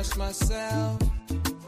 much myself.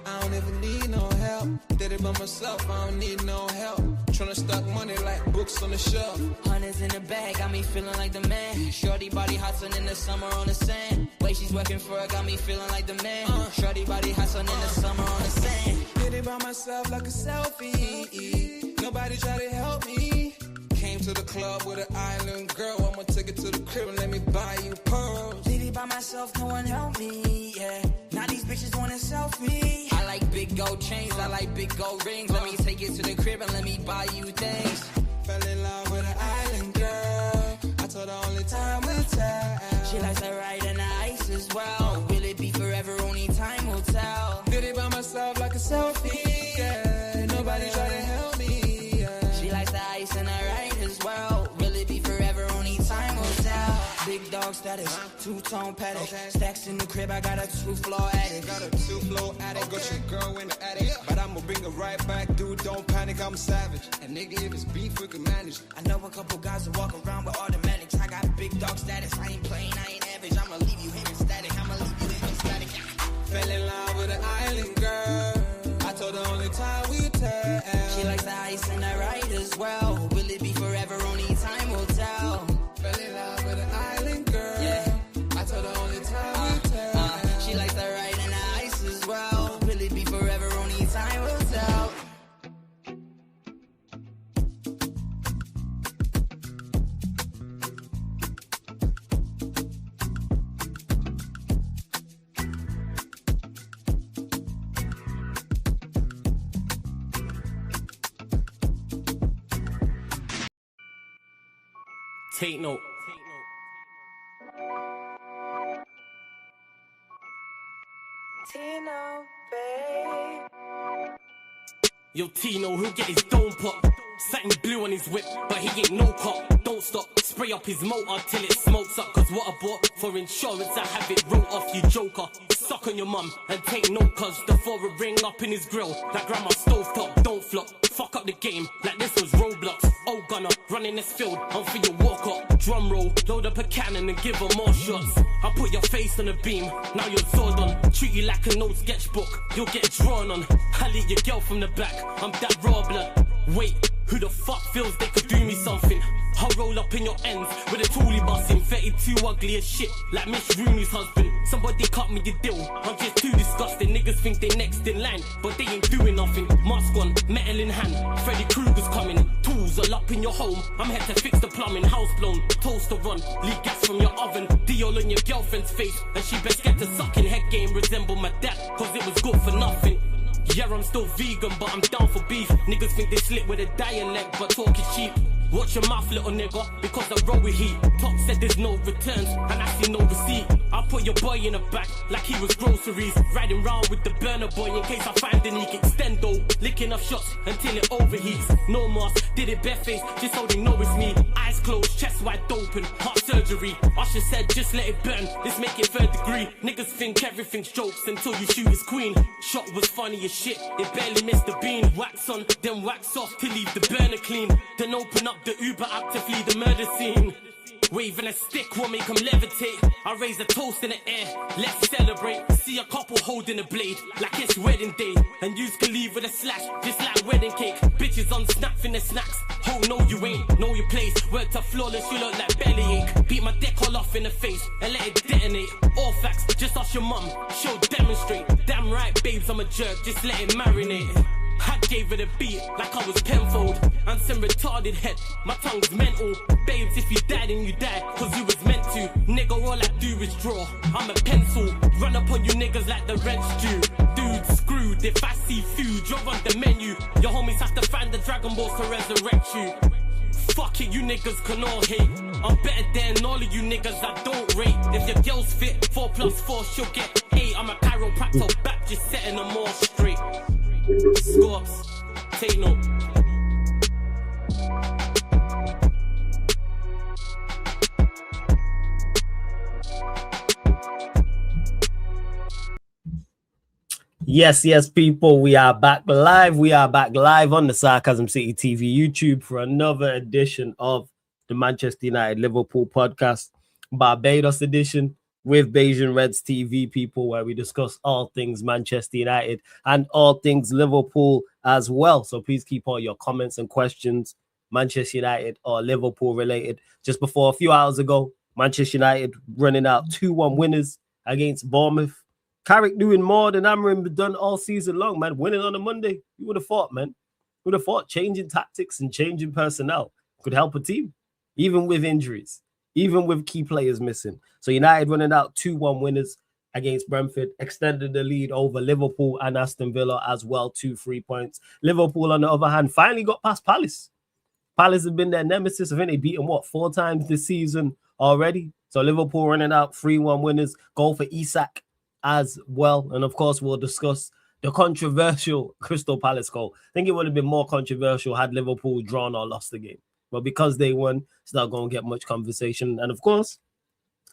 I don't even need no help. Did it by myself, I don't need no help. Tryna stack money like books on the shelf. Hundreds in the bag, got me feeling like the man. Shorty body hustling in the summer on the sand. Way she's working for it, got me feeling like the man. Shorty body hustling in the summer on the sand. Did it by myself like a selfie. Nobody try to help me. Came to the club with an island girl. I'ma take it to the crib and let me buy you pearls. Did it by myself, no one help me, yeah. Now these bitches wanna selfie. I like big gold chains, I like big gold rings. Let me take it to the crib and let me buy you things. Fell in love with an island girl. I told her only time will tell. She likes to ride in the ice as well. Will it be forever? Only time will tell. Did it by myself like a selfie, yeah. Nobody try to help me, yeah. She likes the ice and the ride as well. Will it be forever? Only time will tell. Big dog status, two-tone paddock. Stacks in the crib, I got a two-floor attic. Got a two-floor attic, got your girl in the attic. But I'ma bring her right back, dude, don't panic, I'm savage. And nigga, if it's beef, we can manage. I know a couple guys that walk around with automatics. I got big dog status, I ain't playing, I ain't average. I'ma leave you here in static, I'ma leave you here in static. Fell in love with an island girl. I told her only time we tell. She likes the ice and the ride as well. Will it be forever? Only time will tell. Fell in love with an island girl. Yeah. I told her only time we tell. She likes the ride and the ice as well. Will it be forever? Only time will tell. Take note. Tino, babe. Yo, Tino, he'll get his dome pop. Satin blue on his whip, but he ain't no cop. Don't stop, spray up his motor till it smokes up. Cause what I bought for insurance, I have it wrote off, you joker. Suck on your mum and take note, cause the foreign ring up in his grill. Like grandma stovetop, don't flop. Fuck up the game, like this was Roblox. Oh gunner, running this field, I'm for your walk up. Drum roll, load up a cannon and give her more shots. I put your face on a beam, now you're sword on. Treat you like an old sketchbook, you'll get drawn on. I lead your girl from the back, I'm that raw blood. Wait, who the fuck feels they could do me something? I'll roll up in your ends with a toolie busting. 32 ugly as shit, like Miss Rooney's husband. Somebody cut me a deal, I'm just too disgusting. Niggas think they next in line, but they ain't doing nothing. Mask on, metal in hand, Freddy Krueger's coming. Tools all up in your home, I'm here to fix the plumbing. House blown, toaster run, leak gas from your oven. Diol on your girlfriend's face, and she best get to sucking. Head game resemble my dad, cause it was good for nothing. Yeah, I'm still vegan, but I'm down for beef. Niggas think they slick with a dialect, but talk is cheap. Watch your mouth, little nigga, because I roll with heat. Top said there's no returns, and I see no receipt. I put your boy in the back like he was groceries. Riding round with the burner boy in case I find any extendo. Licking up shots until it overheats. No mask, did it barefaced, just so they know it's me. Eyes closed, chest wide open, heart surgery. Usher said just let it burn, let's make it third degree. Niggas think everything's jokes until you shoot his queen. Shot was funny as shit, it barely missed the beam. Wax on, then wax off to leave the burner clean. Then open up the Uber app to flee the murder scene. Waving a stick will make them levitate. I raise a toast in the air, let's celebrate. See a couple holding a blade, like it's wedding day. And yous can leave with a slash, just like wedding cake. Bitches on snap in the snacks. Oh no you ain't, know your place. Word to flawless, you look like bellyache. Beat my dick all off in the face, and let it detonate. All facts, just ask your mum, she'll demonstrate. Damn right babes, I'm a jerk, just let it marinate. I gave it a beat like I was Penfold. And some retarded head, my tongue's mental. Babes, if you die then you die, cause you was meant to. Nigga, all I do is draw, I'm a pencil. Run up on you niggas like the rent's due. Dude, screwed, if I see food, you're on the menu. Your homies have to find the Dragon Balls to resurrect you. Fuck it, you niggas can all hate. I'm better than all of you niggas I don't rate. If your girl's fit, 4+4, she'll get 8. I'm a chiropractor, back just setting them all straight. Scorps, take note. Yes, people, we are back live. We are back live on the Sarcasm City TV YouTube for another edition of the Manchester United Liverpool podcast, Barbados edition. with Bayesian Reds TV, people, where we discuss all things Manchester United and all things Liverpool as well. So please keep all your comments and questions, Manchester United or Liverpool related. Just before a few hours ago, Manchester United running out 2-1 winners against Bournemouth. Carrick doing more than Amorim done all season long, man. Winning on a Monday. You would have thought, man. Would have thought changing tactics and changing personnel could help a team, even with injuries, even with key players missing. So United running out 2-1 winners against Brentford, extended the lead over Liverpool and Aston Villa as well, 2-3 points. Liverpool, on the other hand, finally got past Palace. Palace have been their nemesis. I think they beat them, 4 times this season already. So Liverpool running out 3-1 winners. Goal for Isak as well. And of course, we'll discuss the controversial Crystal Palace goal. I think it would have been more controversial had Liverpool drawn or lost the game. But because they won, it's not going to get much conversation. And of course,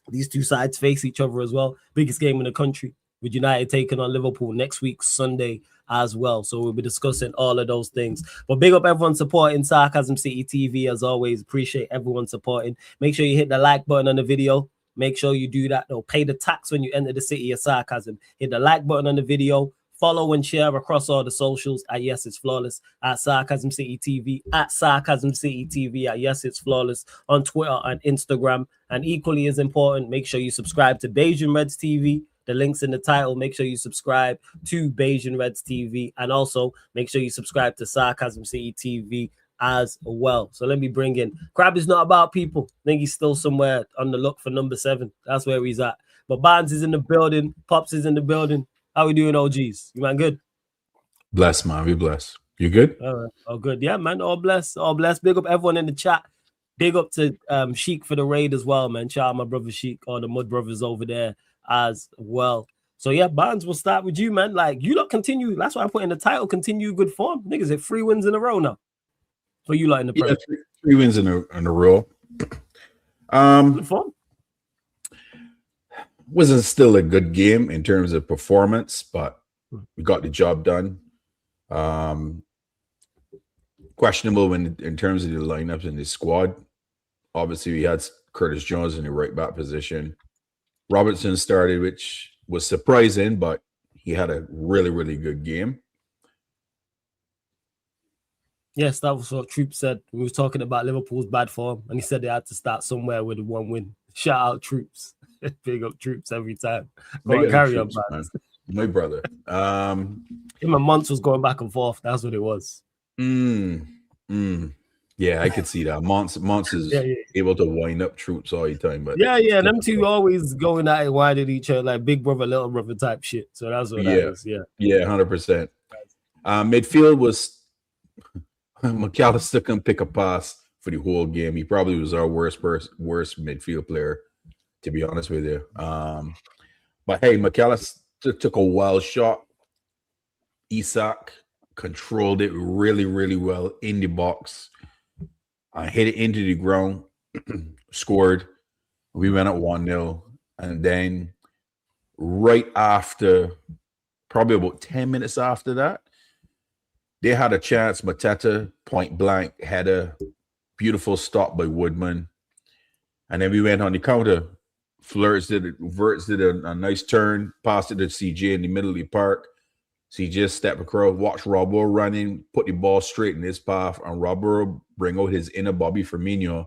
these two sides face each other as well. Biggest game in the country, with United taking on Liverpool next week, Sunday as well. So we'll be discussing all of those things. But big up everyone supporting Sarcasm City TV as always. Appreciate everyone supporting. Make sure you hit the like button on the video. Make sure you do that, though. Pay the tax when you enter the city of Sarcasm. Hit the like button on the video. Follow and share across all the socials at Yes It's Flawless, at Sarcasm City TV, at Sarcasm City TV, at Yes It's Flawless on Twitter and Instagram. And equally as important, make sure you subscribe to Bayesian Reds TV. The link's in the title. Make sure you subscribe to Bayesian Reds TV. And also make sure you subscribe to Sarcasm City TV as well. So let me bring in Crab is not about people. I think he's still somewhere on the look for number 7. That's where he's at. But Barnes is in the building. Pops is in the building. How we doing, OGs? You man good? Bless, man. We bless. You good? All right. Oh, good. Yeah, man. All blessed. All blessed. Big up everyone in the chat. Big up to Sheik for the raid as well, man. Shout out my brother Sheik, all the Mud Brothers over there as well. So yeah, Barnes, we'll start with you, man. Like, you lot continue. That's why I put in the title, continue good form. Niggas hit 3 wins in a row now. For you lot in the Premier. Yeah, 3 wins in a row. Good form. Wasn't still a good game in terms of performance, but we got the job done. Questionable in terms of the lineups in the squad. Obviously, we had Curtis Jones in the right back position. Robertson started, which was surprising, but he had a really, really good game. Yes, that was what Troop said. We were talking about Liverpool's bad form, and he said they had to start somewhere with 1 win. Shout out Troops. Big up Troops every time. Carry on, man. My brother. Him and Monts was going back and forth. That's what it was. Yeah, I could see that. Monts is able to wind up Troops all the time. But yeah, them two always going at it, winding each other like big brother, little brother type shit. So that's what that is. Yeah, 100%. Midfield was McAllister couldn't pick a pass for the whole game. He probably was our worst midfield player, to be honest with you. But hey, McAllister took a wild shot. Isak controlled it really, really well in the box. Hit it into the ground, scored. We went up 1-0. And then right after, probably about 10 minutes after that, they had a chance. Mateta, point blank, header, beautiful stop by Woodman. And then we went on the counter. Verts did a nice turn, passed it to CJ in the middle of the park. CJ stepped across, watched Robbo running, put the ball straight in his path, and Robbo bring out his inner Bobby Firmino,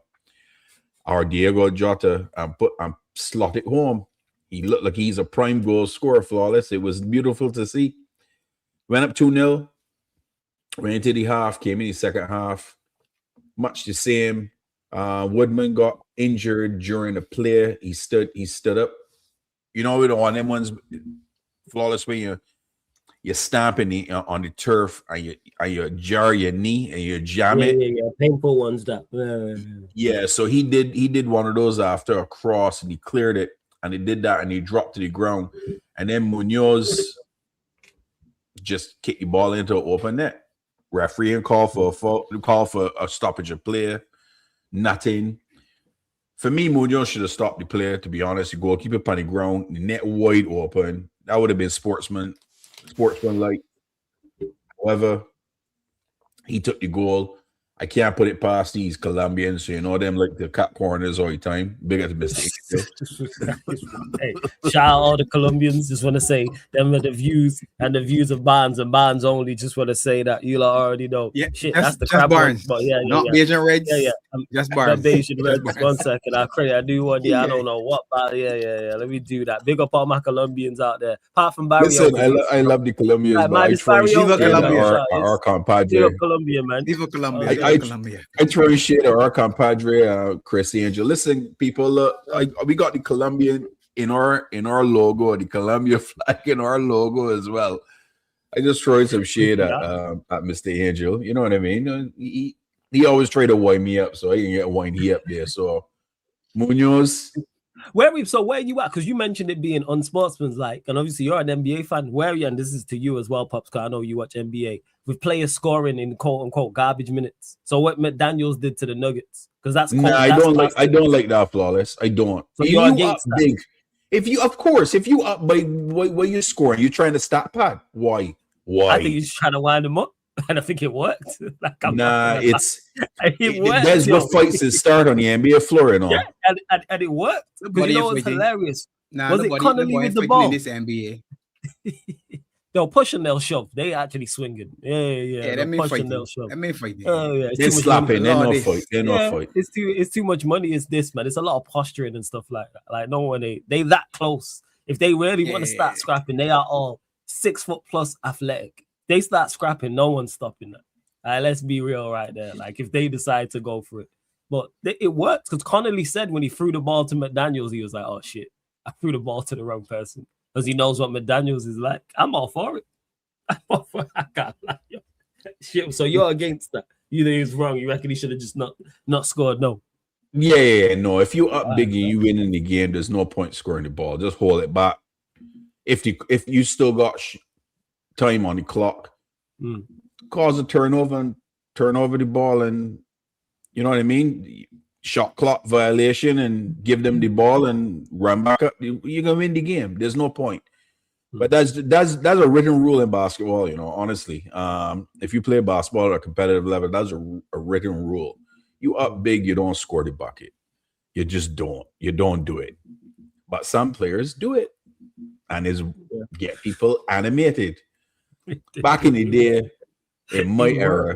our Diego Jota, and slot it home. He looked like he's a prime goal scorer, flawless. It was beautiful to see. Went up 2-0. Went into the half, came in the second half. Much the same. Woodman got injured during the play. He stood up. You know, we don't want them ones flawless when you're stamping on the turf and you jar your knee and you jam it. Yeah. Painful ones that. Yeah, so he did one of those after a cross and he cleared it and he did that and he dropped to the ground. And then Munoz just kicked the ball into an open net. Referee and call for a stoppage of play. Nothing. For me, Munoz should have stopped the player, to be honest. The goalkeeper on the ground, the net wide open. That would have been sportsmanlike. However, he took the goal. I can't put it past these Colombians. So you know them like the cut corners all the time. Big up to Mr. Hey, shout out all the Colombians. Just want to say them are the views of Barnes and Barnes only. Just want to say that you lot already know. Yeah, shit, just, that's the just crap Barnes. one. But yeah, Not Bayesian Reds. Yeah. Just Not Barnes. Bayesian Reds. Just 1 second, I do one. Yeah, I Yeah. don't know what. But yeah. Let me do that. Big up all my Colombians out there. Apart from Barrio. Listen, I love the Colombians, Right, but I minus throw Barrio. shit at Colombia. our compadre. Big up Colombia, man. Viva Colombia. I- Viva Colombia. I throw shit at our compadre, Chris Angel. Listen, people, look, we got the Colombian in our logo, the Colombia flag in our logo as well. I just throw some shade at Mr. Angel. You know what I mean? He always try to wind me up, so I can get windy up there. So Munoz. Where you at? Because you mentioned it being unsportsmanlike, and obviously you're an NBA fan. Where are you? And this is to you as well, Pops, because I know you watch NBA. With players scoring in quote unquote garbage minutes. So what McDaniels did to the Nuggets, because that's I don't like that, Flawless. I don't. So you're against that. Big. If you up by what you're scoring, you're trying to stop Pat. Why? I think you're just trying to wind them up, and I think it worked. It worked. There's no fights that start on the NBA floor and all. Yeah, and it worked. Because you know what's hilarious? Was it Connolly with the ball? In this NBA. They'll push and they'll shove. They actually swinging. Yeah. That mean push fighting. and they'll shove. That mean fighting. Oh yeah, They're slapping. They're no fight. They're no fight. It's too much money. It's this, man. It's a lot of posturing and stuff like that. Like no one they that close. If they really want to start scrapping, they are all 6 foot plus athletic. They start scrapping, no one's stopping that. Let's be real right there. Like if they decide to go for it, but it worked because Connolly said when he threw the ball to McDaniels, he was like, "Oh shit, I threw the ball to the wrong person," because he knows what McDaniels is like. I'm all for it. I can't lie. Shit, so you're against that? You think it's wrong? You reckon he should have just not scored? No. Yeah. No, if you up big and you win in the game, there's no point scoring the ball. Just hold it back. If you still got time on the clock, cause a turnover and turn over the ball, and you know what I mean. Shot clock violation, and give them the ball and run back up. You're gonna win the game. There's no point. But that's a written rule in basketball, you know, honestly. If you play basketball at a competitive level, that's a written rule. You up big, you don't score the bucket. You just don't. You don't do it. But some players do it. And get people animated. Back in the day, in my era,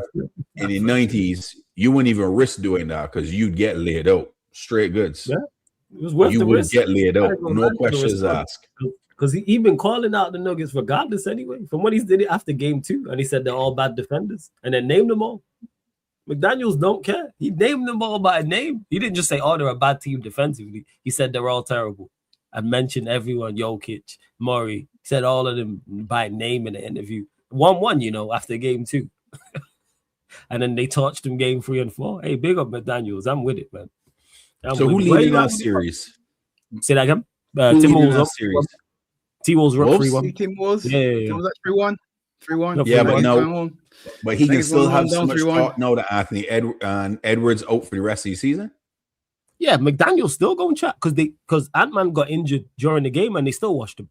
in the 90s, you wouldn't even risk doing that because you'd get laid out. Straight goods. Yeah. It was worth you the would risk. get laid out. No questions asked. Because he been calling out the Nuggets regardless anyway. From what he did it after game 2, and he said they're all bad defenders, and then named them all. McDaniels don't care. He named them all by name. He didn't just say, "Oh, they're a bad team defensively." He said they're all terrible, and mentioned everyone: Jokic, Murray. He said all of them by name in the interview. 1-1, you know, after game 2, and then they torched him game 3 and 4. Hey, big up McDaniels. I'm with it, man. So who leading that series? Say that again. Who leading that series? T-Wolves were 3-1. T-Wolves? Yeah. Was that 3-1? 3-1? Yeah, but no. no. But he can still have so much talk now that Anthony Edwards out for the rest of the season. Yeah, McDaniel's still going to chat because Ant-Man got injured during the game and they still watched him.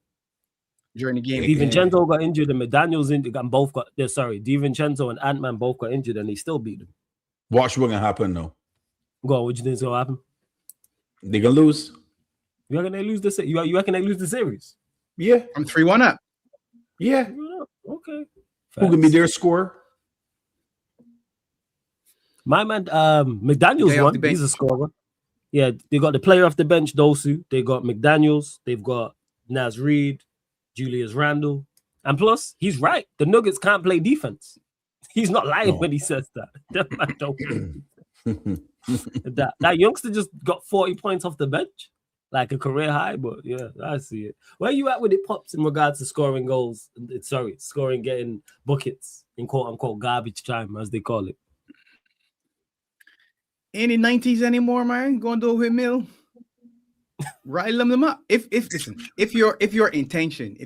During the game. DiVincenzo got injured and McDaniel's injured and both got DiVincenzo and Ant-Man both got injured and they still beat them. Watch what's gonna happen though. Go on, what do you think's gonna happen? They're gonna lose. You reckon they lose the series? You reckon they lose the series? Yeah. I'm 3-1 up. Yeah. Okay. Who can be their scorer? My man, McDaniels won. He's a scorer. Yeah, they got the player off the bench, Dosu. They got McDaniels. They've got Naz Reid, Julius Randle. And plus, he's right. The Nuggets can't play defense. He's not lying when he says that. That man don't play that youngster just got 40 points off the bench. Like a career high, but yeah, I see it. Where you at with it, Pops, in regards to scoring goals? Scoring, getting buckets in quote-unquote garbage time, as they call it. Ain't in 90s anymore, man. Going to do a windmill. Rile them up. If your intention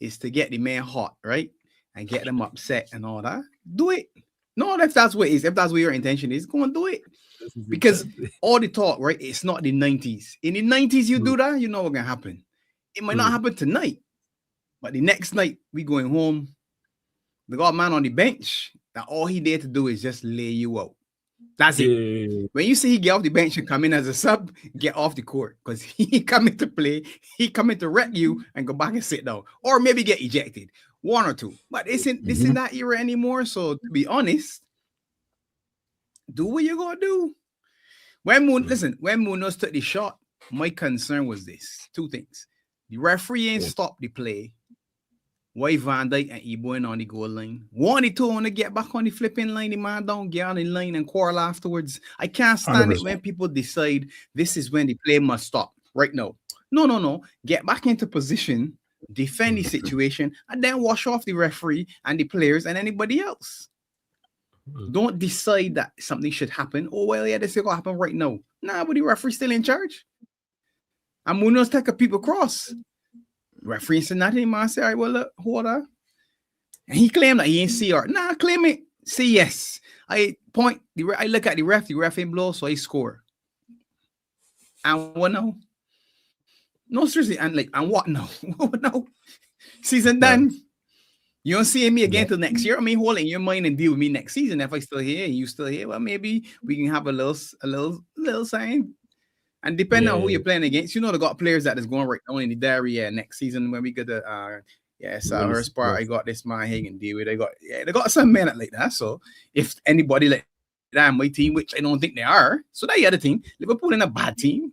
is to get the man hot, right? And get them upset and all that, do it. No, if that's what your intention is, go and do it. Because all the talk, right? It's not the 90s. In the 90s, you do that, you know what's gonna happen. It might not happen tonight, but the next night we going home. We got a man on the bench. that all he did to do is just lay you out. That's it. Yeah. When you see he get off the bench and come in as a sub, get off the court because he coming to play, he coming to wreck you and go back and sit down, or maybe get ejected, one or two. But this in that era anymore. So to be honest, do what you gonna do. When Munoz took the shot, my concern was this: two things. The referee ain't stopped the play. Why Van Dijk and Eboying on the goal line? One, the two want to get back on the flipping line. The man don't get on the line and quarrel afterwards. I can't stand 100%. it when people decide this is when the play must stop. Right now. No. Get back into position, defend the situation, and then wash off the referee and the players and anybody else. Don't decide that something should happen. Oh, well, yeah, this is going to happen right now. Nah, but the referee's still in charge. And Munoz take a people cross. Referee said nothing, man. Say, all right, well, look, hold on. And he claimed that he ain't see her. Nah, claim it. Say yes. I look at the ref ain't blow, so I score. And what now? No, seriously, and what now? No. Season done. You don't see me again till next year. I mean, hold it in your mind and deal with me next season. If I still here and you still here, well, maybe we can have a little sign. And depending on who you're playing against, you know, they got players that is going right now in the diary next season when we get the her spot. I got this man he can deal with. They got some men like that. So if anybody like that on my team, which I don't think they are, so that the other team, Liverpool in a bad team.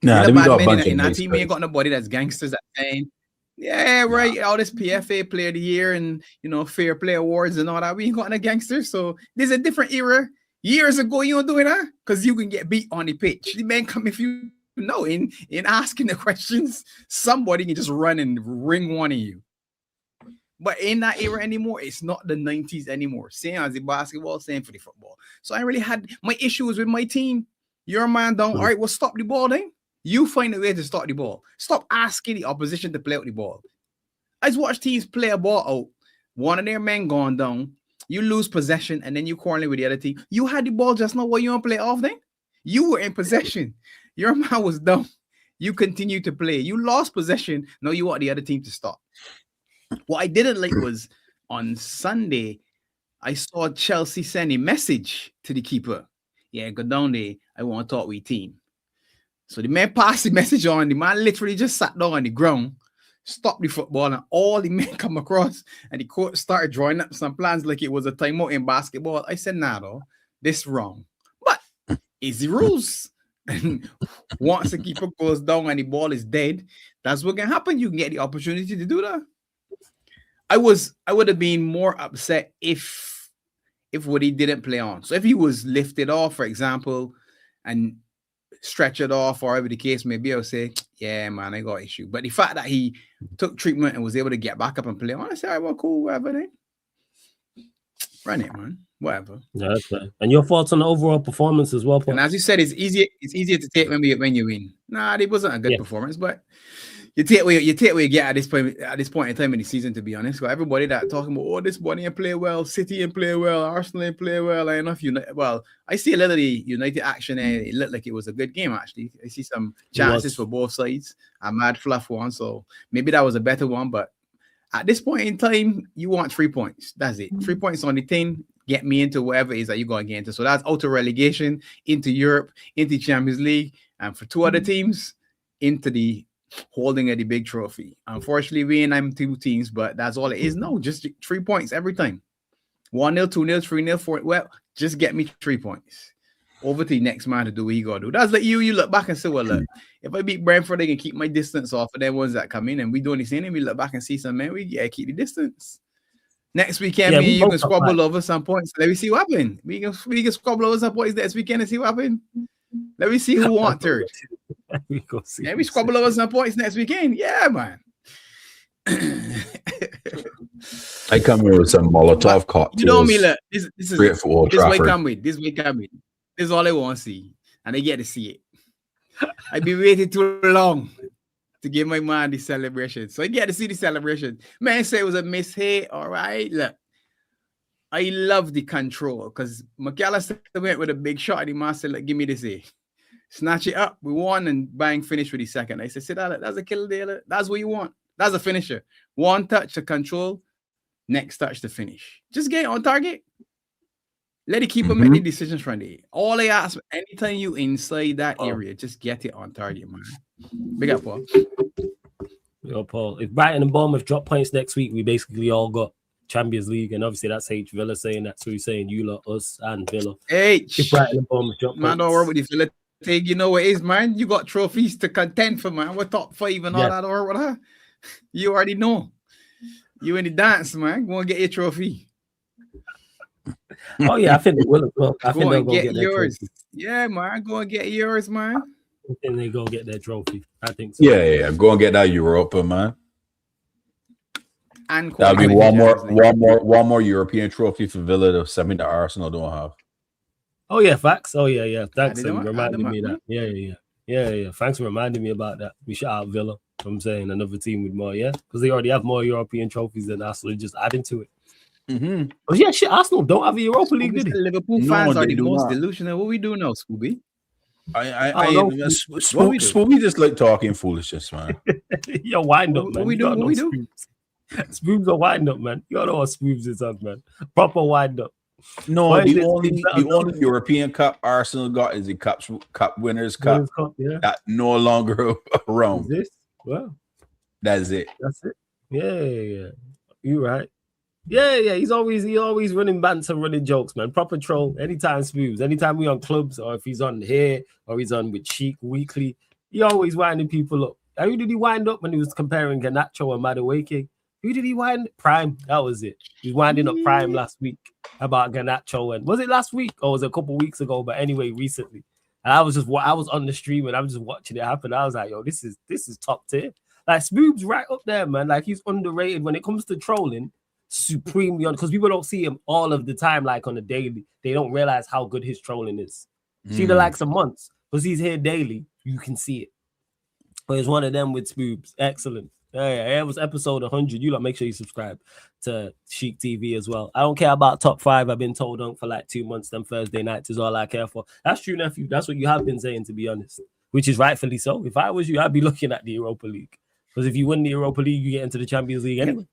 Nah, we got a bunch in of that team ain't got nobody that's gangsters that saying, yeah, right, all this PFA Player of the Year and Fair Play Awards and all that. We ain't got no gangsters. So there's a different era. Years ago, you don't do it, huh? Because you can get beat on the pitch. The man come if you know in asking the questions, somebody can just run and ring one of you. But in that era anymore, it's not the 90s anymore. Same as the basketball, same for the football. So I really had my issues with my team. Your man down. All right, well, stop the ball then. You find a way to stop the ball. Stop asking the opposition to play with the ball. I just watch teams play a ball out. One of their men gone down. You lose possession and then you quarreling with the other team. You had the ball just now. What you want to play off then? You were in possession. Your man was down. You continue to play. You lost possession. Now you want the other team to stop. What I didn't like was on Sunday, I saw Chelsea send a message to the keeper. Yeah, go down there. I want to talk with team. So the man passed the message on. The man literally just sat down on the ground, stopped the football, and all the men come across, and the coach started drawing up some plans like it was a timeout in basketball. I said, nah, though, this wrong. But it's the rules. And once the keeper goes down and the ball is dead, that's what can happen. You can get the opportunity to do that. I would have been more upset if Woody didn't play on. So if he was lifted off, for example, and stretch it off, or whatever the case may be, I'll say, yeah, man, I got issue. But the fact that he took treatment and was able to get back up and play on, I said, all right, well, cool, whatever then. Run it, man. Whatever. Yeah, that's right. And your thoughts on the overall performance as well, Paul? And as you said, it's easier to take when you win. Nah, it wasn't a good performance, but you take what you get at this point in time in the season, to be honest. Well, everybody that talking about, this body and play well, City and play well, Arsenal and play well, I enough United. Well, I see a little of the United action and it looked like it was a good game, actually. I see some chances for both sides. A mad fluff one, so maybe that was a better one, but at this point in time, you want 3 points. That's it. 3 points on the thing. Get me into whatever it is that you're going to get into. So that's out of relegation, into Europe, into Champions League, and for two other teams, into the holding of the big trophy. Unfortunately, we ain't them two teams, but that's all it is. No, just 3 points every time. 1-0, 2-0, 3-0, 4. Well, just get me 3 points. Over to the next man to do what he got to do. That's like you look back and say, well, look, if I beat Brentford, they can keep my distance off of them ones that come in, and we doing the same, and we look back and see some, man, we keep the distance. Next weekend, you can squabble over some points. Let me see what happens. We can squabble over some points next weekend and see what happens. Let me see who won third. We squabble over some points next weekend. Yeah, man. I come here with some Molotov cocktails. You know me, look. This is great for Old Trafford. This way come with. This is all I want to see, and I get to see it. I've been waiting too long to give my man the celebration, so I get to see the celebration. Man, say it was a mishit. All right, look. I love the control because McAllister went with a big shot and the man said, look, give me this here. Snatch it up. We won and bang, finish with the second. I said, that's a killer deal. That's what you want. That's a finisher. One touch to control. next touch to finish. Just get on target. Let the keeper make the decisions from there. All they ask, anytime you inside that area, just get it on target, man. Big up, Paul. Yo, Paul. If Brighton and Bournemouth drop points next week, we basically all got Champions League, and obviously that's H Villa saying that. So he's saying you lot, us, and Villa. H. If Brighton and Bournemouth drop Man, points. don't worry with the Villa thing. You know what it is, man. You got trophies to contend for, man. We're top 5 and all that. Or what? Huh? You already know. You in the dance, man. Go and get your trophy. Oh yeah, I think they will as well. I think Go they'll and go get get their yours. trophy. Yeah, man. Go and get yours, man. I think they go get their trophy. I think so. Yeah. Go and get that Europa, man. And That'll be qualify one more European trophy for Villa to something that Arsenal don't have. Oh yeah, facts. Oh yeah. Thanks for Add reminding them me of up, that. Yeah. Thanks for reminding me about that. We shout out Villa. I'm saying another team with more, because they already have more European trophies than Arsenal. Just adding to it. But yeah, shit. Arsenal don't have a Europa League, did they? Liverpool fans are the most delusional. What we do now, Scooby? Scooby just like talking foolishness, man. Yo, wind up, man. What we do? Spoobs are wind up, man. You know what Spoobs is on, man. Proper wind up. No, the only European Cup Arsenal got is the Cup Winners' Cup. That no longer around. Is this? Well, that's it. Yeah. You right. Yeah. He's always running banter, running jokes, man. Proper troll. Anytime Spoobs, anytime we on clubs, or if he's on here, or he's on with Sheik Weekly, he always winding people up. Now, who did he wind up when he was comparing Garnacho and Madueke? Who did he wind? Prime. That was it. He was winding up Prime last week about Garnacho. And was it last week or was it a couple weeks ago? But anyway, recently. And I was on the stream and I'm just watching it happen. I was like, yo, this is top tier. Like Spoob's right up there, man. Like he's underrated when it comes to trolling. Supremely on, because people don't see him all of the time, like on the daily. They don't realize how good his trolling is. See the likes of months, because he's here daily. You can see it. But it's one of them with Spoobs. Excellent. Yeah, it was episode 100. You lot make sure you subscribe to Sheik TV as well. I don't care about top 5. I've been told on for like 2 months. Them Thursday nights is all I care for. That's true, nephew. That's what you have been saying, to be honest. Which is rightfully so. If I was you, I'd be looking at the Europa League. Because if you win the Europa League, you get into the Champions League anyway.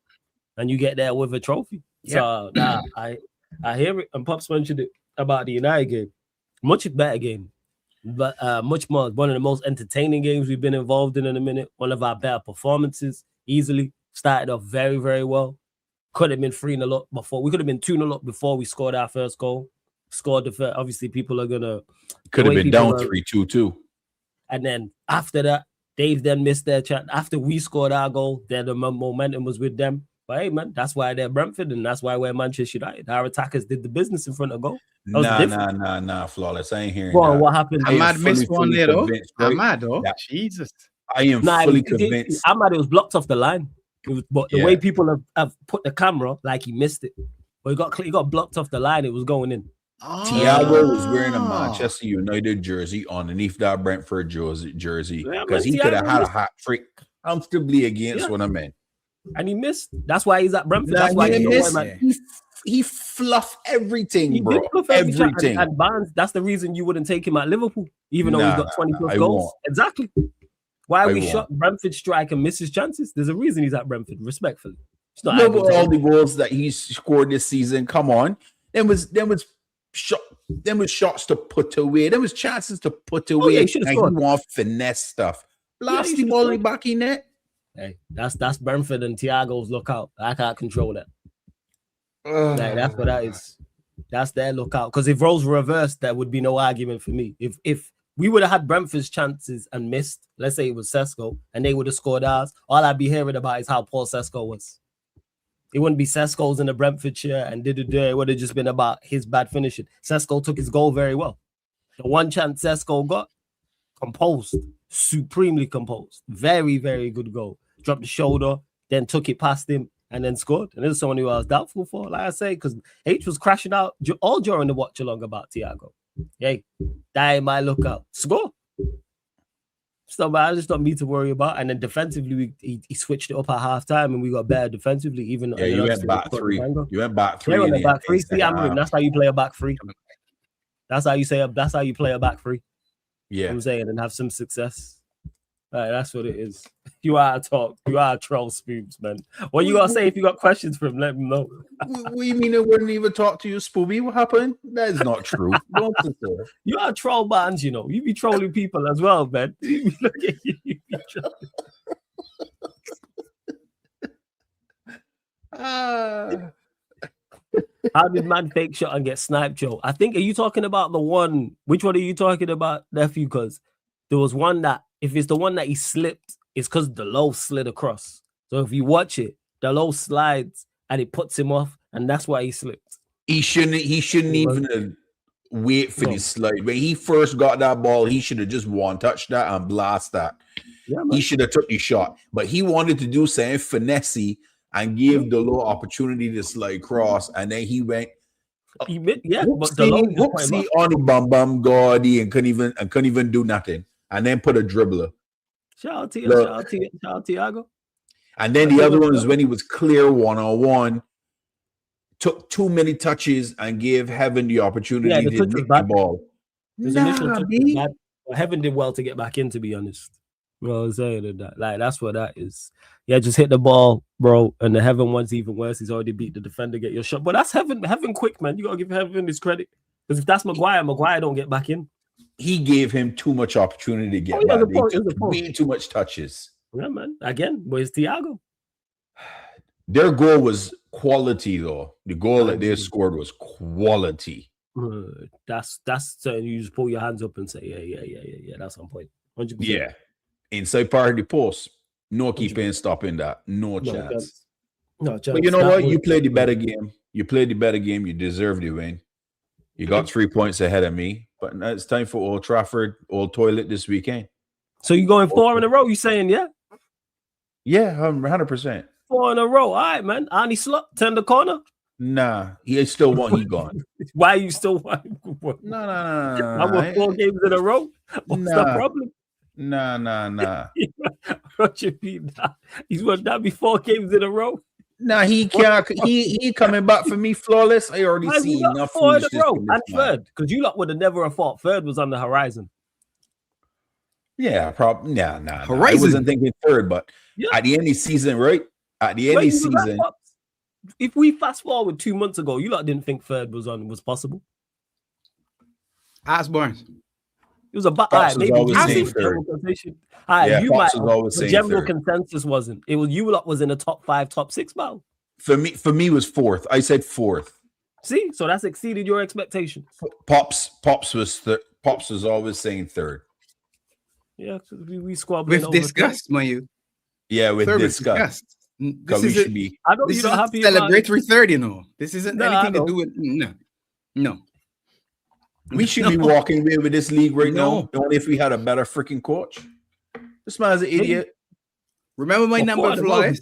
And you get there with a trophy. So I hear it. And Pops mentioned it about the United game. Much better game. But much more. One of the most entertaining games we've been involved in a minute. One of our better performances. Easily. Started off very, very well. Could have been 3-0 up before. We could have been 2-0 up before we scored our first goal. Scored the first. Obviously, people are going to... Could have been down 3-2 too. And then after that, Dave then missed their chance. After we scored our goal, then the momentum was with them. But hey, man, that's why they're Brentford, and that's why we're Manchester United. Our attackers did the business in front of goal. Nah, Flawless. I ain't hearing that. What happened? Ahmad missed one there, though. Ahmad, though. Yeah. Jesus. I am fully convinced. Ahmad, it was blocked off the line. But the way people have put the camera, like he missed it. But he got blocked off the line. It was going in. Thiago was wearing a Manchester United jersey underneath that Brentford jersey because he could have had a hat trick comfortably against one of men. And he missed. That's why he's at Brentford. That's why he missed. He fluffed everything, bro. Everything. And Barnes, that's the reason you wouldn't take him at Liverpool, even though he's got 20 plus goals. Won't. Exactly. Why we shot Brentford strike and miss his chances? There's a reason he's at Brentford, respectfully. It's not all the goals that he scored this season. Come on. There was shots to put away. There was chances to put away. And he want finesse stuff. Blast the ball in the back in net. Hey, that's Brentford and Thiago's lookout. I can't control that. Like, that's what that is. That's their lookout. Because if roles were reversed, there would be no argument for me. If we would have had Brentford's chances and missed, let's say it was Sesko, and they would have scored ours, all I'd be hearing about is how poor Sesko was. It wouldn't be Sesko's in the Brentford chair and it would have just been about his bad finishing. Sesko took his goal very well. The one chance Sesko got, composed, supremely composed. Very, very good goal. Dropped the shoulder, then took it past him and then scored. And this is someone who I was doubtful for, like I say, because H was crashing out all during the watch along about Thiago. Hey, that ain't my lookout. Score. So I just don't need to worry about. And then defensively, he switched it up at halftime and we got better defensively. Even you went back 3. You went back 3. Yeah, back 3. See, that's how you play a back 3. That's how you play a back 3. Yeah, I'm saying, and have some success. That's what it is. You are a talk. You are a troll, Spoobs, man. What you gotta say if you got questions for him? Let him know. What do you mean it wouldn't even talk to you, Spooby? What happened? That is not true. Don't sit there. You are troll bands, you know. You be trolling people as well, man. Look at you. You be trolling. How did man fake shot and get sniped, Joe? I think, are you talking about the one? Which one are you talking about, nephew? Because there was one that, if it's the one that he slipped, it's because the low slid across. So if you watch it, the low slides and it puts him off, and that's why he slipped. He shouldn't even wait for the slide. When he first got that ball, he should have just touch that and blast that. Yeah, he should have took the shot, but he wanted to do something finessey and give the low opportunity to slide cross, and then he went. But the low whoopsie on the bum Gordy and couldn't even do nothing, and then put a dribbler. Shout out Thiago. And then the other one is when he was clear 1-on-1, took too many touches and gave Heaven the opportunity to nick the ball. Heaven did well to get back in, to be honest. Well, I was saying that, like, that's what that is. Yeah, just hit the ball, bro. And the Heaven one's even worse. He's already beat the defender, get your shot. But that's Heaven quick, man. You gotta give Heaven his credit. Because if that's Maguire don't get back in. He gave him too much opportunity to get back. He took way too much touches. Yeah, man. Again, where's Thiago? Their goal was quality, though. The goal that they scored was quality. That's certain. You just pull your hands up and say, yeah. That's on point. 100%. Yeah. Inside part of the post, no keeping stopping that. No chance. No chance. But you know what? You played the better game. You deserve the win. You got 3 points ahead of me. But now it's time for Old Trafford, Old Toilet this weekend. So you going 4 in a row? You saying, yeah? Yeah, 100%. 4 in a row. All right, man. Arnie Slot, turn the corner. Nah, he still won. He gone. Why you still want? No. I won 4 games in a row. What's the problem? Nah. Roger beat that. He's won that before games in a row. Nah, he can't. He coming back for me flawless. I already seen enough 4 in a row and third, because you lot would have never have thought third was on the horizon. Yeah, probably. Nah. Horizon. I wasn't thinking third, but at the end of the season, right? At the end of the season, if we fast forward 2 months ago, you lot didn't think third was possible. Ask Barnes. It was a maybe general conversation. You might. The general consensus wasn't. It was you lot was in the top 5, top 6 battle. For me, it was 4th. I said 4th. See, so that's exceeded your expectations. Pops was always saying 3rd. Yeah, we squabbling with disgust, man. You. Yeah, with disgust. This is I know you're not happy. Celebratory 3rd, you know. This isn't anything to do with no. We should be walking away with this league right now, only if we had a better freaking coach. This man's an idiot. Remember my number, Flores?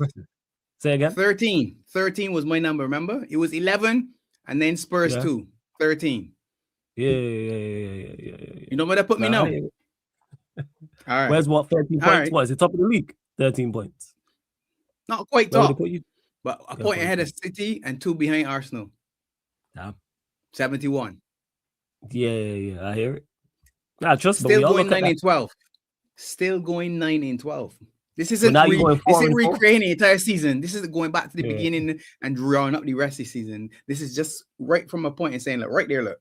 Say again. 13. 13 was my number, remember? It was 11 and then Spurs 2. 13. Yeah. You know where that put me now? All right. Where's what 13 points was? It top of the league? 13 points. Not quite top, but a point ahead of City and 2 behind Arsenal. Damn. 71. Yeah, I hear it. Nah, trust me. Still going 9 and 12. Still going 9 and 12. This isn't recreating the entire season. This isn't going back to the beginning and drawing up the rest of the season. This is just right from a point and saying, look, right there, look.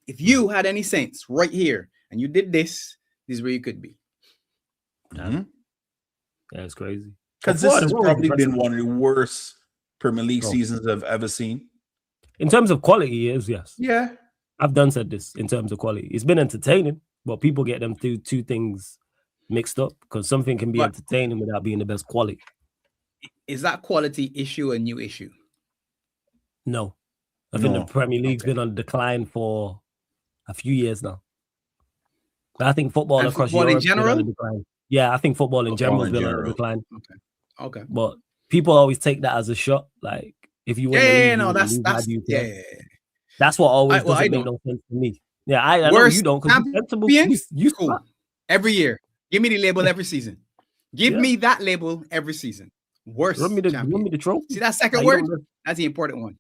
If you had any sense right here and you did this is where you could be. Mm-hmm. That's crazy. Because this has probably been one of the worst Premier League seasons I've ever seen. In terms of quality, it is, yes. Yeah. I've done said this in terms of quality. It's been entertaining, but people get them two things mixed up because something can be entertaining without being the best quality. Is that quality issue a new issue? No. I think the Premier League's been on decline for a few years now. But I think football across Europe in general? Yeah, I think football in general has been on decline. Okay. But people always take that as a shot. Like, if you win that's what always doesn't make no sense to me. Yeah, I know you don't because you're sensible. You cool. Every year. Give me the label every season. Give me that label every season. Worst champion. Run me the trophy. See that second word? That's the important one.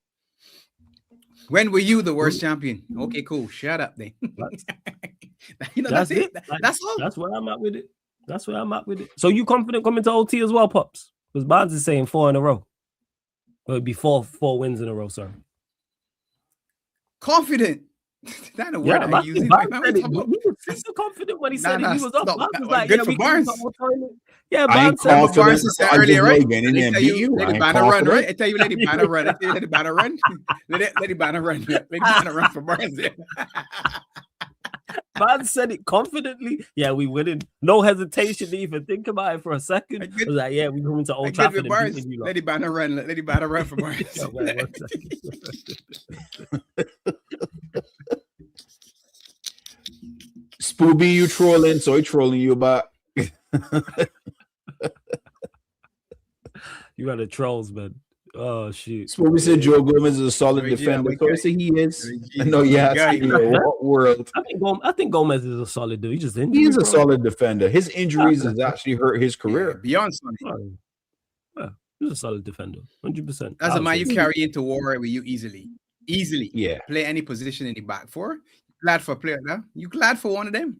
When were you the worst champion? Okay, cool. Shut up then. That's it. That's all. That's where I'm at with it. That's where I'm at with it. So you confident coming to OT as well, Pops? Because Barnes is saying 4 in a row. Or it'd be four wins in a row, sorry. Confident. That's the word Yeah, I Barnes use. said it. He was super confident when he said it. He was up. Barnes was like, good yeah, for we Barnes. Yeah, I ain't Barnes said confident. Barnes said I earlier, just right? know again and They then tell beat you, you. let I the ain't banner run, confident. right? I tell you, let the banner run. I tell you, let the banner run. Let the banner run. Let the banner run for Barnes. Barnes said it confidently. Yeah, we winning. No hesitation to even think about it for a second. I was like, yeah, we going to Old Trafford and beating you. Let the banner run. Let the banner run for Barnes. Yeah, wait, 1 second. Spooby, you trolling, so he trolling you back. You got the trolls, man. Oh shoot. Spooby said Joe Gomez is a solid Sorry, defender. Gina, So I okay. say he is. Sorry, I know, Gina, yes. guy. What world? I think Gomez is a solid dude. He just injured. He's a solid defender. His injuries has actually hurt his career. Beyond solid. Yeah, he's a solid defender. 100%. That's a man you carry into war with you easily. Yeah. Play any position in the back for. Glad for a player now. You glad for one of them.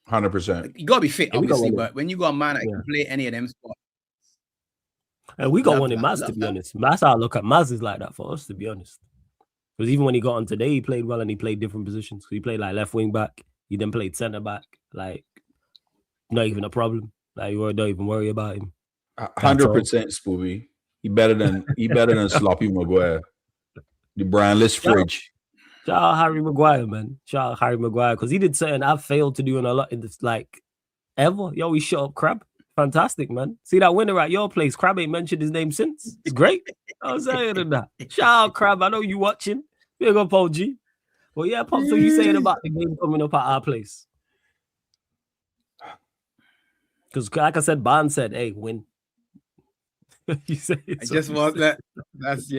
100%. You gotta be fit, Yeah, we obviously, got but when you got a man that can play any of them spots. And we got Love one in that, Maz, love to be that. honest. That's how I look at Maz is like that for us, to be honest. Because even when he got on today, he played well and he played different positions. He played like left wing back. He then played centre back. Like, not even a problem. Like, you don't even worry about him. 100% Spooby. He better than Sloppy Maguire. The Brianless fridge. Shout out Harry Maguire, man. Shout out Harry Maguire. Because he did something I've failed to do in a lot in this, like, ever. Yo, he shut up Crab. Fantastic, man. See that winner at your place. Crab ain't mentioned his name since. It's great. I was saying that. Shout out Crab. I know you watching. Big up OG. Well, yeah, Pop, so you saying about the game coming up at our place? Because like I said, Barnes said, hey, win. You say I just want that. That's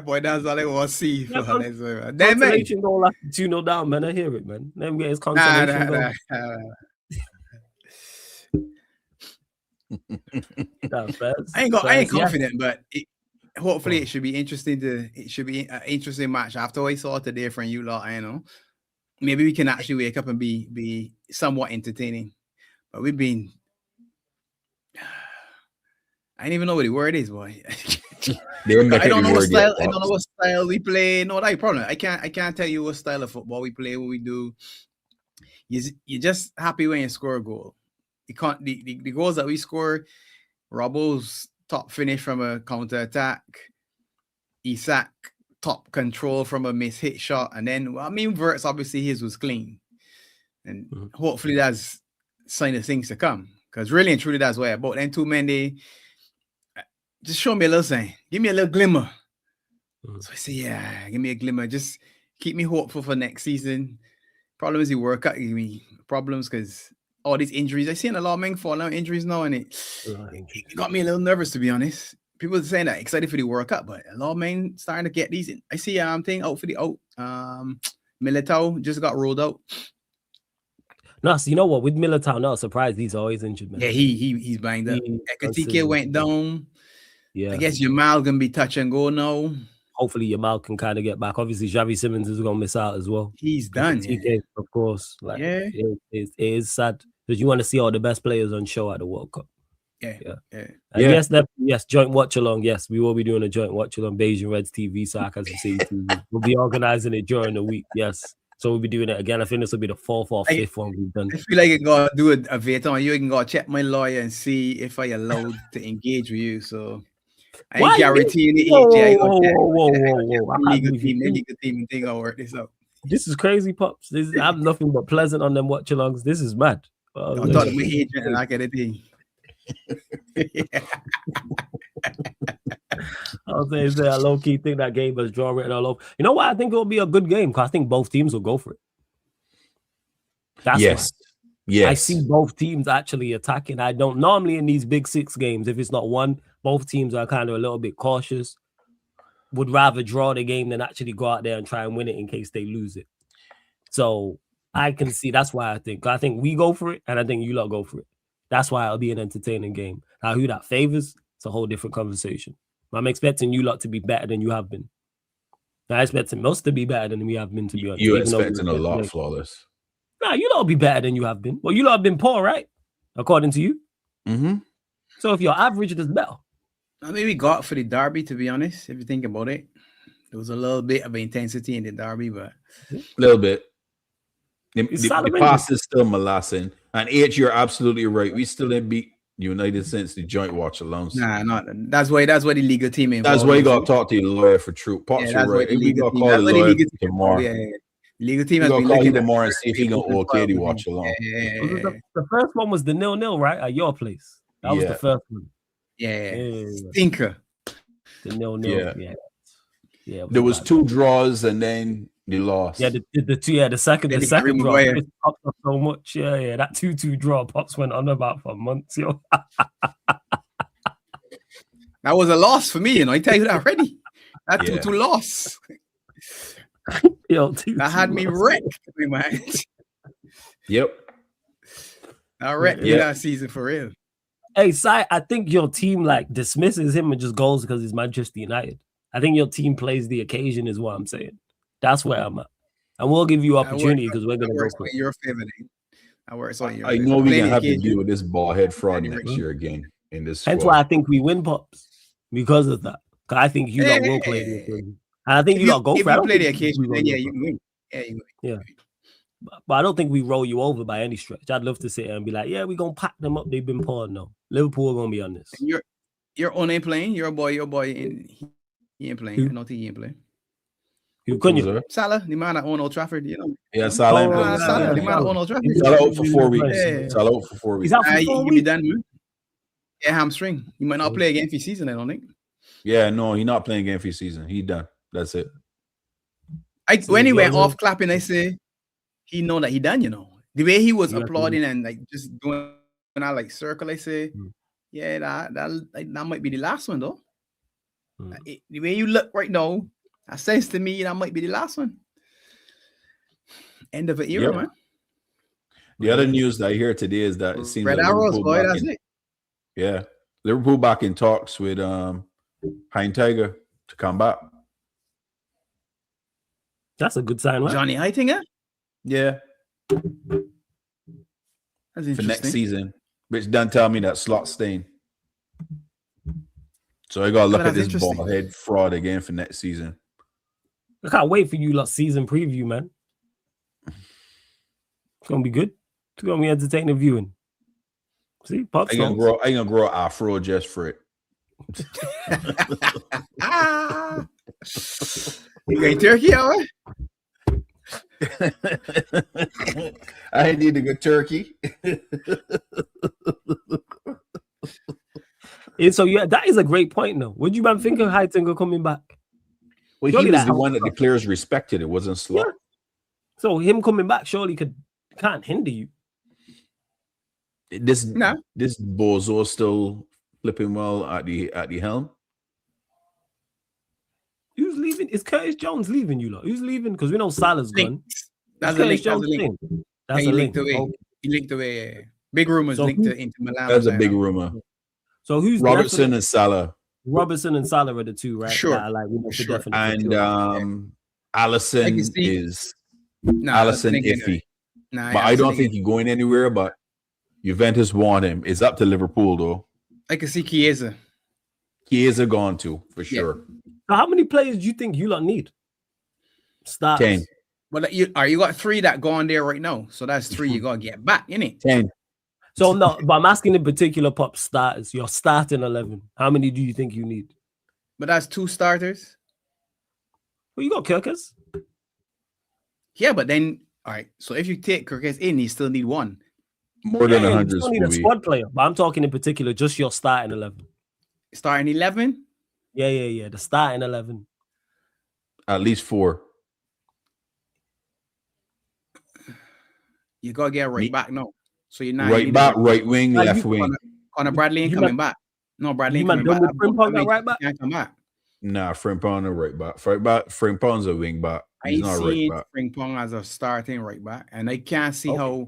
boy. That's all I want to see. Yeah, For man. damn man. Consolation goal like 2-0 down, man. I hear it, man. Let him get his consolation goal. I ain't confident, but hopefully it should be interesting. It should be an interesting match. After I saw today from you lot, I know maybe we can actually wake up and be somewhat entertaining. But we've been. I don't even know what the word is, boy. I don't know what style. I don't know what style we play. No, that's the problem. I can't tell you what style of football we play. What we do. You're just happy when you score a goal. You can't the goals that we score. Robbo's top finish from a counter attack. Isak top control from a miss hit shot, and then Verts obviously his was clean, and hopefully that's sign of things to come. Because really and truly that's why about them two men they. Just show me a little thing. Give me a little glimmer. So I say, yeah, give me a glimmer. Just keep me hopeful for next season. Problem is the workout give me problems because all these injuries. I seen a lot of men fall out injuries now, and it got me a little nervous, to be honest. People are saying that excited for the workout, but a lot of men starting to get these. I see thing out for the Militao just got rolled out. No, so you know what? With Militao, not surprised he's always injured, man. Yeah, he's banged up. Ekatike went down. Yeah, I guess Jamal gonna be touch and go now. Hopefully Jamal can kind of get back. Obviously, Xavi Simmons is gonna miss out as well. He's done. TK, of course. Like, it is sad because you want to see all the best players on show at the World Cup. Yes, joint watch along. Yes, we will be doing a joint watch along. Beijing Reds TV, Sarkaz City TV. We'll be organizing it during the week. Yes. So we'll be doing it again. I think this will be the 4th or 5th one we've done. I feel like I gotta do a veto on you. I can go check my lawyer and see if I allowed to engage with you. So I ain't guaranteeing the Whoa. Legal team thing I'll work this out. This is crazy, Pops. I'm nothing but pleasant on them watch-alongs. This is mad. I thought my agent and I get a thing. I'll say a low-key thing that game was draw written all over. You know what? I think it'll be a good game because I think both teams will go for it. That's yes. I see both teams actually attacking. I don't normally in these big 6 games, if it's not one, both teams are kind of a little bit cautious. Would rather draw the game than actually go out there and try and win it in case they lose it. So I can see that's why I think we go for it, and I think you lot go for it. That's why it'll be an entertaining game. Now, who that favors, it's a whole different conversation. I'm expecting you lot to be better than you have been. I expecting most to be better than we have been, to be honest. You're expecting a lot flawless. Nah, you lot will be better than you have been. Well, you lot have been poor, right? according to you. Mm-hmm. So if you're average, that's better. I mean, we got for the derby, to be honest. If you think about it, there was a little bit of intensity in the derby, but A little bit. The Salah pass is still molassing. And H, you're absolutely right. We still didn't beat United since the joint watch alone. nah, not that's why the legal team involved. That's why you got to talk to your lawyer for truth. Pops, you're right. We got to call the lawyer tomorrow. Yeah. The legal team We has got to been call looking you at tomorrow and see if he can okay the watch alone. The first one was the 0-0, right? At your place. That was the first one. Yeah. Stinker. The 0-0. Yeah. There was 2 draws and then they lost. Yeah, the second draw popped up so much. Yeah. That 2-2 draw Pops went on about for months, yo. That was a loss for me, you know. I tell you that already. That 2-2 loss. Yo, that had me wrecked, man. Yep. I wrecked me that season for real. Hey, Sai, I think your team like dismisses him and just goes because he's Manchester United. I think your team plays the occasion, is what I'm saying. That's where I'm at. And we'll give you opportunity because we're going to go for it. Your favor. I know we can have to deal with this ball head fraud next year again in this squad. Hence why I think we win, Pops, because of that. Because I think you lot will play the occasion. And I think you lot go for it. If you play the occasion, then you can win. Yeah, you win. Yeah. But I don't think we roll you over by any stretch. I'd love to sit here and be like, yeah, we're going to pack them up. They've been poor. No. Liverpool are going to be on this. Your own ain't playing. Your boy, he ain't playing. I don't think he ain't playing. Who couldn't you? Salah, the man that own Old Trafford, you know. Yeah, Salah ain't playing. Salah, the man that own Old Trafford. Salah out for 4 weeks. Yeah. Salah out for 4 weeks. He's out for 4 He'll weeks. be done, man. Yeah, hamstring. He might not play again for season, I don't think. Yeah, no, he's not playing again for season. He done. That's it. When he went off clapping, I say he know that he done, you know. The way he was applauding and like just doing that like circle, I say, yeah, that might be the last one though. The way you look right now, that says to me that might be the last one. End of an era, man. The other news that I hear today is that it seems Red like Arrows, boy, that's it. Yeah, Liverpool back in talks with Hein Tiger to come back. That's a good sign, right? Johnny Heitinger? Yeah. That's interesting. For next season, which done tell me that slot staying. So I gotta look at this ball head fraud again for next season. I can't wait for you lot season preview, man. It's gonna be good. It's gonna be entertaining viewing. See, Pops. I ain't gonna grow an afro just for it. You ain't turkey, are we? I need to go turkey. And so yeah, that is a great point. Though, would you man think of Heitinger coming back? Well, surely he was the one that the players respected. It wasn't Slot. Yeah. So him coming back surely can't hinder you. This bozo still flipping well at the helm. Who's leaving? Is Curtis Jones leaving you lot? Who's leaving? Because we know Salah's gone. That's a link. That's a link. He linked away. Big rumors linked to Inter Milan. That's a big rumor. So who's Robertson and Salah? Robertson and Salah are the two, right? Sure. Sure. And Allison is Allison iffy. But I don't think he's going anywhere. But Juventus want him. It's up to Liverpool though. I can see Chiesa. Chiesa gone too for sure. So how many players do you think you lot need? Start 10. Well, you got 3 that go on there right now. So that's 3 you gotta get back, innit? 10. So no, but I'm asking in particular, Pop, starters. Your starting 11. How many do you think you need? But that's 2 starters. Well, you got Kirkers. Yeah, but then all right. So if you take Kirkers in, you still need 1. More than 100. You still need a squad player, but I'm talking in particular just your starting 11. Starting 11? Yeah. The starting 11. At least 4. You gotta get right back now. So you're not right back, right wing, left wing. Connor Bradley ain't coming back. No, Bradley ain't coming back. Frimpong right back? Can't come back. Nah, Frimpong a right back. Frimpong's a wing back. He's not right back. Frimpong as a starting right back, and I can't see how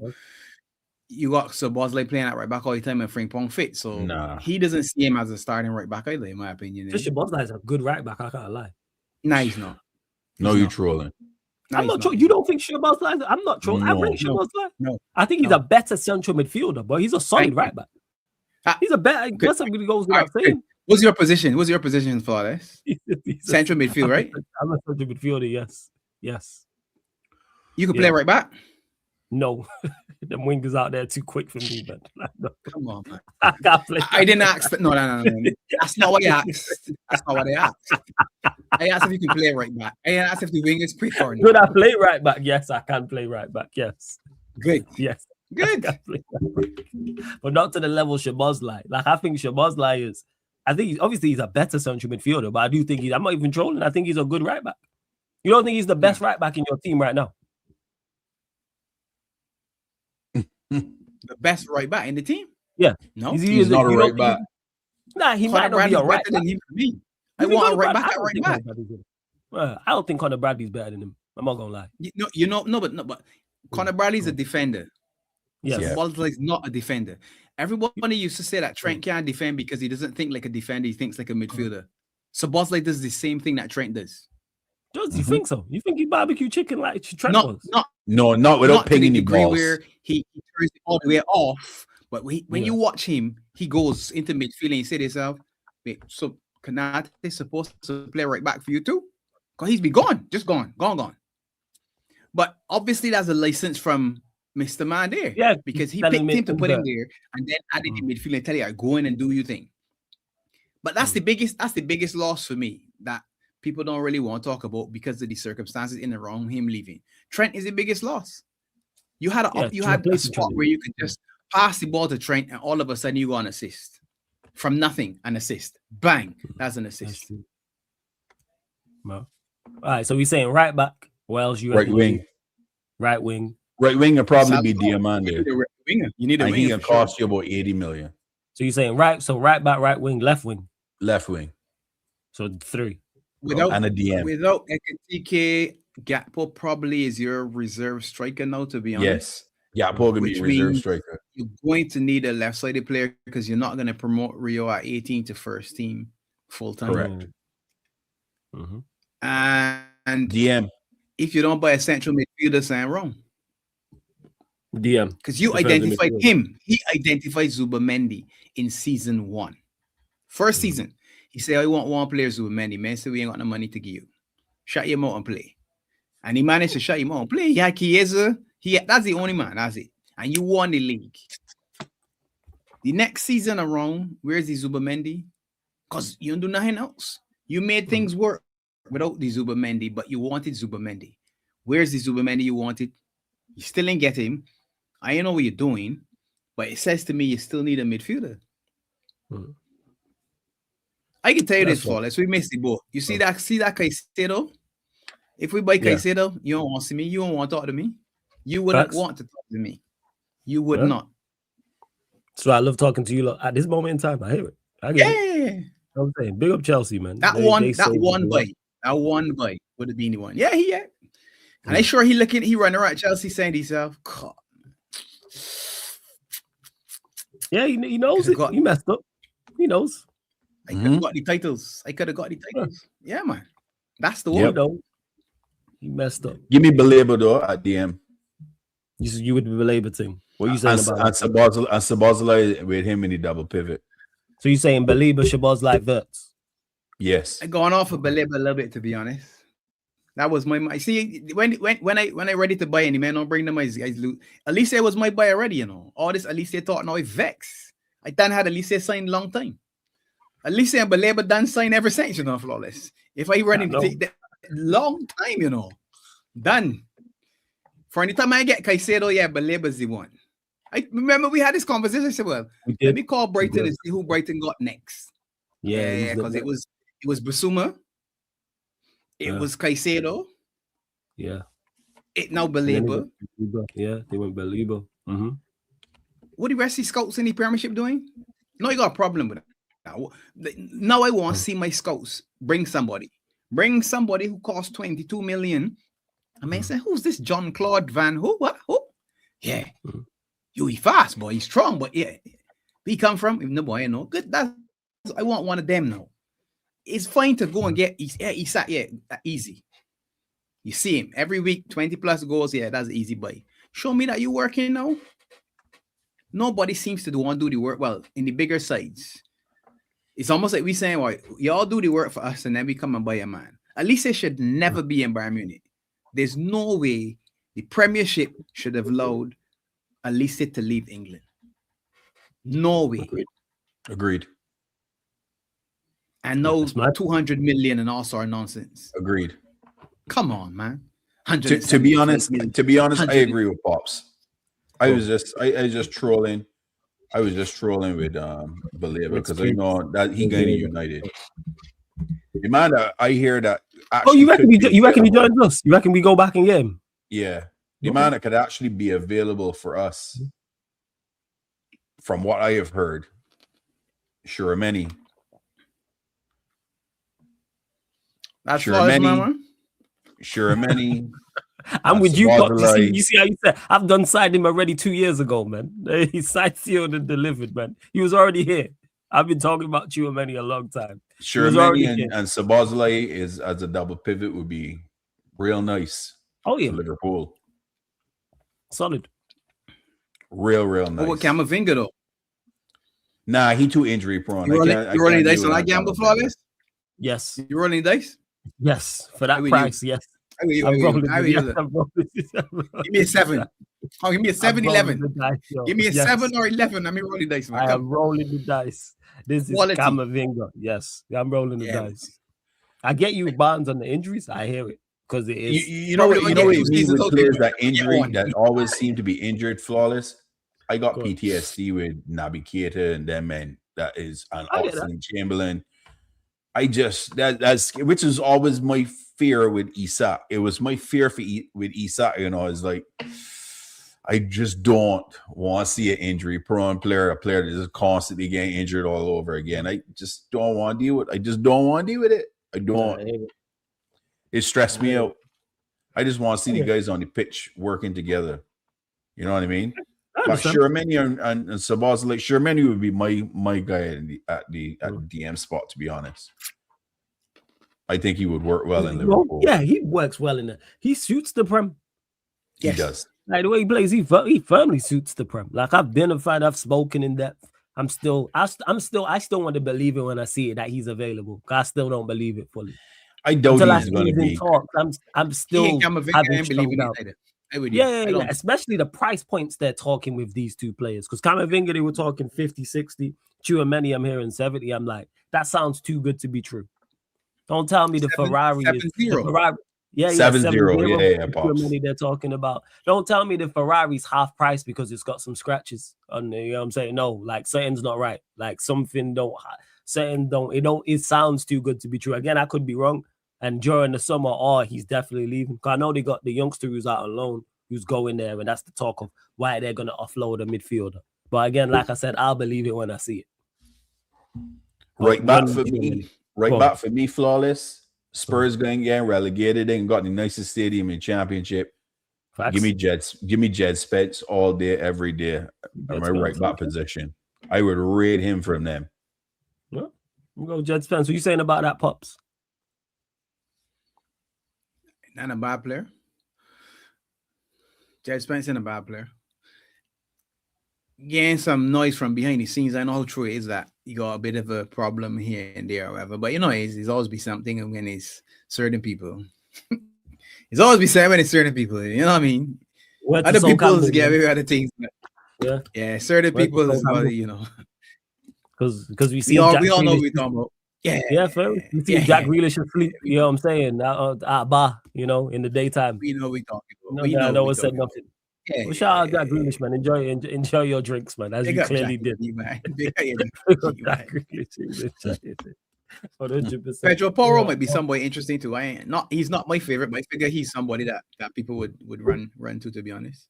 you got Bosley playing at right back all the time and Frimpong fit. So he doesn't see him as a starting right back either, in my opinion. Bosley is a good right back. I can't lie. Nah, he's not. You're trolling. No, I'm he's not trolling. he's You don't think Szoboszlai? I'm not trolling. I rate No, Szoboszlai. no. I think he's no. a better central midfielder, but he's a solid Thank you. right back. Ah, He's a better. good. That's something that goes All right, without good. saying. What's your position? What's your position for this? Central midfield, right? I'm a central midfielder. Yes, yes. You can play right back. No, the wingers out there too quick for me, man. No, Come on, man. I can't play. I didn't ask that. No. That's not what I asked. That's not what I asked. I asked if you can play right back. I asked if the wingers prefer. Could I play right back? Yes, I can play right back. Yes, Good. yes. Good. But not to the level Szoboszlai. Like I think Szoboszlai is. I think obviously he's a better central midfielder, but I do think I'm not even trolling. I think he's a good right back. You don't think he's the best right back in your team right now? The best right back in the team? Yeah. No, He's not a right back. Nah, he Conor might not be Bradley's a right better back. than him for me. I You think want a Conor right Brad- back I at don't right think back. Conor Bradley's good. I don't think Conor Bradley's better than him. I'm not gonna lie. But Conor Bradley's a defender. Yes. Yeah. Szoboszlai's not a defender. Everybody used to say that Trent can't defend because he doesn't think like a defender, he thinks like a midfielder. Szoboszlai does the same thing that Trent does. Does you think so? You think he barbecue chicken like Trent Not, was? not, Not without not to the pinging the degree balls. where he turns it all the way off. But when you watch him, he goes into midfield and you say to yourself, wait, so Kanate is supposed to play right back for you too? Because he's been gone, just gone. But obviously that's a license from Mr. Man there. Yeah, Because he telling picked him to me put him that. there and then added in midfield and tell you, go in and do your thing. But that's the biggest loss for me that people don't really want to talk about because of the circumstances in and around him leaving. Trent is the biggest loss. You had a spot where you could just pass the ball to Trent and all of a sudden you go on assist. From nothing, an assist. Bang. That's an assist. Well, all right, so we're saying right back. Wells, you Right wing. Right wing. Right wing will probably be Salazar. Diamande. You need a I winger. think it'll for sure. cost you about 80 million. So you're saying right back, right wing, left wing. Left wing. So 3. And a DM. Without Ekatike, Gakpo probably is your reserve striker now, to be honest. Yes. Yeah, Paul gonna be Which a reserve means striker. You're going to need a left-sided player because you're not going to promote Rio at 18 to first team full-time. Correct. Mm-hmm. And DM. if you don't buy a central midfielder, something wrong. DM. Because you identified him. He identified Zubamendi in season 1. First season. He said, I want one player, Zubamendi. Man said, we ain't got no money to give you. Shut him out and play. And he managed to shut him out and play. Yeah, Chiesa. That's the only man. That's it. And you won the league. The next season around, where's the Zubamendi? Because you don't do nothing else. You made things work without the Zubamendi, but you wanted Zubamendi. Where's the Zubamendi you wanted? You still ain't get him. I don't know what you're doing, but it says to me you still need a midfielder. I can tell you this, Flawless. We missed the boat. You see that Caicedo? If we buy Caicedo, you don't want to see me. You don't want to talk to me. You wouldn't want to talk to me. You would not. So I love talking to you at this moment in time. I hear it. I get it. I'm saying, big up Chelsea, man. That one buy would have been the one. Yeah, yeah. And I'm sure he running around Chelsea saying to himself, God. Yeah, he knows it. He messed up. He knows. I could have got the titles. Yeah, man. That's the one. Though. He messed up. Give me Belabor though at DM. You would be Belabor team. What are you saying about Szoboszlai with him in the double pivot? So you're saying Belabor, Szoboszlai, Wirtz? Yes. I gone off of Belabor a little bit, to be honest. That was my see when I ready to buy any man, don't bring them guys lose. At least it was my buy already, you know. All this at least they thought now I vex. I done had at least they signed long time. At least and Belabor done sign ever since, you know, Flawless. If I run into take that long time, you know, done. For any time I get Caicedo, yeah, Belabor's the one. I remember we had this conversation. I said, well, let me call Brighton and see who Brighton got next. Yeah, because it was Basuma. It was Caicedo. Yeah. It now Belabor. Yeah, they went Belabor. Mm-hmm. What the rest of the scouts in the Premiership doing? No, you got a problem with it. Now I want to see my scouts bring somebody who costs 22 million. I may say, who's this John Claude Van? Who? What? Who? Yeah. He fast, boy. He's strong, but yeah. He come from? No, boy, you know. Good. I want one of them now. It's fine to go and get easy. You see him every week, 20 plus goals. Yeah, that's an easy buy. Show me that you're working now. Nobody seems to want to do the work. Well, in the bigger sides, it's almost like we saying, well, y'all do the work for us and then we come and buy a man. At least it should never be in Bayern Munich. There's no way the Premiership should have allowed Elise to leave England. No way. Agreed. And no 200 million and all sort of nonsense. Agreed. Come on, man. To be honest, I agree with Pops. I was just trolling. I was just trolling with Believer because I know that he got United. The man that I hear that. You reckon he joins us? You reckon we go back and get him? Yeah, the man that could actually be available for us, from what I have heard, sure many. That's sure many. Sure many. I'm with you, Pop. You see how you said I've done signed him already 2 years ago, man. He signed, sealed, and delivered, man. He was already here. I've been talking about Chouameni a long time. Sure, many and Sabazlai is as a double pivot would be real nice. Oh yeah, Liverpool, solid, real nice. What Camavinga though? Nah, he too injury prone. You rolling dice on that gamble, Flawless? Yes. You rolling dice? Yes, for that price. Yes. Give me a 7. Oh, give me a 7-11. Give me a 7 or 11. I'm rolling dice. Man. I am rolling the dice. This is Camavinga. Yes, I'm rolling the dice. I get you Barnes on the injuries. I hear it because it is. You know what players that injury that always seem to be injured flawless. I got PTSD with Naby Keita and them, man. That is an Oxlade-Chamberlain. I just that's which is always my fear with Isak. It was my fear with Isak, is like I just don't want to see an injury-prone player, a player that is constantly getting injured all over again. I just don't want to deal with it. I just don't want to deal with it. I don't. It stressed me out. I just want to see the guys on the pitch working together. You know what I mean? But Chouameni and Sabazlai, Chouameni would be my guy at the DM spot, to be honest. I think he would work well in Liverpool. Yeah, he works well in it. He suits the Prem. He does. Like the way he plays, he firmly suits the Prem. Like I've identified, I've spoken in depth. I still want to believe it when I see it that he's available. I still don't believe it fully. I don't think he's going to be. I'm still having believing it. Yeah. Especially the price points they're talking with these two players. Because Camavinga, they were talking 50, 60. Chouameni, I'm hearing 70. I'm like, that sounds too good to be true. Don't tell me the Ferrari is the Ferrari. 7-0. Yeah, Chouameni they're talking about. Don't tell me the Ferrari's half price because it's got some scratches on there. You know what I'm saying? No, like something's not right. Like it sounds too good to be true. Again, I could be wrong. And during the summer, he's definitely leaving. Because I know they got the youngster who's out on loan, who's going there, and that's the talk of why they're going to offload a midfielder. But again, like I said, I'll believe it when I see it. Right back for me, flawless. Spurs getting relegated. They ain't got the nicest stadium in Championship. Facts. Give me Jed Spence all day, every day. My right back position. I would rate him from them. Well, we'll go Jed Spence. What you saying about that, Pops? Not a bad player. Jed Spence isn't a bad player. Getting some noise from behind the scenes. I know how true it is that you got a bit of a problem here and there, or whatever. But it's always be something when it's certain people. It's always be saying when it's certain people. You know what I mean? Other people get away with other things. Yeah. Certain people is about, because we see we all know what we're talking about. Yeah, fair. You see Jack Grealish asleep, you know what I'm saying? At bar, in the daytime. We know we talking about. No one said nothing. Well, shout out Jack Grealish, man. Enjoy your drinks, man, as you clearly did. Pedro Porro might be somebody interesting too. He's not my favorite, but I figure he's somebody that people would run to be honest.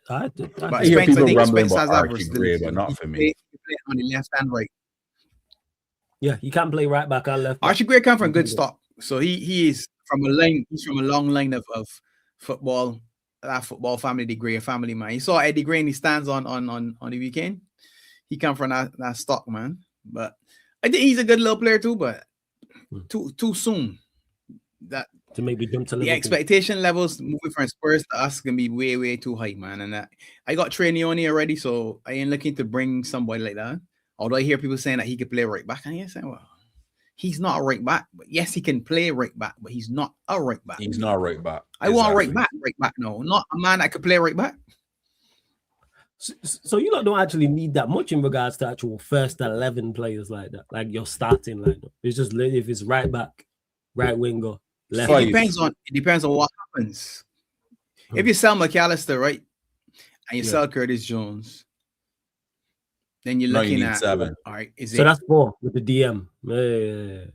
I hear people rumbling about Archie Gray, but not for me. On the left and right. Yeah, he can play right back and left back. Archie Gray come from good stock, so he is from a line. He's from a long line of football. That football family, the Gray family, man. You saw Eddie Gray in the stands on the weekend. He come from that stock, man. But I think he's a good little player too, but too soon. that to maybe jump to the Liverpool. expectation levels moving from Spurs to us can be way, way too high, man. And I got Trainioni already, so I ain't looking to bring somebody like that. Although I hear people saying that he could play right back, and I say, well, he's not a right back. But yes, he can play right back, but he's not a right back. He's not right back. I want right back. No, not a man that could play right back. So you don't actually need that much in regards to actual first 11 players like that, like your starting lineup. It's just if it's right back, right winger, left. It depends on what happens. If you sell McAllister, right, and you sell Curtis Jones, then you're looking at 7. All right, so that's 4 with the DM. Yeah.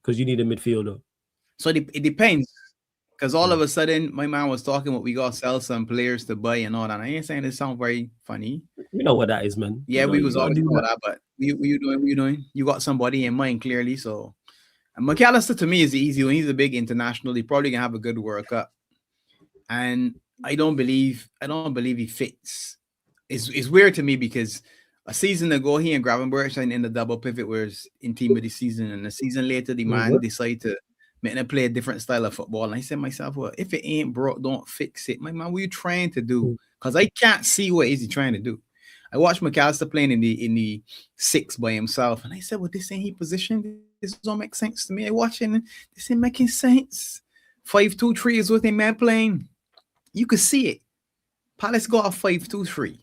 Because you need a midfielder. So it depends. Because all of a sudden, my man was talking about we got to sell some players to buy and all that. I ain't saying it sounds very funny. You know what that is, man. Yeah, we was always about that. But what you doing? You got somebody in mind clearly. So, and McAllister to me is the easy one. He's a big international. He probably can have a good World Cup. And I don't believe he fits. It's weird to me because a season ago, he and Gravenberch in the double pivot was in team of the season. And a season later, the man decided to make them play a different style of football. And I said to myself, well, if it ain't broke, don't fix it. My man, what are you trying to do? Because I can't see what is he trying to do. I watched McAllister playing in the 6 by himself. And I said, well, this ain't he position. This don't make sense to me. I watching, this ain't making sense. 5-2-3 is what they man playing. You could see it. Palace got a 5-2-3.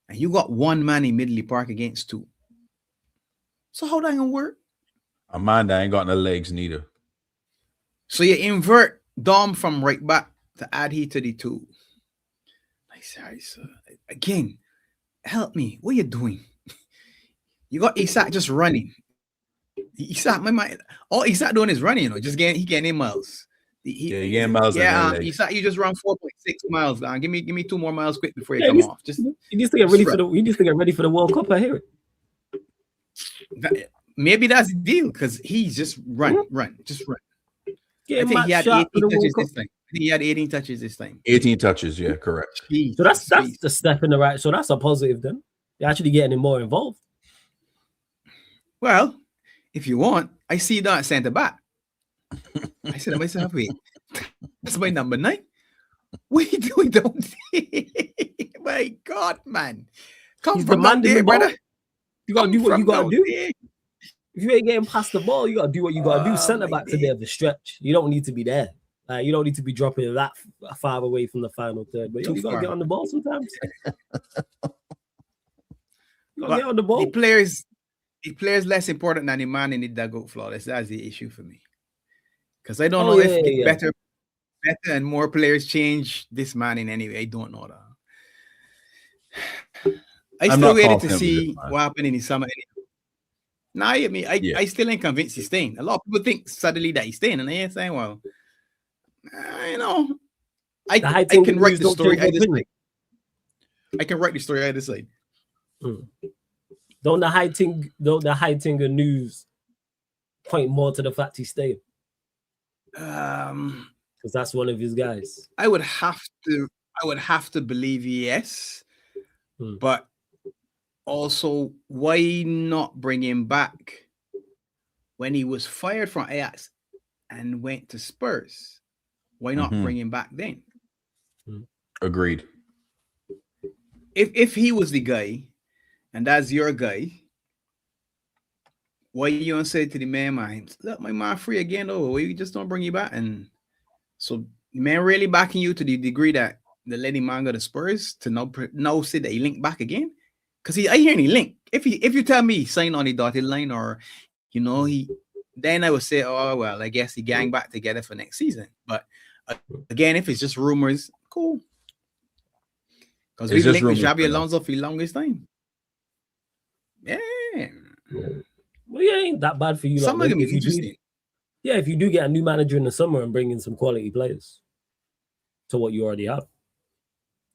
And you got one man in Midley Park against 2. So how that gonna work? Amanda ain't got no legs neither. So you invert Dom from right back to add he to the 2. I sorry, sir. Again, help me. What are you doing? You got Isak just running. Isak, my mind. All Isak doing is running, he getting in miles. He getting miles. Yeah, Isak, you just run 4.6 miles. Give me 2 more miles quick before you come off. He needs to get ready for the World Cup. I hear it. Maybe that's the deal because he's just run. I think he had 18 touches this time. He had 18 touches this time. 18 touches, yeah, correct. Jeez, so that's the step in the right. So that's a positive then. You're actually getting him more involved. Well, if you want, I see that centre back. I said to myself, wait, that's my number 9. What are you doing? Don't my God, man. Come from there, brother. You gotta do what you gotta do. If you ain't getting past the ball, you gotta do what you gotta do. Centre backs are there to stretch. You don't need to be there. You don't need to be dropping that far away from the final third. But you gotta get on the ball sometimes. You gotta get on the ball. The players less important than the man in the dugout, flawless. That's the issue for me. Because I don't know if better and more players change this man in any way. I don't know that. I still waited to see what happened in the summer. Nah, I still ain't convinced he's staying. A lot of people think suddenly that he's staying, and I ain't saying, well, I can write the story either side. I can write the story either side. Don't the Heitinger news point more to the fact he's staying? Because that's one of his guys. I would have to believe yes, but also, why not bring him back when he was fired from Ajax and went to Spurs? Why not bring him back then? Agreed. If he was the guy, and that's your guy, why you don't say to the man, look, my man free again, though. We just don't bring you back. And so, man, really backing you to the degree that the lady man go to Spurs to now say that he linked back again. Because I hear any link. If you tell me he signed on the dotted line or, then I would say, oh, well, I guess he gang back together for next season. But again, if it's just rumors, cool. Because we linked with Xabi Alonso for the longest time. Yeah. Well, yeah, ain't that bad for you. Some of them is interesting. If you do get a new manager in the summer and bring in some quality players to what you already have.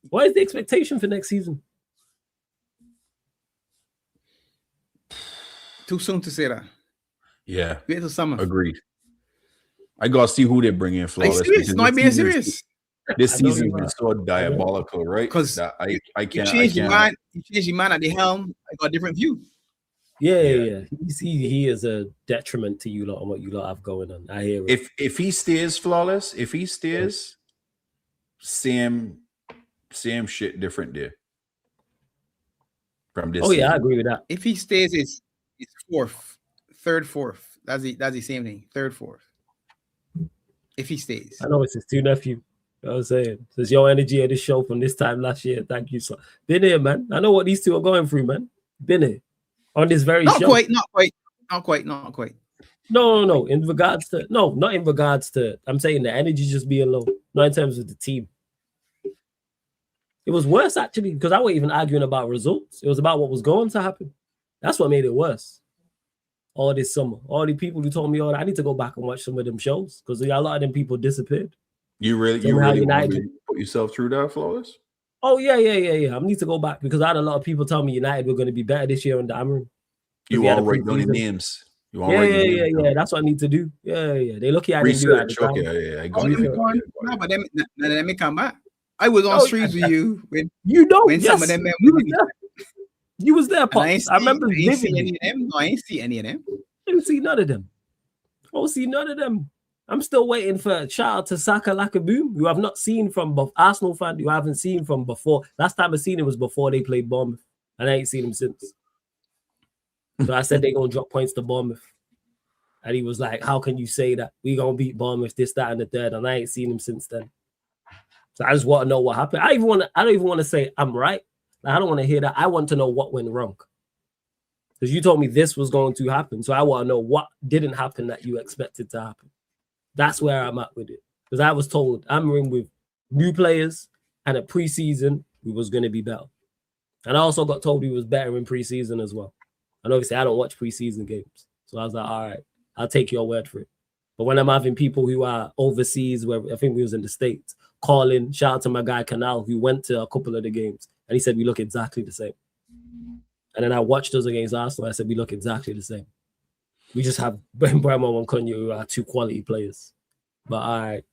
What is the expectation for next season? Too soon to say that. Yeah. Wait till summer. Agreed. I gotta see who they bring in. Flawless. I'm being serious. This season is so diabolical, right? Because I can't. You change your man at the helm. I got a different view. Yeah. He is a detriment to you lot and what you lot have going on. I hear it. If he stays flawless, if he stays, same shit, different day. From this. Oh yeah, I agree with that. If he stays, it's third, fourth. That's the same thing. Third, fourth. If he stays. I know it's his two nephew. You know what I'm saying? There's your energy at this show from this time last year. Thank you, so. Been here, man. I know what these two are going through, man. Been here. On this very show. Not quite. No. In regards to not in regards to. I'm saying the energy just being low. Not in terms of the team. It was worse actually because I wasn't even arguing about results. It was about what was going to happen. That's what made it worse. All this summer, all the people who told me, "Oh, I need to go back and watch some of them shows," because a lot of them people disappeared. You really want to put yourself through that, Flawless? Oh yeah. I need to go back because I had a lot of people tell me United were going to be better this year on the Amarin. You all write down the names. Yeah. That's what I need to do. Yeah. They lucky I didn't do that. Okay. No, but let me come back. I was on streams with you when some of them you was there, Pops. I remember vividly. I ain't see any of them. I didn't see none of them. I don't see none of them. I'm still waiting for shout out to Saka Lakaboom, who I've not seen from Arsenal fan, who I haven't seen from before. Last time I seen him was before they played Bournemouth, and I ain't seen him since. So I said they're gonna drop points to Bournemouth. And he was like, how can you say that? We gonna beat Bournemouth, this, that, and the third, and I ain't seen him since then. So I just want to know what happened. I don't even want to say I'm right. Like, I don't want to hear that. I want to know what went wrong. Because you told me this was going to happen. So I want to know what didn't happen that you expected to happen. That's where I'm at with it. Because I was told I'm in with new players and at preseason, we was going to be better. And I also got told he was better in preseason as well. And obviously, I don't watch preseason games. So I was like, all right, I'll take your word for it. But when I'm having people who are overseas, where I think we was in the States, calling, shout out to my guy Canal, who went to a couple of the games, and he said we look exactly the same. And then I watched us against Arsenal. I said we look exactly the same. We just have Bremo and Cunha, who are two quality players. But all right.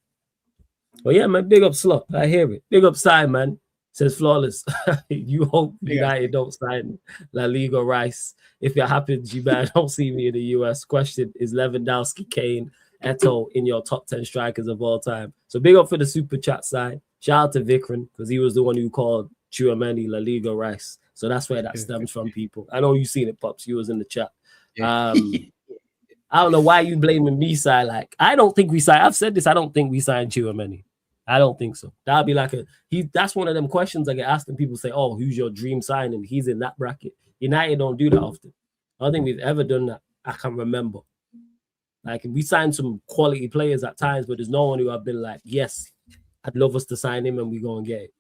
Well, yeah, man, big up Slot. I hear it. Big up Side, man. Says Flawless. You hope United don't sign La Liga Rice. If it happens, you better don't see me in the US. Question, is Lewandowski, Kane, Eto'o in your top 10 strikers of all time? So big up for the super chat side. Shout out to Vikran, because he was the one who called Tchouaméni La Liga Rice. So that's where that stems from, people. I know you seen it, Pops. You was in the chat. Yeah. I don't know why you blaming me, Si. Like, I don't think we signed. I've said this. I don't think we signed Tchouaméni. I don't think so. That'd be like that's one of them questions I get asked, and people say, oh, who's your dream signing? He's in that bracket. United don't do that often. I don't think we've ever done that. I can remember. Like, we signed some quality players at times, but there's no one who have been like, yes, I'd love us to sign him and we go and get it.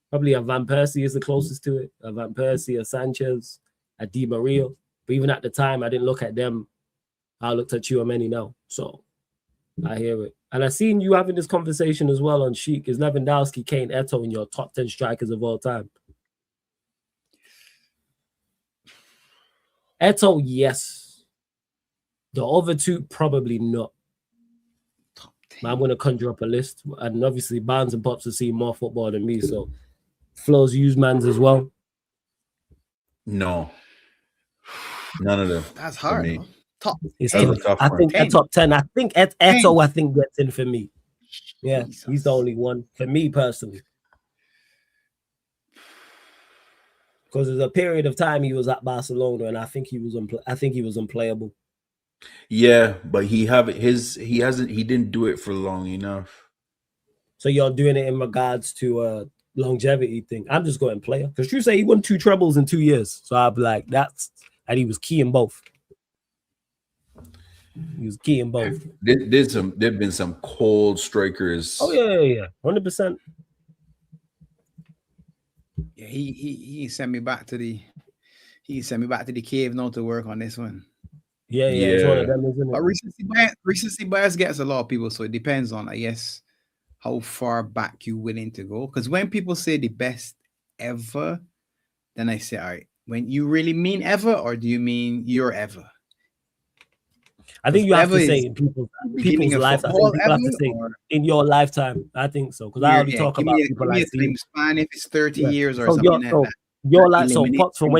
Probably a Van Persie is the closest to it. A Van Persie, a Sanchez, a Di Maria. But even at the time, I didn't look at them. I looked at Tchouaméni now. So I hear it. And I've seen you having this conversation as well on Sheik. Is Lewandowski, Kane, Eto'o in your top 10 strikers of all time? Eto'o, yes. The other two, probably not. I'm going to conjure up a list. And obviously, Barnes and Pops have seen more football than me. So, Flo's used mans as well. No. None of them. That's hard. Me. Top 10. I think a top 10. I think Eto'o, gets in for me. Yeah, Jesus. He's the only one for me personally. Because there's a period of time he was at Barcelona, and I think he was unplayable. Yeah, but he didn't do it for long enough. So you're doing it in regards to a longevity thing. I'm just going player. Because you say he won 2 trebles in 2 years. So I'll be like, and he was key in both. He was key in both. There've been some cold strikers. Oh yeah, 100%. Yeah, he sent me back to the cave now to work on this one. Yeah. It's one of them, isn't it? But recency bias gets a lot of people, so it depends on, I guess, how far back you're willing to go. Because when people say the best ever, then I say, all right, when you really mean ever, or do you mean your ever? I think you have to say in people's lifetime. I think people have to say in your lifetime. I think so, because I already talk about people like span if it's 30 years or something like that. Your life. So from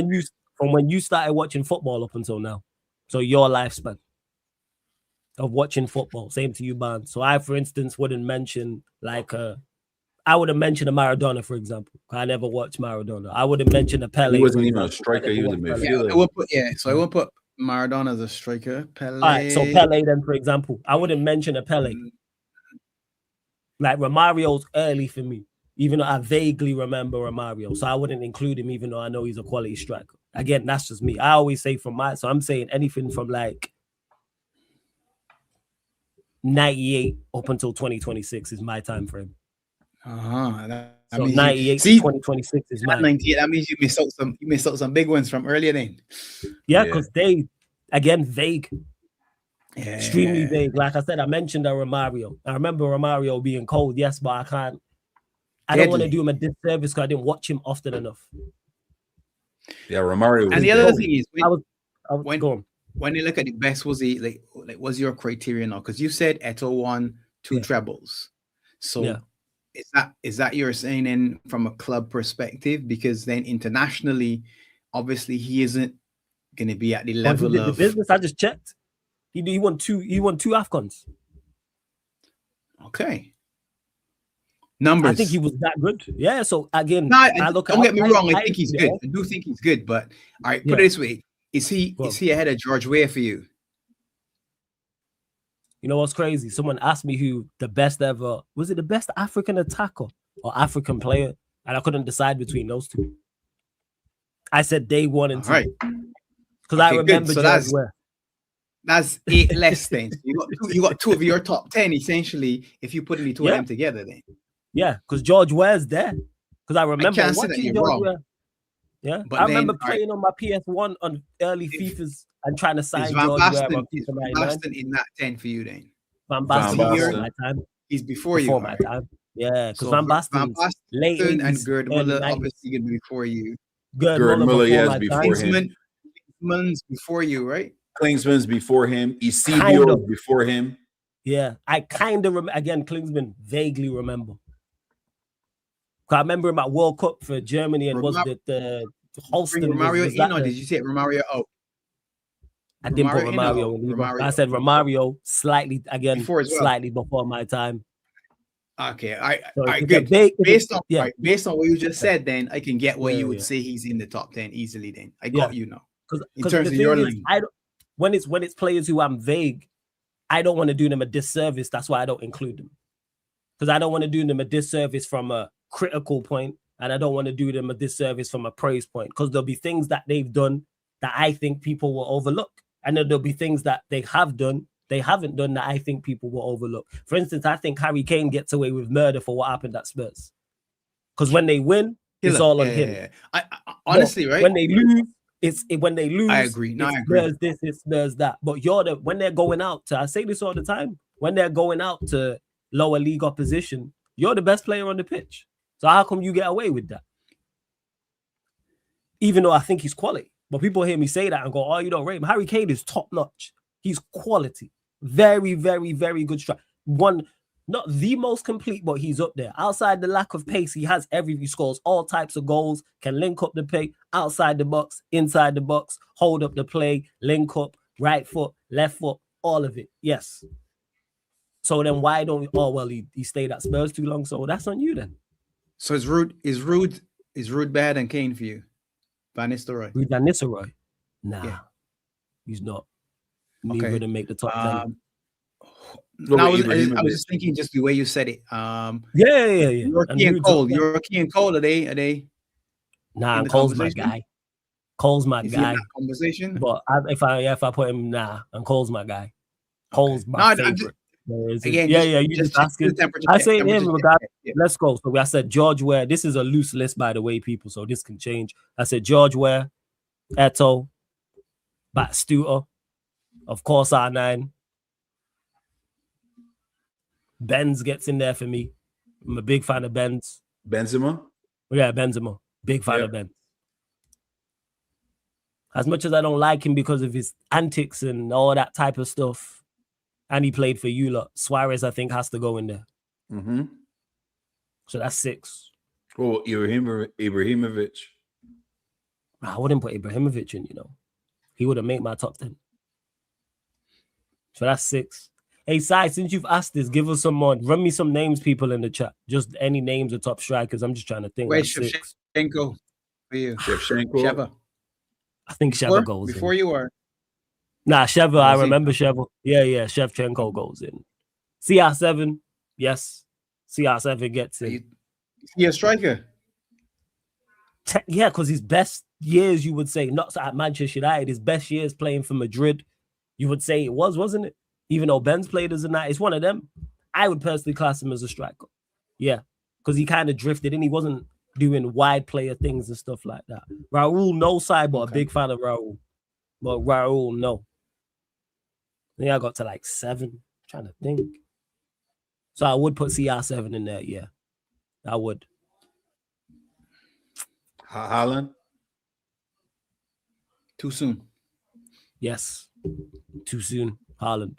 from when you started watching football up until now. So your lifespan of watching football. Same to you, Ban. So I, for instance, wouldn't mention like I would have mentioned a Maradona, for example. I never watched Maradona. I would have mentioned a Pele. He wasn't for even a example. striker. He was a midfielder. I will put Maradona as a striker. Pele. All right, so Pele then, for example. I wouldn't mention a Pele. Like Romario's early for me, even though I vaguely remember Romario. So I wouldn't include him, even though I know he's a quality striker. Again, that's just me. I always say so I'm saying anything from like 98 up until 2026 is my time frame. So 98 to 2026 is mine. 98. That means you missed out some big ones from earlier then. Yeah, because they again vague. Yeah. Extremely vague. Like I said, I mentioned Romario. I remember Romario being cold, yes, but I don't want to do him a disservice because I didn't watch him often enough. Yeah, Romario. And the other thing is when you look at the best, was he like what's your criteria now? Because you said Eto'o won 2 trebles. So is that you're saying then from a club perspective? Because then internationally, obviously he isn't gonna be at the level of the business. I just checked. He won 2 AFCONs. Okay. Numbers. I think he was that good. Yeah. So again, don't get me wrong. I think he's good. I do think he's good. But all right, put it this way: is he ahead of George Weah for you? You know what's crazy? Someone asked me who the best ever was. It the best African attacker or African player, and I couldn't decide between those two. I said day 1 and 2. Right. Because I remember George Weah. That's 8 less then. You got 2 of your top 10 essentially. If you put the 2 of them together, then. Yeah, because George Weah's there. Because I remember watching George Weah. Yeah, but I remember playing on my PS1 on early FIFAs and trying to sign George Weah. Is Van Basten in that 10 for you then? Van Basten before my time. He's before you. My time. Yeah, because Van Basten late 80s, and Gerd Muller obviously going to be before you. Gerd Muller, yes, before him. Klinsmann's before you, right? Klinsmann's before him. Eusebio before him. Yeah, I kind of remember. Again, Klinsmann vaguely remember. I remember him at World Cup for Germany and was the Holston. Romario in, or did you say Romario out? I didn't put Romario in. I said Romario slightly before my time. Okay, good. Based on what you just said, then I can get where you would say he's in the top 10 easily. Then I got you now. In terms of your line, when it's players who I'm vague, I don't want to do them a disservice. That's why I don't include them, because I don't want to do them a disservice from a critical point, and I don't want to do them a disservice from a praise point, because there'll be things that they've done that I think people will overlook, and then there'll be things that they haven't done that I think people will overlook. For instance, I think Harry Kane gets away with murder for what happened at Spurs, because when they win, it's all on him. I honestly, right? When they lose, when they lose. I agree. No, I agree. There's this, there's that. But when they're going out to, I say this all the time, when they're going out to lower league opposition, you're the best player on the pitch. So how come you get away with that? Even though I think he's quality. But people hear me say that and go, oh, you don't rate him. Harry Kane is top notch. He's quality. Very, very, very good strike. One, not the most complete, but he's up there. Outside the lack of pace, he has he scores all types of goals, can link up the play, outside the box, inside the box, hold up the play, link up, right foot, left foot, all of it. Yes. So then why don't he stayed at Spurs too long? So that's on you then. So is Ruud better than Kane for you? Van Nistelrooy? Ruud Van Nistelrooy? Nah, he's not. Neither would make the top 10. I was just thinking just the way you said it. Yeah. Yorkie and Cole, are they? Nah, Cole's my guy. Cole's my guy. Conversation. But if I put him, and Cole's my guy. Cole's my favorite. You just asking. I say him. Let's go. So I said George Weah. This is a loose list, by the way, people. So this can change. I said George Weah, Eto'o, Batistuta, of course R9. Benz gets in there for me. I'm a big fan of Benz. Benzema? Yeah, Benzema. Big fan of Benz. As much as I don't like him because of his antics and all that type of stuff, and he played for you lot, Suarez, I think, has to go in there. Mm-hmm. So that's 6. Oh, Ibrahimovic. I wouldn't put Ibrahimovic in, He wouldn't make my top 10. So that's 6. Hey, Sai, since you've asked this, give us some more. Run me some names, people in the chat. Just any names of top strikers. I'm just trying to think. Where's That's 6. Shevchenko for you? Shevchenko. Sheva. I think Sheva goes before in. you are. Nah, Sheva, I remember Sheva. Yeah, Shevchenko goes in. CR7, yes. CR7 gets in. He a striker? Yeah, because his best years, you would say, not at Manchester United, his best years playing for Madrid, you would say it was, wasn't it? Even though Ben's played as a night, it's one of them. I would personally class him as a striker. Yeah, because he kind of drifted and he wasn't doing wide player things and stuff like that. Raul, no side, but a big fan of Raul. But Raul, no. I think I got to like 7. I'm trying to think. So I would put CR7 in there, yeah. I would. Haaland? Too soon. Yes. Too soon. Haaland.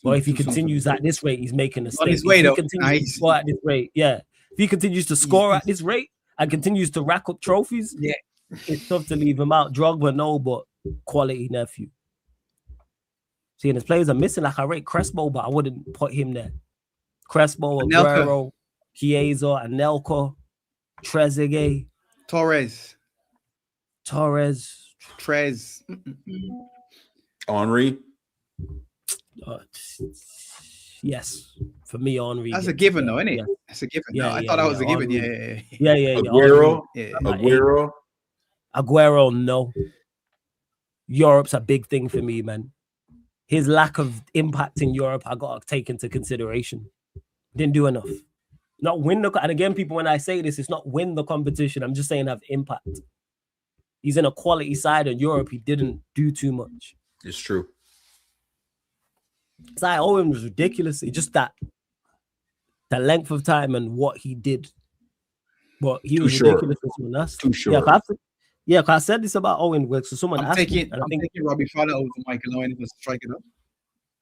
But if he continues at this rate, he's making a mistake. On his way, though. To score at this rate, yeah. If he continues to score at this rate and continues to rack up trophies, yeah, it's tough to leave him out. Drogba, no, but quality nephew. See, and his players are missing. Like I rate Crespo, but I wouldn't put him there. Crespo, Aguero, Chiesa, Anelka, Trezeguet, Torres, Trez, Henry. Yes, for me, Henry. That's a given, though, isn't it? Yeah. That's a given. Yeah, no, I thought that was a given. Henry. Yeah. Aguero. Yeah. Aguero, no. Europe's a big thing for me, man. His lack of impact in Europe, I got to take into consideration. Didn't do enough. Not win the, and again, people, when I say this, it's not win the competition. I'm just saying have impact. He's in a quality side in Europe. He didn't do too much. It's true. I owe him was ridiculous. It's just that the length of time and what he did. But he was ridiculous for someone else. Too short. Yeah, because I said this about Owen Wilkes. So someone I'm asked taking Robbie Fowler over Michael Owen as a striker, though.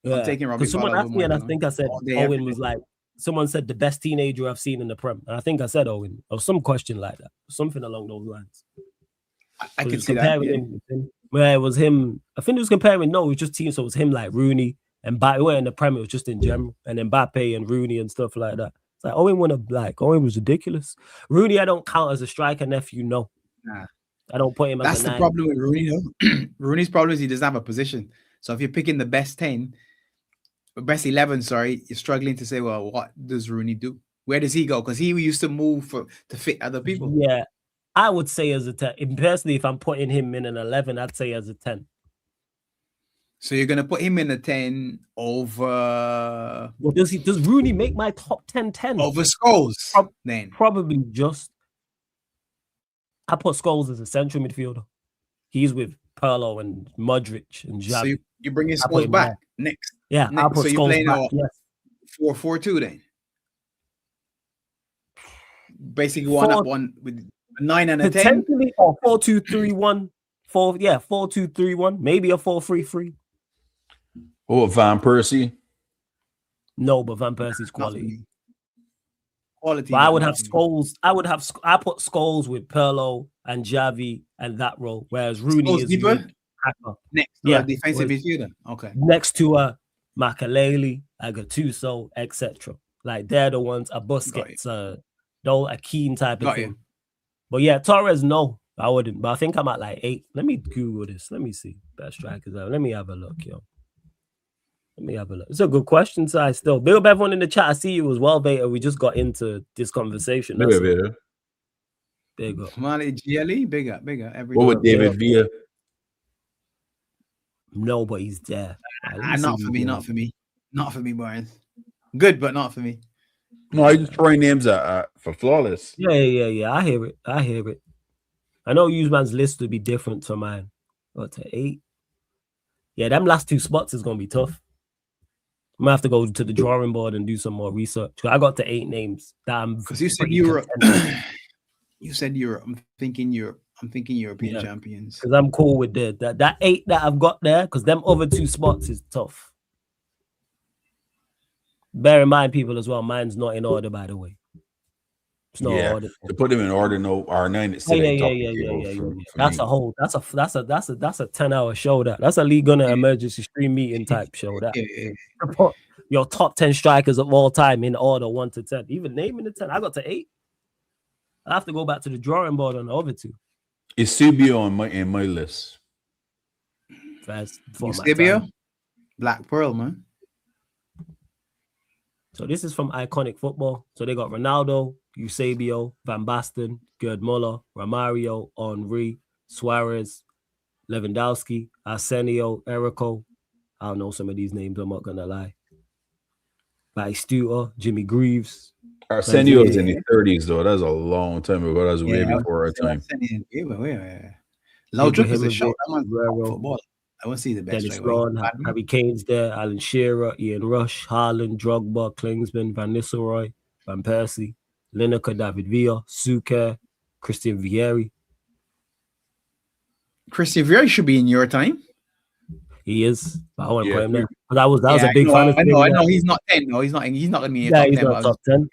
Yeah. I'm taking Robbie Fowler someone asked me, and I think I said Owen was like, someone said the best teenager I've seen in the Prem. And I think I said Owen, or some question like that, something along those lines. I can see that. Yeah, it was him. I think it was comparing, no, it was just teams. So it was him like Rooney and Mbappe in the Prem. It was just in general. And Mbappe and Rooney and stuff like that. It's like Owen was ridiculous. Rooney, I don't count as a striker nephew, no. Nah. I don't put him as That's a the 9. problem with Rooney, though. Rooney's problem is he doesn't have a position. So if you're picking the best 10, best 11, sorry, you're struggling to say, well, what does Rooney do? Where does he go? Because he used to move to fit other people. Yeah, I would say as a 10. Personally, if I'm putting him in an 11, I'd say as a 10. So you're going to put him in a 10 over... Well, does Rooney make my top 10? Over Scholes, then? Probably just... I put Scholes as a central midfielder. He's with Pirlo and Modric and Xavi. So you bring his Scholes back next. Yeah, I'll put Scholes back. Yes. 4-4-2 then. Basically one with a 9 and a 10. Potentially or 4-2-3-1. 4-2-3-1. Maybe a 4-3-3. Oh, Van Persie. No, but Van Persie's quality. Quality. But I would have Scholes. I put Scholes with Pirlo and Xavi and that role, whereas Rooney Scholes is deeper? Next to a defensive midfielder. Okay. Next to a Makelele, a Gattuso, etc. Like they're the ones. A Busquets, a Keane type of thing. But yeah, Torres, no, I wouldn't. But I think I'm at like 8. Let me Google this. Let me see best strikers. Let me have a look, yo. Let me have a look. It's a good question, Si. Still, big up everyone in the chat. I see you as well, Beta. We just got into this conversation. Big up. Mali GLE, big up. What with David Villa? No, but he's there. Not for me, Brian. Good, but not for me. No, I just throwing names for flawless. Yeah. I hear it. I know Useman's list would be different to mine. What, to 8? Yeah, them last 2 spots is gonna be tough. I'm gonna have to go to the drawing board and do some more research. I got to 8 names. Because you said Europe. You said Europe. I'm thinking Europe. I'm thinking European champions. Because I'm cool with that 8 that I've got there. Because them other 2 spots is tough. Bear in mind, people, as well. Mine's not in order, by the way. It's not Yeah, order. to put them in order, no R9 is Oh, still yeah, a top yeah. for That's me. a whole. That's a 10-hour show. That's a league gonna emergency stream meeting type show. That put your top 10 strikers of all time in order 1 to 10. Even naming the 10, I got to 8. I have to go back to the drawing board on the other 2. Is Subio in my list? Fast for my Eusebio? time. Black Pearl, man. So this is from Iconic Football. So they got Ronaldo, Eusebio, Van Basten, Gerd Muller, Romario, Henry, Suarez, Lewandowski, Arsenio, Erico. I don't know some of these names, I'm not going to lie. Batistuta, Jimmy Greaves. Arsenio is in his 30s, though. That's a long time ago. That's way before our time. Low Drip is a show. Guerrero, Football. I want to see the best. Dennis Lawn, Harry Kane's there, Alan Shearer, Ian Rush, Haaland, Drogba, Klinsmann, Van Nistelrooy, Van Persie, Lineker, David Villa, Suker, Christian Vieri. Christian Vieri should be in your time. He is. But I want to put him there. That was a big fan of I know. He's not 10. No, he's not going to be in yeah, top he's 10. not top 10.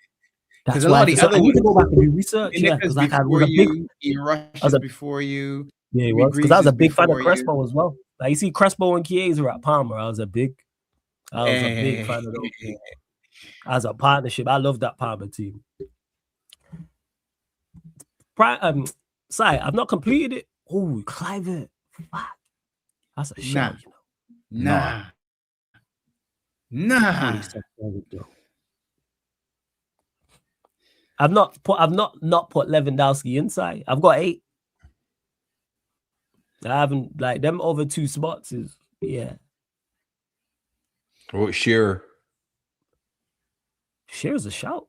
Because a lot of the other I need to ones, go back and do research. Yeah, because like I was a big. Ian Rush is before you. Yeah, he was. Because I was a big fan of Crespo as well. Like you see, Crespo and Chiesa at Palmer. I was a big fan of those. As a partnership, I love that Palmer team. I've not completed it. Oh, Clive, fuck. That's a shot. Nah. I've not put Lewandowski inside. I've got 8. I haven't like them over 2 spots is What Shearer? Shearer's a shout.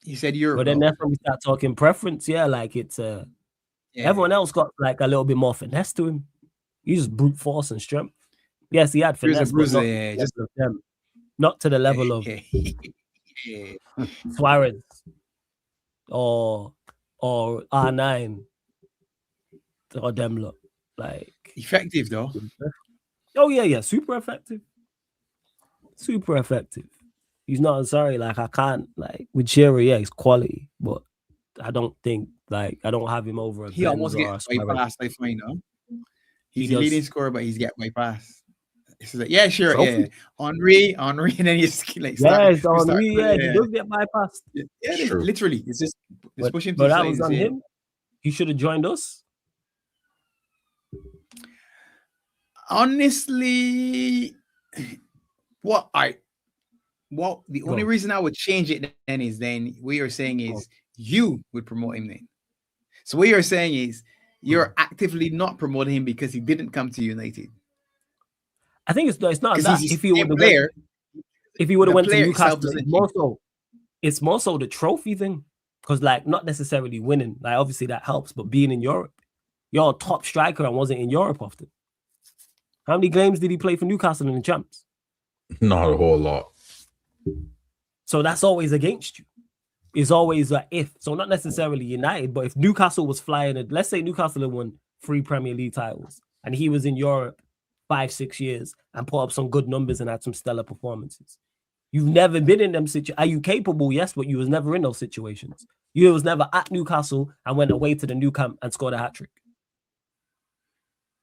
You said Europe. But then that's when we start talking preference. Yeah, like it's everyone else got like a little bit more finesse to him. He's just brute force and strength. Yes, he had finesse, but not to the level of Suarez or R9 or them look like effective though. Oh yeah, super effective. He's not sorry. Like I can't like with Shearer, he's quality, but I don't think like I don't have him over. He almost gets bypassed. I find he's a leading scorer, but he's get bypassed. So like, sure. Henry, and then he's like, he does get bypassed. Literally, it's just push him. But that was on him. He should have joined us. Honestly, the only reason I would change it then is what you're saying is you would promote him then. So what you're saying is you're actively not promoting him because he didn't come to United. I think it's not that. If he would have went to Newcastle, it's more so the trophy thing. Because like not necessarily winning, like obviously that helps, but being in Europe, you're a top striker and wasn't in Europe often. How many games did he play for Newcastle in the champs? Not a whole lot. So that's always against you. It's always a if. So not necessarily United, but if Newcastle was flying, let's say Newcastle had won 3 Premier League titles and he was in Europe 5-6 years and put up some good numbers and had some stellar performances. You've never been in them situations. Are you capable? Yes, but you was never in those situations. You was never at Newcastle and went away to the new camp and scored a hat-trick.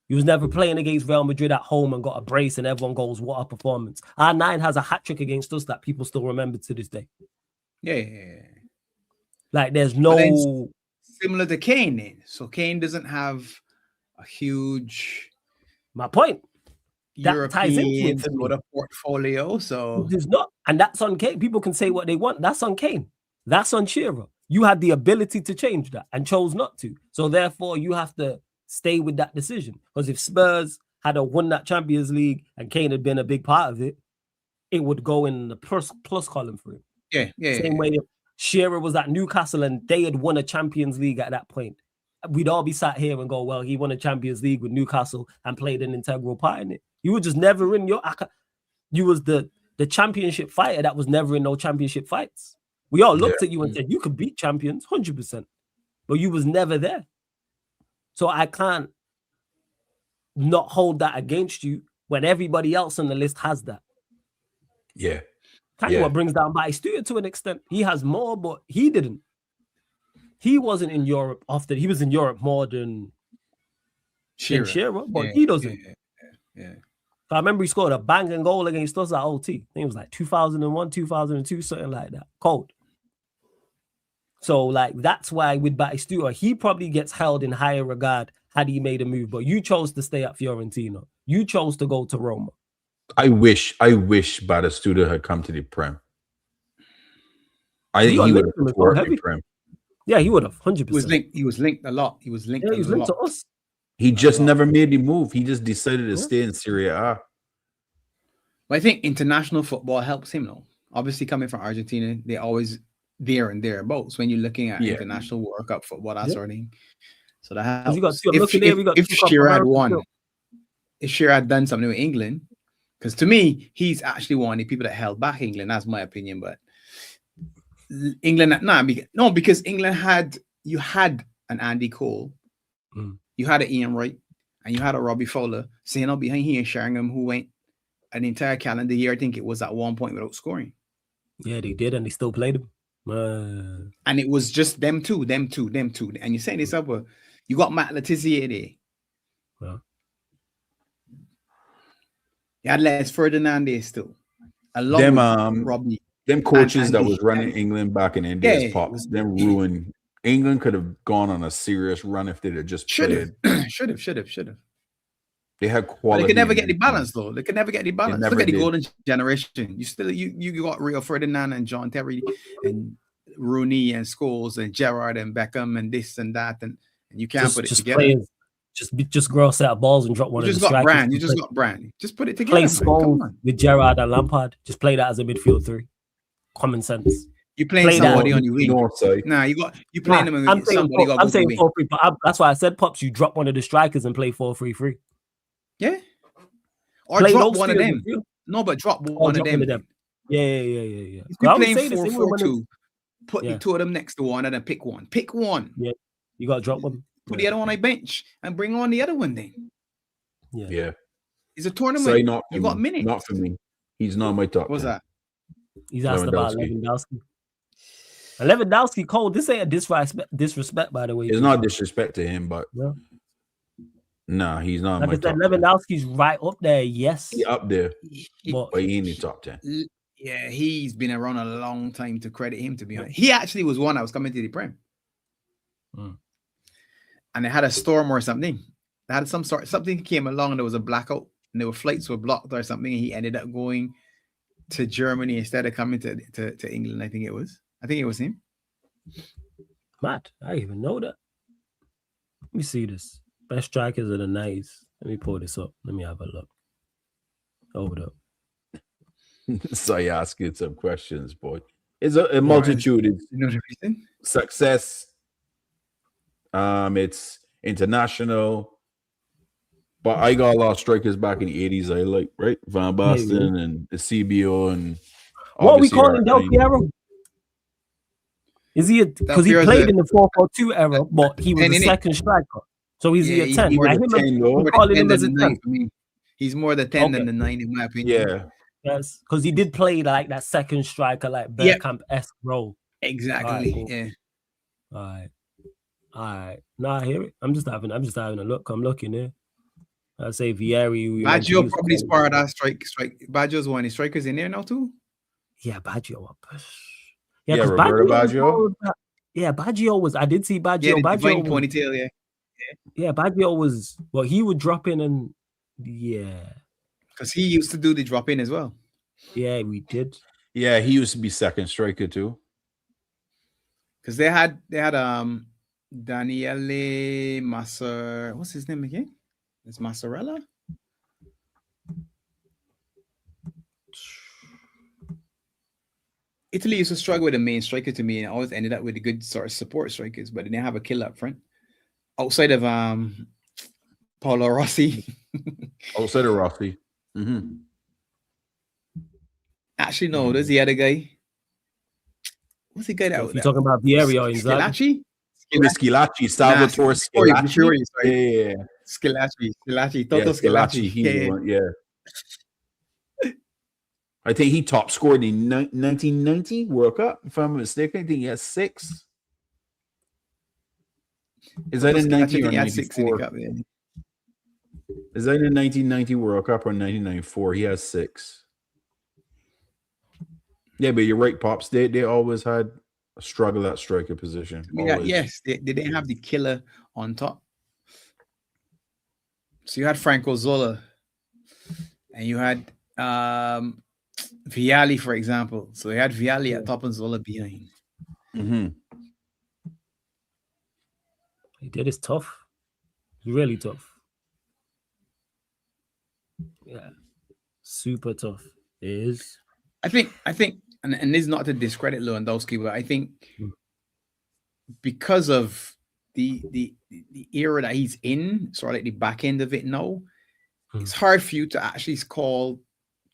You was never playing against Real Madrid at home and got a brace and everyone goes, what a performance. R9 has a hat-trick against us that people still remember to this day. Yeah. Like there's no... Similar to Kane then. So Kane doesn't have a huge... My point. That ties into the portfolio. So there's not, and that's on Kane. People can say what they want. That's on Kane. That's on Shearer. You had the ability to change that and chose not to. So therefore, you have to stay with that decision. Because if Spurs had won that Champions League and Kane had been a big part of it, it would go in the plus column for him. Same way if Shearer was at Newcastle and they had won a Champions League at that point, we'd all be sat here and go, well, he won a Champions League with Newcastle and played an integral part in it. You were just never in you was the championship fighter that was never in no championship fights. We all looked at you and said, you could beat champions 100%, but you was never there. So I can't not hold that against you when everybody else on the list has that. Yeah. Kind of what brings down Batistuta to an extent. He has more, but he didn't. He wasn't in Europe often. He was in Europe more than Shearer, but he doesn't. Yeah. I remember he scored a banging goal against us at OT. I think it was like 2001, 2002, something like that. Cold. So, like, that's why with Batistuta, he probably gets held in higher regard had he made a move. But you chose to stay at Fiorentina. You chose to go to Roma. I wish Batistuta had come to the Prem. I think he would have worked in Prem. Yeah, he would have 100%. He was linked a lot. He was linked to us. He just never made the move. He just decided to stay in Serie A. But I think international football helps him, though. Obviously, coming from Argentina, they're always there and thereabouts when you're looking at international World Cup football, that sort of thing. So that helps. If Shearer had won, if Shearer had done something with England, because to me, he's actually one of the people that held back England. That's my opinion. But England, because England had an Andy Cole, you had an Ian Wright, and you had a Robbie Fowler sitting up behind here, Sheringham, who went an entire calendar year, I think it was at one point without scoring. Yeah, they did, and they still played him. And it was just them two. And you're saying this up, you got Matt Letizia there. Yeah. You had Les Ferdinand there still. Along with Robbie. Them coaches that was running England back in India's pops, them ruined. England could have gone on a serious run if they'd have just should have. They had quality. They could never get the balance, though. They could never get the balance. Look at the golden generation. You got Rio Ferdinand and John Terry and Rooney and Scholes and Gerrard and Beckham and this and that, and you can't put it together. Players, just gross out balls and drop one. You just got Brand. You just got Brand. Just put it together. Play Scholes with Gerrard and Lampard. Just play that as a midfield three. Common sense. You playing somebody on your wing. Nah, you playing them. I'm saying 4-3, but that's why I said, Pops, you drop one of the strikers and play 4-3-3. Yeah. Or play drop one of them. No, but drop one of them. Yeah. If you playing 4-4-2, put the two of them next to one and then pick one. Pick one. Yeah. You got to drop one. Put the other one on a bench and bring on the other one then. Yeah. It's a tournament. So you got minutes. Not for me. He's not my top. What's that? He's asked about Lewandowski. Lewandowski, Cole, this ain't a disrespect, by the way. It's not disrespect to him, but nah, he's not. Like I said, Lewandowski's right up there, yes. He's up there, but he ain't in the top 10. Yeah, he's been around a long time, to credit him, to be honest. He actually was one that was coming to the Prem. And they had a storm or something. They had something came along and there was a blackout and their flights were blocked or something, and he ended up going to Germany instead of coming to England. I think it was him. Matt, I even know that. Let me see this. Best strikers of the 90s. Let me pull this up. Let me have a look. Hold up. So I ask you some questions, boy. It's a multitude. It's the reason? Success. It's international. But I got a lot of strikers back in the 80s I like, right? Van Basten and the CBO and what we calling Del Piero? Is he because he played in the 4-4-2 era, but he was the second striker. So he's a 10. He's more the 10 than the 9, in my opinion. Yeah. Yes, because he did play like that second striker, like Bergkamp-esque role. Exactly. All right. No, I hear it. I'm just having a look. I'm looking here. I say Vieri. Baggio probably is part of that strike. Baggio's one of the strikers in there now too. Yeah, Baggio. Yeah, Roberto Baggio. Baggio was. I did see Baggio. Yeah, Baggio ponytail. Yeah, Baggio was. Well, he would drop in and because he used to do the drop in as well. Yeah, we did. Yeah, he used to be second striker too. Because they had Daniele Massa. What's his name again? It's Massarella. Italy used to struggle with the main striker to me, and always ended up with the good sort of support strikers, but they didn't have a killer up front. Outside of Paolo Rossi. Outside of Rossi. Mm-hmm. Actually, no, there's the other guy. What's the guy that you're talking about? Vieri or Inzaghi? Schilacci, Salvatore Schilacci. Yeah. Schilacci. Toto Schilacci. Yeah. I think he top scored in 1990 World Cup. If I'm mistaken, I think he has 6. Is that in 19 or 94? Is that in 1990 World Cup or 1994? He has 6. Yeah, but you're right, Pops. They always had a struggle at striker position. Yes, they didn't have the killer on top. So you had Franco Zola, and you had Vialli, for example. So you had Vialli at top and Zola behind. Mm-hmm. He did. It's tough. It's really tough. Yeah, super tough. It is. I think, and this is not to discredit Lewandowski, but I think because of the era that he's in, sort of like the back end of it now, it's hard for you to actually call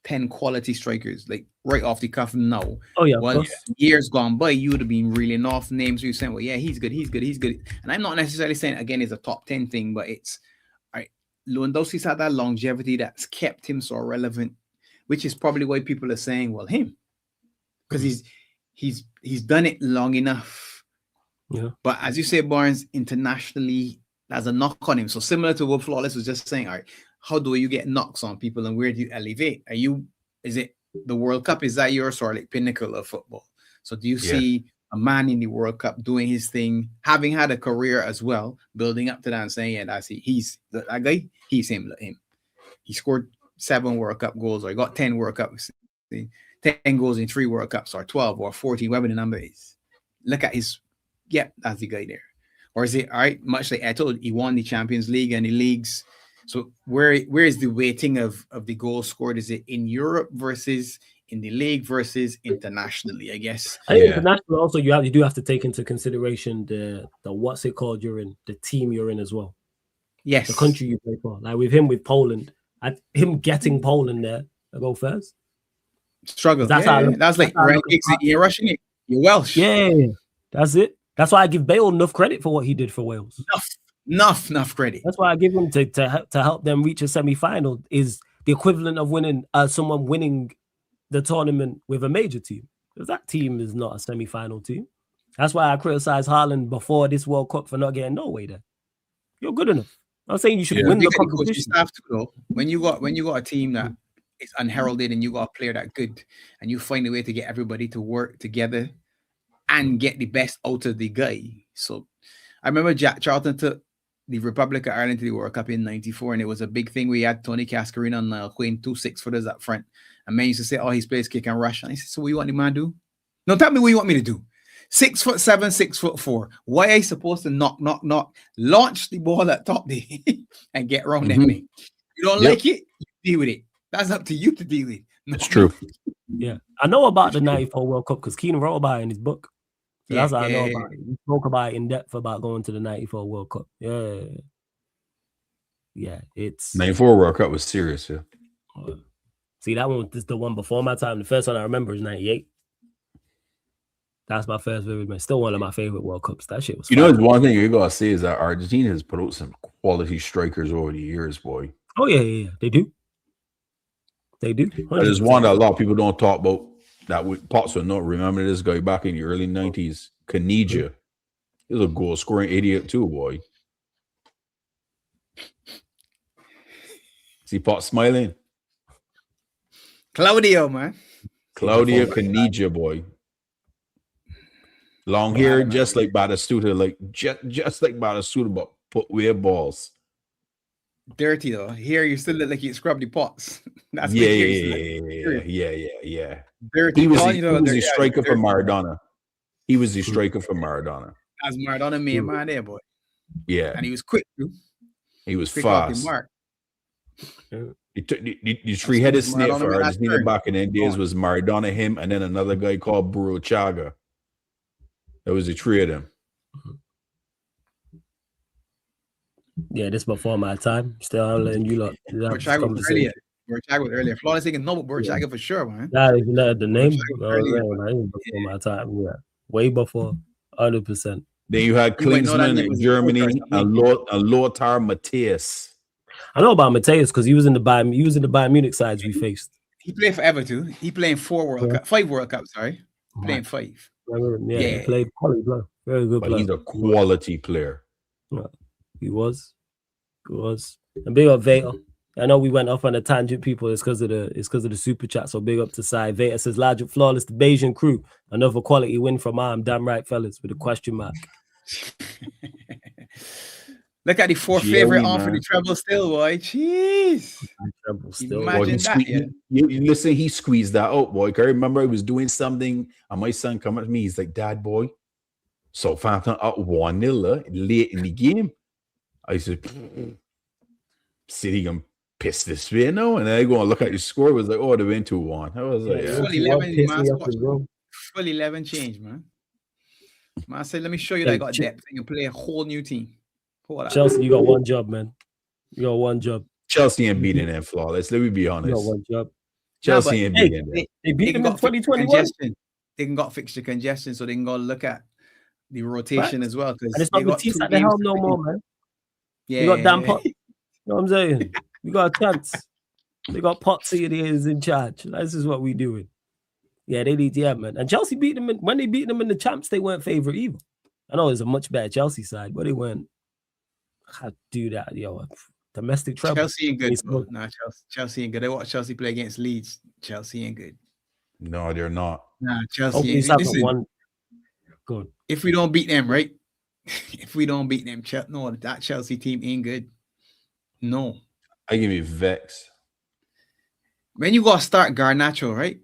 10 quality strikers like right off the cuff now. Oh yeah. Well, years gone by, you would have been reeling off names. You're saying, well, yeah, he's good. And I'm not necessarily saying again it's a top 10 thing, but it's right. Lewandowski's had that longevity that's kept him so relevant, which is probably why people are saying, well, him, because he's done it long enough. Yeah. But as you say, Barnes, internationally, there's a knock on him. So similar to what Flawless was just saying, all right, how do you get knocks on people and where do you elevate? Is it the World Cup? Is that your sort of like pinnacle of football? So do you see a man in the World Cup doing his thing, having had a career as well, building up to that and saying, yeah, that's it. He's that guy. He's him. He scored 7 World Cup goals, or he got 10 World Cups, 10 goals in 3 World Cups, or 12 or 14, whatever the number is. Look at his, that's the guy there. Or is it, all right, much like I told, he won the Champions League and the leagues. So where is the weighting of the goals scored? Is it in Europe versus in the league versus internationally? I guess. I think international also you do have to take into consideration the what's it called you're in, the team you're in as well. Yes, the country you play for. Like with Poland, him getting Poland there to go first. Struggle. That's like you're Russian. You're Welsh. Yeah, that's it. That's why I give Bale enough credit for what he did for Wales. Enough credit. That's why I give him to help them reach a semi-final is the equivalent of winning someone winning the tournament with a major team. Because that team is not a semi-final team. That's why I criticize Haaland before this World Cup for not getting no way there. You're good enough. I'm saying you should win the competition. When you got a team that is unheralded and you got a player that good and you find a way to get everybody to work together and get the best out of the guy. So I remember Jack Charlton took the Republic of Ireland to the World Cup in '94, and it was a big thing. We had Tony Cascarino and Niall Quinn, 2 6-footers up front. And men used to say, oh, he plays kick and rush. And I said, so what you want the man to do? No, tell me what you want me to do. 6'7", 6'4". Why are you supposed to knock, launch the ball at top there and get around that man? You don't like it, you deal with it. That's up to you to deal with it. That's true. Yeah. I know about the 94 World Cup because Keenan wrote about it in his book. So that's what I know about it. He spoke about it in depth about going to the 94 World Cup. Yeah. Yeah, it's 94 World Cup was serious, yeah. See, that one is the one before my time. The first one I remember is 98. That's my first vivid memory. Still one of my favorite World Cups. That shit was fun. Know, one thing you gotta say is that Argentina has put out some quality strikers over the years, boy. Oh, yeah. They do. There's one that a lot of people don't talk about that Pops will not remember this guy back in the early 90s. Canija. He was a goal scoring idiot too, boy. See Pops smiling? Claudio, man. Claudio Canija, boy. Long hair, just like Batistuta, just like Batistuta, but put weird balls. Dirty though. Here you still look like you scrubbed the pots. That's yeah. Dirty. He was the striker for Maradona. He was the striker for Maradona. As Maradona made man there, boy. Yeah. And he was quick too. He was fast. He took the three-headed snake for Argentina back in the days was Maradona, him, and then another guy called Burruchaga. That was the three of them. Yeah, this before my time. Still, I'm letting you lot. Burruchaga was earlier. Flawless thinking no, but Burruchaga for sure, man. Nah, you know the name. Before my time. Yeah, way before, 100%. Then you had Klinsmann in Germany and Lothar Matthäus. I know about Matthäus because he was in the Bayern Munich sides we faced. He played forever too. He playing 5 World Cups. Sorry, playing 5. Yeah, he played quality player. Very good But player. he's a quality player. Yeah, he was. And big up Veta. I know we went off on a tangent, people. It's because of the super chat. So big up to Sai. Veta says, "Large flawless, the Bayesian crew. Another quality win from Arm. Damn right, fellas, with a question mark." Look at the 4th favorite on for the treble still, boy. Jeez. Treble still. Imagine that. You listen, he squeezed that out, boy. I remember he was doing something, and my son come up to me. He's like, "Dad, boy, Southampton up 1-0 late in the game." I said, "City gonna piss this way now?" And I go and look at the score. It was like, "Oh, they went 2-1." I was like, Full 11 change, man. Man, I said, let me show you that I got depth. You can play a whole new team. Chelsea, you got one job, man. You got one job. Chelsea ain't beating them flawless. Let me be honest. You got one job. Chelsea ain't beating them. They beat them in 2021. They can got fixture congestion, so they can go look at the rotation as well. And it's not the team at the helm no more, man. Yeah, you got Dan Pot. You know what I'm saying? We got a chance. They got Potts here is in charge. This is what we doing. Yeah, they need man. And Chelsea beat them when they beat them in the champs, they weren't favorite either. I know it's a much better Chelsea side, but they weren't. How to do that, yo? Domestic trouble. Chelsea ain't good. No, Chelsea ain't good. I watched Chelsea play against Leeds. Chelsea ain't good. No, they're not. Nah, Chelsea ain't good. One. Good. If we don't beat them, right? If we don't beat them, no, that Chelsea team ain't good. No. I give you Vex. When you gotta start Garnacho, right?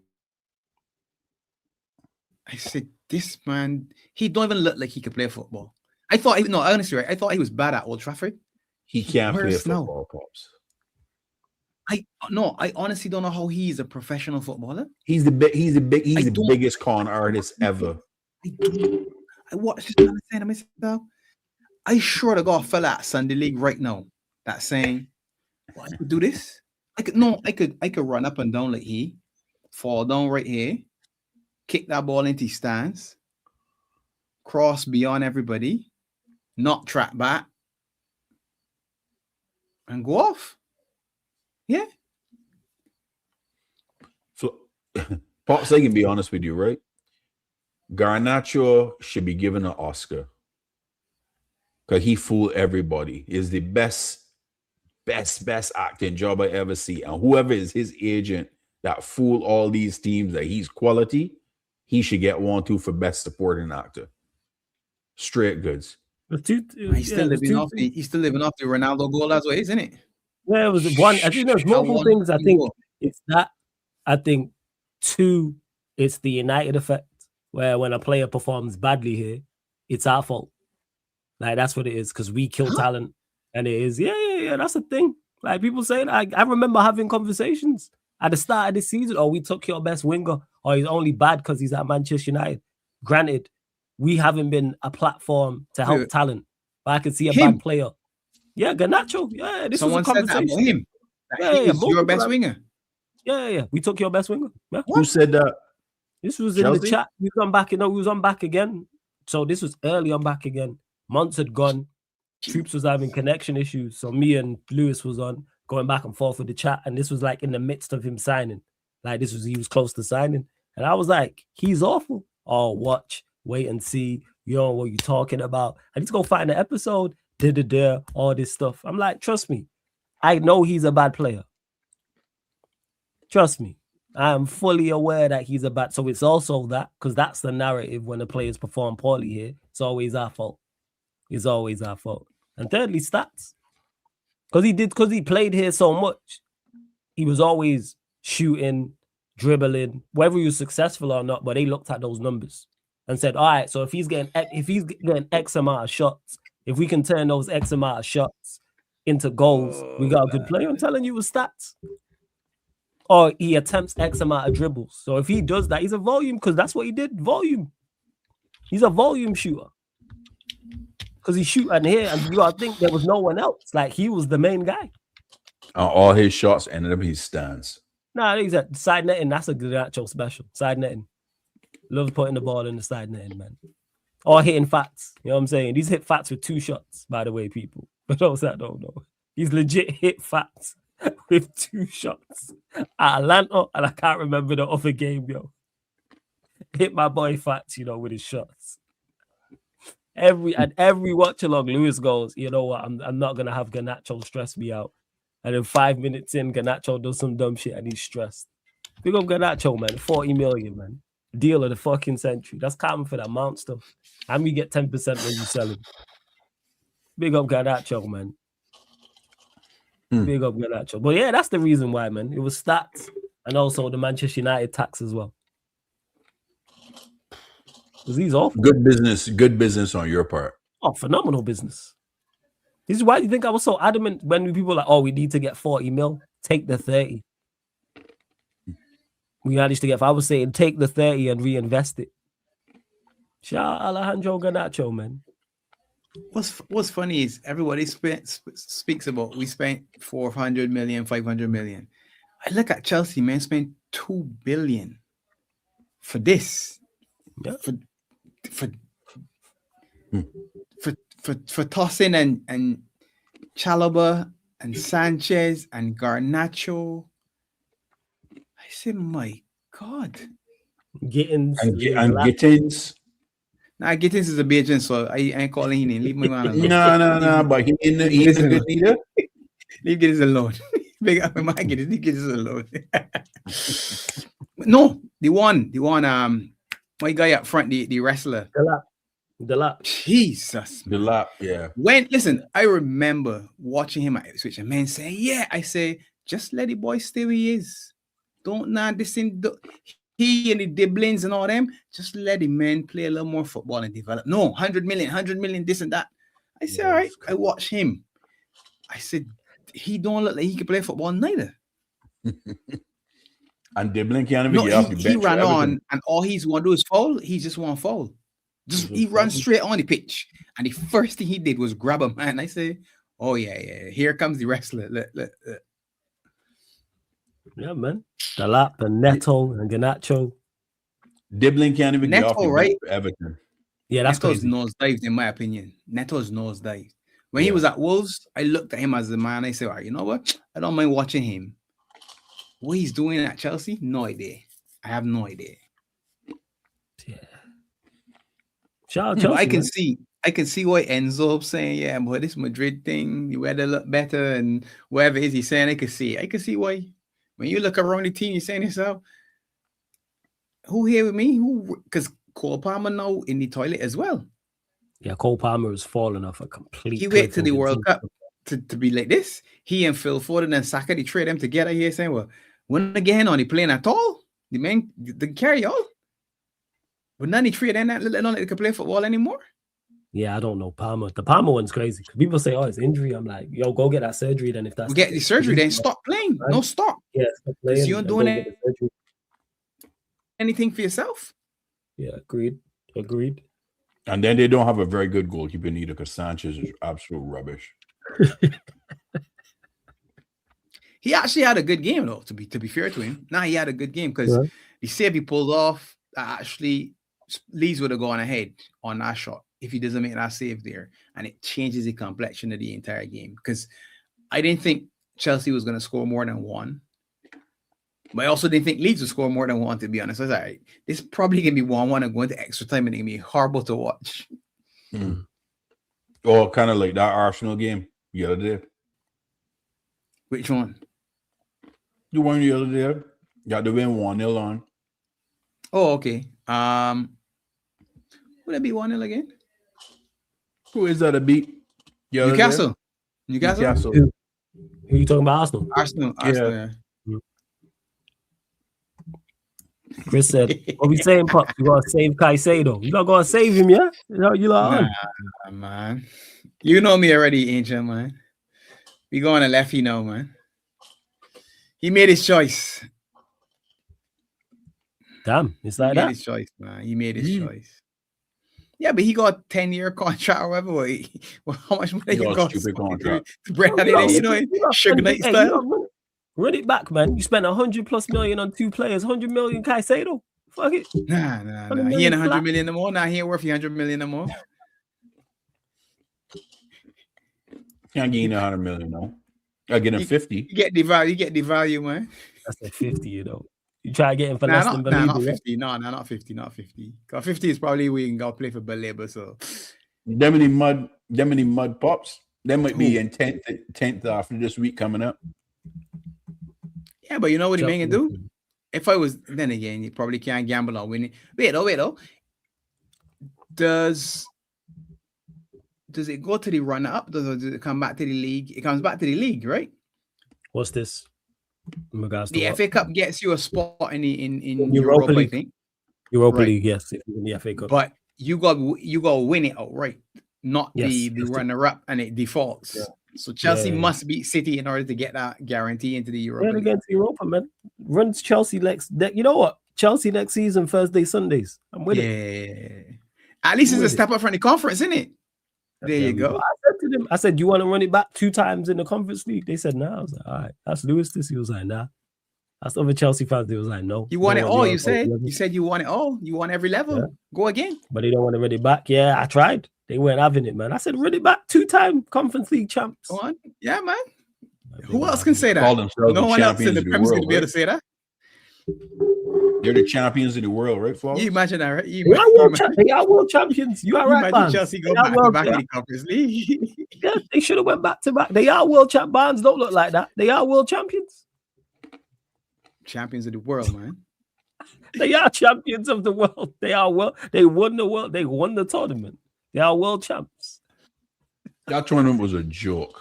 I said, this man, he don't even look like he could play football. Honestly, right? I thought he was bad at Old Trafford. He can't play football, Pops. I honestly don't know how he's a professional footballer. He's the biggest con artist ever. I watched this man saying to myself, I sure to God a fella at Sunday League right now that's saying, well, I could do this. I could run up and down like he, fall down right here, kick that ball into his stance, cross beyond everybody, not track back, and go off. Yeah. So, Pops, I can be honest with you, right? Garnacho should be given an Oscar because he fooled everybody. He's the best acting job I ever see. And whoever is his agent that fooled all these teams that he's quality, he should get 1-2 for best supporting actor. Straight goods. He's still living off the Ronaldo goal as well, isn't it? Yeah, it was one. I think there's multiple things. I think it's that. I think 2, it's the United effect, where when a player performs badly here, it's our fault. Like that's what it is, because we kill talent. And it is, yeah, that's a thing. Like people saying, I remember having conversations at the start of the season, we took your best winger, or he's only bad because he's at Manchester United. Granted, we haven't been a platform to help talent, but I could see a bad player. Yeah, Garnacho. Yeah, this someone was a conversation. Said that about him. That he's your best winger. Yeah. We took your best winger. Yeah. Who said that? This was in the chat. We was on back. We was on back again. So this was early on back again. Months had gone. Troops was having connection issues. So me and Lewis was on going back and forth with the chat. And this was like in the midst of him signing. Like he was close to signing. And I was like, he's awful. Oh, watch, wait and see. You know what you're talking about. I need to go find the episode. All this stuff. I'm like, trust me. I know he's a bad player. Trust me. I am fully aware that he's a bad. So it's also that, because that's the narrative when the players perform poorly here. It's always our fault. It's always our fault. And thirdly, stats. Because he played here so much, he was always shooting, dribbling, whether he was successful or not, but they looked at those numbers and said, all right, so if he's getting X amount of shots, if we can turn those X amount of shots into goals, we got a good player. I'm telling you with stats. Or he attempts X amount of dribbles. So if he does that, he's a volume, because that's what he did, volume. He's a volume shooter. Because he's shooting here, and you gotta think there was no one else. Like, he was the main guy. All his shots ended up in his stance. Nah, he's at side netting. That's a good actual special. Side netting. Loves putting the ball in the side netting, man. Or hitting Fats. You know what I'm saying? He's hit Fats with 2 shots, by the way, people. But those that don't know. He's legit hit Fats with 2 shots at Atlanta, and I can't remember the other game, yo. Hit my boy Fats, with his shots. Every watch along, Lewis goes, you know what? I'm not gonna have Garnacho stress me out. And then 5 minutes in, Garnacho does some dumb shit and he's stressed. Big up Garnacho, man. 40 million, man. Deal of the fucking century. That's common for that Mount stuff. And we get 10% when you sell him. Big up Garnacho, man. Big up Garnacho. But yeah, that's the reason why, man. It was stats and also the Manchester United tax as well. Because he's awful. Good business on your part. Oh, phenomenal business. This is why you think I was so adamant when people were like, oh, we need to get 40 mil. Take the 30. We managed to get, if I was saying, take the 30 and reinvest it. Shout out Alejandro Garnacho, man. What's funny is everybody speaks about we spent 400 million, 500 million. I look at Chelsea, man, spent 2 billion for this. Yeah. For tossing and Chalobah and Sanchez and Garnacho. I said, my God. Gittins. Gittins. Nah, Gittins is a Bajan, so I ain't calling him. Leave my man alone. No, but he ain't a good leader. Leave Gittins alone. Big up my Gittins. Leave Gittins alone. No, the one, my guy up front, the wrestler. Delap. Jesus. Delap, yeah. Listen, I remember watching him at Ipswich and man saying, yeah, I say, just let the boy stay where he is. Don't he and the Diblins and all them, just let the men play a little more football and develop. No, 100 million, this and that. I said, all right, I watch him. I said, he don't look like he can play football neither. And Diblin can't even get off the bench. He ran on and all he's want to do is foul. He just want to foul. He runs straight on the pitch. And the first thing he did was grab a man. I say, oh yeah. Here comes the wrestler. Look. Yeah, man. Delap and Neto and Garnacho. Diblin can't even get off the right? bench for Everton. Yeah, that's Neto's nosedived, in my opinion. Neto's nosedived. When he was at Wolves, I looked at him as a man. I said, all right, you know what? I don't mind watching him. What he's doing at Chelsea, no idea. I have no idea. Yeah. Shout out Chelsea, I can see why Enzo saying, yeah, but this Madrid thing, you better look better and whatever it is he's saying, I can see why. When you look around the team, you're saying to yourself, who here with me? Because Cole Palmer now in the toilet as well. Yeah, Cole Palmer has fallen off a complete. He wait to the World Cup to be like this. He and Phil Foden and Saka, they trade them together here saying, well, when again on he playing at all? The man they carry all. But none he trade them that little they can play football anymore. Yeah, I don't know Palmer. The Palmer one's crazy. People say, oh, it's injury. I'm like, yo, go get that surgery then if that's get the surgery, then stop playing. Right? No, stop. Yeah, stop playing. You don't doing anything for yourself. Yeah, agreed. And then they don't have a very good goalkeeper either because Sanchez is absolute rubbish. He actually had a good game though, to be fair to him. He had a good game because the save he pulled off, actually Leeds would have gone ahead on that shot if he doesn't make that save there, and it changes the complexion of the entire game. Because I didn't think Chelsea was going to score more than one, but I also didn't think Leeds would score more than one, to be honest. I was like, all right, this is probably going to be 1-1 and going to extra time, and it's going to be horrible to watch. Or kind of like that Arsenal game the other day. Which one? The one the other day. Got the win 1-0 on. Oh, okay. Would it be 1-0 again? Who is that a beat? Newcastle. Who you talking about? Arsenal. Yeah. Chris said, what we saying, Pop? You gotta save Caicedo. You gotta go and save him, yeah? You like, man. You know me already, Angel, man. We going to left, man. He made his choice. Damn, it's like that. He made his choice, man. He made his choice. Yeah, but he got a 10-year contract or whatever. Well, how much money he got? Stupid contract. Sugar Knight style. Run it back, man. You spent 100+ million on 2 players, 100 million Caicedo. Fuck it. Nah. He ain't 100 million no more. Nah, he ain't worth 100 million no more. Can't gain 100 million, no. I get him 50. You get the value. You get the value, man. That's a 50, you know. You try to get him for Nah, less not, than nah, Believe not it, yeah? 50. No, not 50. Not 50. 'Cause 50 is probably we can go play for Belabor. So Them many mud pops. They might be in 10th after this week coming up. yeah, but you know what the man can do? Chelsea. If I was then again, you probably can't gamble on winning. Wait though. Does it go to the runner up? Does it come back to the league? It comes back to the league, right? What's this? In regards to The what? FA Cup gets you a spot in Europa Europa, I League. think. Europa Right. League, yes, if you win the FA Cup. But you got to win it outright, not Yes, the that's it. runner up, and it defaults. Yeah. So Chelsea Yeah. must beat City in order to get that guarantee into the Europa Yeah, League. against Europa, man. Runs Chelsea you know what? Chelsea next season, Thursday, Sundays. I'm with it. Yeah. At least it's a step up from the conference, isn't it? There you go. I said to them, I said, you want to run it back 2 times in the Conference League? They said, nah. I was like, all right. That's Lewis this. He was like, nah. That's other Chelsea fans. They was like, no. You want They it don't all, want you said. Europa. You said you want it all. You want every level. Yeah. Go again. But they don't want to run it back. Yeah, I tried. They weren't having it, man. I said, run it back 2-time Conference League champs. Go on. Yeah, man. They Who weren't else can having say it. that? Call themselves No the one else in champions the of the Premier League world, to be able right? to say that. They're the champions of the world, right, Flawless? You imagine that, right? They are world champions. You are right, imagine man. Chelsea They go are back to world back in champ- the Conference League. Yeah, they should have went back to back. They are world champ. Barnes don't look like that. They are world champions. Champions of the world, man. They are champions of the world. They are world. They won the world. They won the tournament. They are world champs. That tournament was a joke.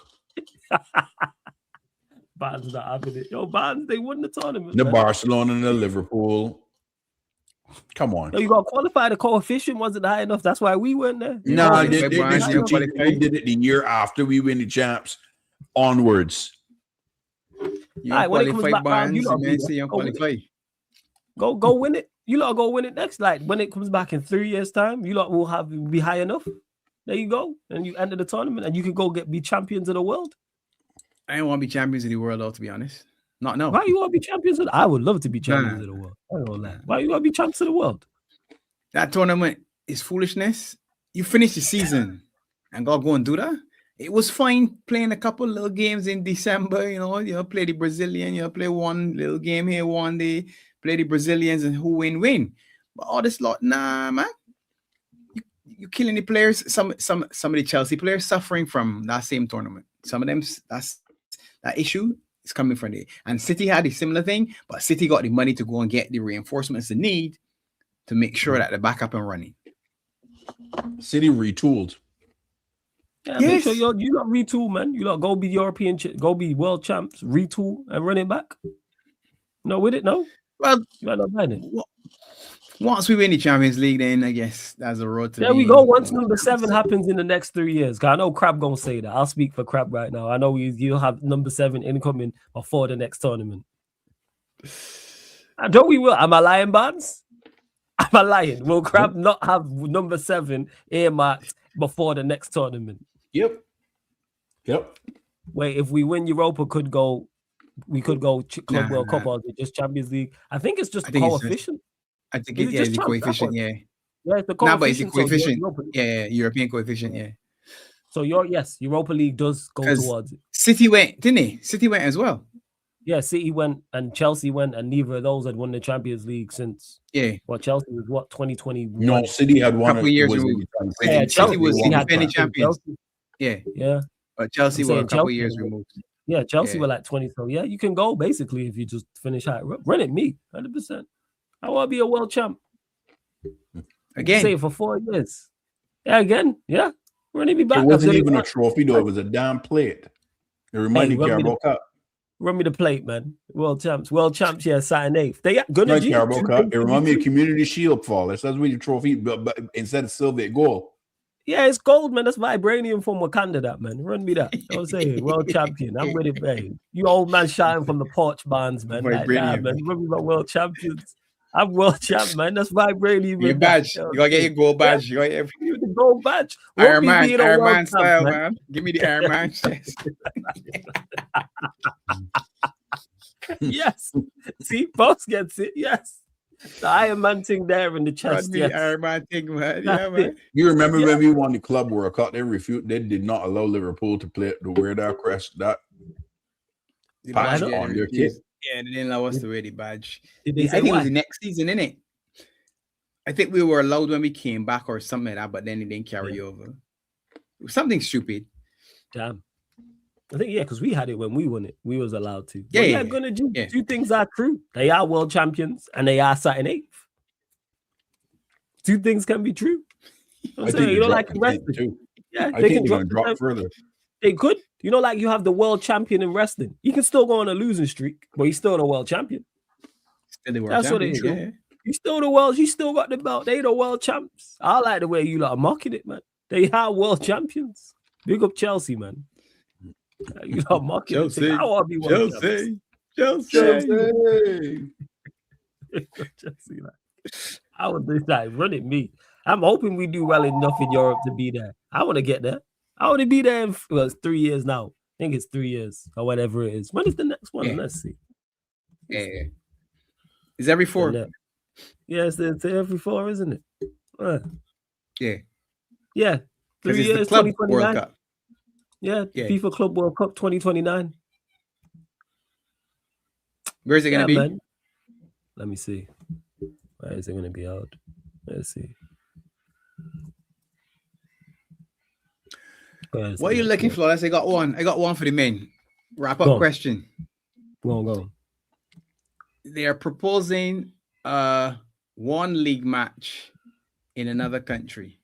Barnes not having it. Yo, Barnes, they won the tournament. The man. Barcelona and the Liverpool. Come on. Yo, you got to qualify. The coefficient wasn't high enough. That's why we weren't there. You No, know, they they Barnes, still you did qualify. it the year after we win the champs onwards. You Alright, when it comes qualify back round, you Barnes, lot you do may that. say you Go with qualify. Go win it. You lot go win it next. Like when it comes back in 3 years' time, you lot will be high enough. There you go, and you enter the tournament, and you can go be champions of the world. I don't want to be champions of the world, though, to be honest. Not no. Why you want to be champions of? I would love to be champions Nah. of the world. I don't know that. Why you want to be champs of the world? That tournament is foolishness. You finish the season and go and do that. It was fine playing a couple little games in December, you play the Brazilian, play one little game here one day, play the Brazilians and who win. But all this lot, nah, man. You killing the players. Some of the Chelsea players suffering from that same tournament. Some of them, that issue is coming from there. And City had a similar thing, but City got the money to go and get the reinforcements they need to make sure that they're back up and running. City retooled. Yeah, make Yes. sure you not retool, man. You lot go be European, go be world champs, retool and run it back. No, with it, no. Well, You are not buying it. once we win the Champions League, then I guess that's a road to. There we go. Once number 7 happens in the next 3 years, 'cause I know Crab gonna say that. I'll speak for Crab right now. I know you'll have number 7 incoming before the next tournament. And don't we will? Am I lying, Barnes? Am I lying? Will Crab not have number 7 earmarked before the next tournament? Yep. Wait, if we win Europa, we could go Club World Cup Nah. or just Champions League. I think it's just I think it's coefficient. I think Is it just the Champs, that coefficient, one? yeah. Yeah, it's the Nah, but it's the coefficient. So coefficient. Yeah, European coefficient, yeah. So Europa League does go 'Cause towards it. City went, didn't they? City went as well. Yeah, City went and Chelsea went, and neither of those had won the Champions League since. Yeah. Well, Chelsea was 2021. No, City had one. Couple years was removed. Yeah, City Chelsea was won that defending time. champions. Chelsea- Yeah, Yeah, but Chelsea I'm were a saying couple Chelsea years was- removed. yeah, Chelsea Yeah. were like 20. So yeah, you can go basically if you just finish high. Run it, me 100%. I want to be a world champ. Again, Say it for 4 years. Yeah, again. Yeah, running me back. It wasn't I've even done a trophy though. It was a damn plate. It reminded run me Carabao Cup. Run me the plate, man. World champs. Yeah, Saturn 8th. They got good. Right, Carabao Cup. It reminded me of Community Shield fall. That's what the trophy, but instead of silver, gold. Yeah, it's gold, man. That's vibranium from Wakanda, that, man. Run me that. You know what I'm saying? World champion. I'm with it, man. You old man shouting from the porch barns, man. Like, nah, Vibranium. man. Run me about world champions. I'm world champ, man. That's vibranium. your man. badge. Yo, You gotta get your gold badge. You gotta get give me the gold badge. Won't Iron be Man, being a Iron world Man champ, style, man. man. Give me the Iron Man chest. Yes. See, boss gets it. Yes. The Iron Man thing there in the Run chest. me Yes. the Iron Man thing, man. Yeah, That's man. it. You remember Yeah. when we won the Club World Cup? They did not allow Liverpool to wear that crest. That The Patch badge, yeah, on they your kit. refused. Yeah, they didn't allow us to wear the badge. Did they I say think it was why? the next season, innit? I think we were allowed when we came back or something like that, but then it didn't carry over. It was something stupid. Damn. I think, yeah, because we had it when we won it. We was allowed to. Yeah, But yeah, gonna do yeah. two things are true. They are world champions and they are sat in 8th. Two things can be true. I think you know, like they wrestling. too. Yeah, I they think can they're going to drop drop further. They could. You know, like you have the world champion in wrestling. You can still go on a losing streak, but he's still the world champion. Still the world That's what champion, it is. yeah. You still the world. You still got the belt. They the world champs. I like the way you lot are mocking it, man. They are world champions. Big up Chelsea, man. You lot mocking it. Think, I want to be world champs. Chelsea. Chelsea, like, I would do that. Run it me. I'm hoping we do well enough in Europe to be there. I want to get there. I want to be there in it's 3 years now. I think it's 3 years or whatever it is. When is the next one? Yeah. Let's see. Yeah. It's every 4. Yeah, it's every 4, isn't it? Yeah. Yeah. 3 It's years, the Club 2029. World Cup. Yeah, Yeah. FIFA Club World Cup 2029. Where is it going to be? Man. Let me see. Where is it going to be held? Let's see. What are you looking for? I got one. I got one for the men. Wrap up question. Go on. They are proposing one league match in another country.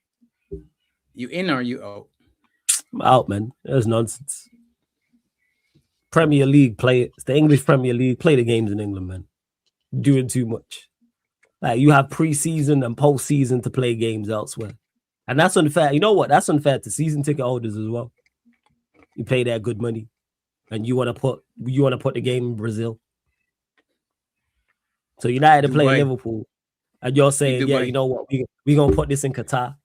You in or you out? I'm out, man. That's nonsense. Premier League, play it. It's the English Premier League. Play the games in England, man. Doing too much. Like you have pre-season and post-season to play games elsewhere. And that's unfair. You know what? That's unfair to season ticket holders as well. You pay their good money. And you want to put the game in Brazil. So United to play Liverpool. And you're saying, yeah, you know what? We're going to put this in Qatar.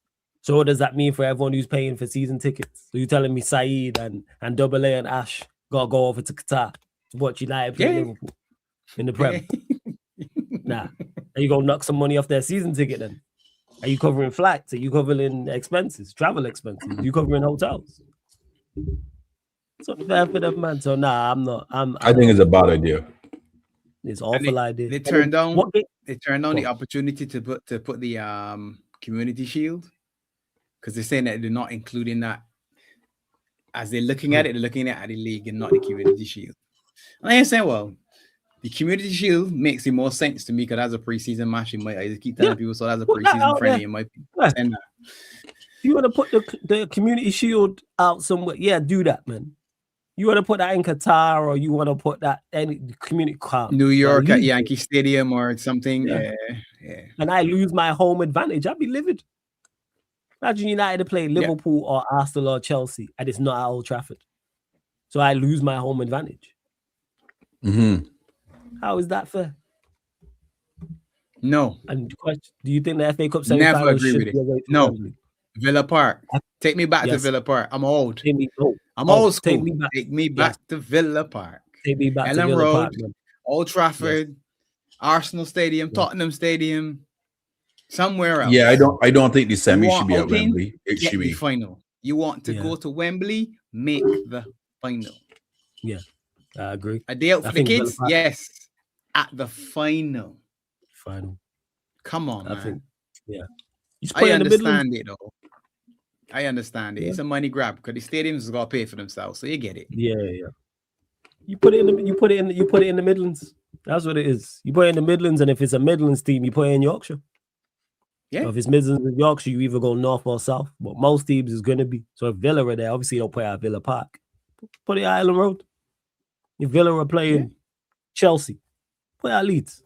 So what does that mean for everyone who's paying for season tickets? So you're telling me Saeed and Double A and Ash got to go over to Qatar to watch United play Liverpool in the Prem? Nah. Are you going to knock some money off their season ticket then? Are you covering flights? Are you covering expenses, travel expenses? Are you covering hotels? It's unfair for them, man. So nah, I'm not. I think it's a bad idea. It's an awful idea. They turned down. They turned down the opportunity to put the Community Shield because they're saying that they're not including that. As they're looking at it, they're looking at the league and not the Community Shield. And I saying, well, the Community Shield makes the most sense to me because that's a preseason match. I just keep telling people, so that's a preseason friendly. You might send that. You want to put the Community Shield out somewhere? Yeah, do that, man. You want to put that in Qatar or you want to put that in community camp? New York at Yankee Stadium or something. Yeah. And I lose my home advantage. I'd be livid. Imagine United to play Liverpool or Arsenal or Chelsea and it's not at Old Trafford. So I lose my home advantage. Mm-hmm. How is that fair? No. And do you think the FA Cup never semi-final agree with it? No. Wembley? Villa Park. Take me back to Villa Park. I'm old. I'm old school. Take me back to Villa Park. Take me back Ellen to Villa Road, Park, man. Old Trafford, Arsenal Stadium, Tottenham Stadium, somewhere else. Yeah, I don't think the semi should be at Wembley. It should be final. You want to go to Wembley, make the final. Yeah, I agree. A day out for the kids? Yes. At the final. Come on, man. I understand it though. I understand it. It's a money grab because the stadiums got to pay for themselves, so you get it. Yeah. You put it in the Midlands. That's what it is. You put it in the Midlands, and if it's a Midlands team, you put it in Yorkshire. Yeah. So if it's Midlands and Yorkshire, you either go north or south. But most teams is gonna be. So if Villa are there, obviously you don't play at Villa Park. Put it at Island Road. If Villa are playing Chelsea, put it at Leeds.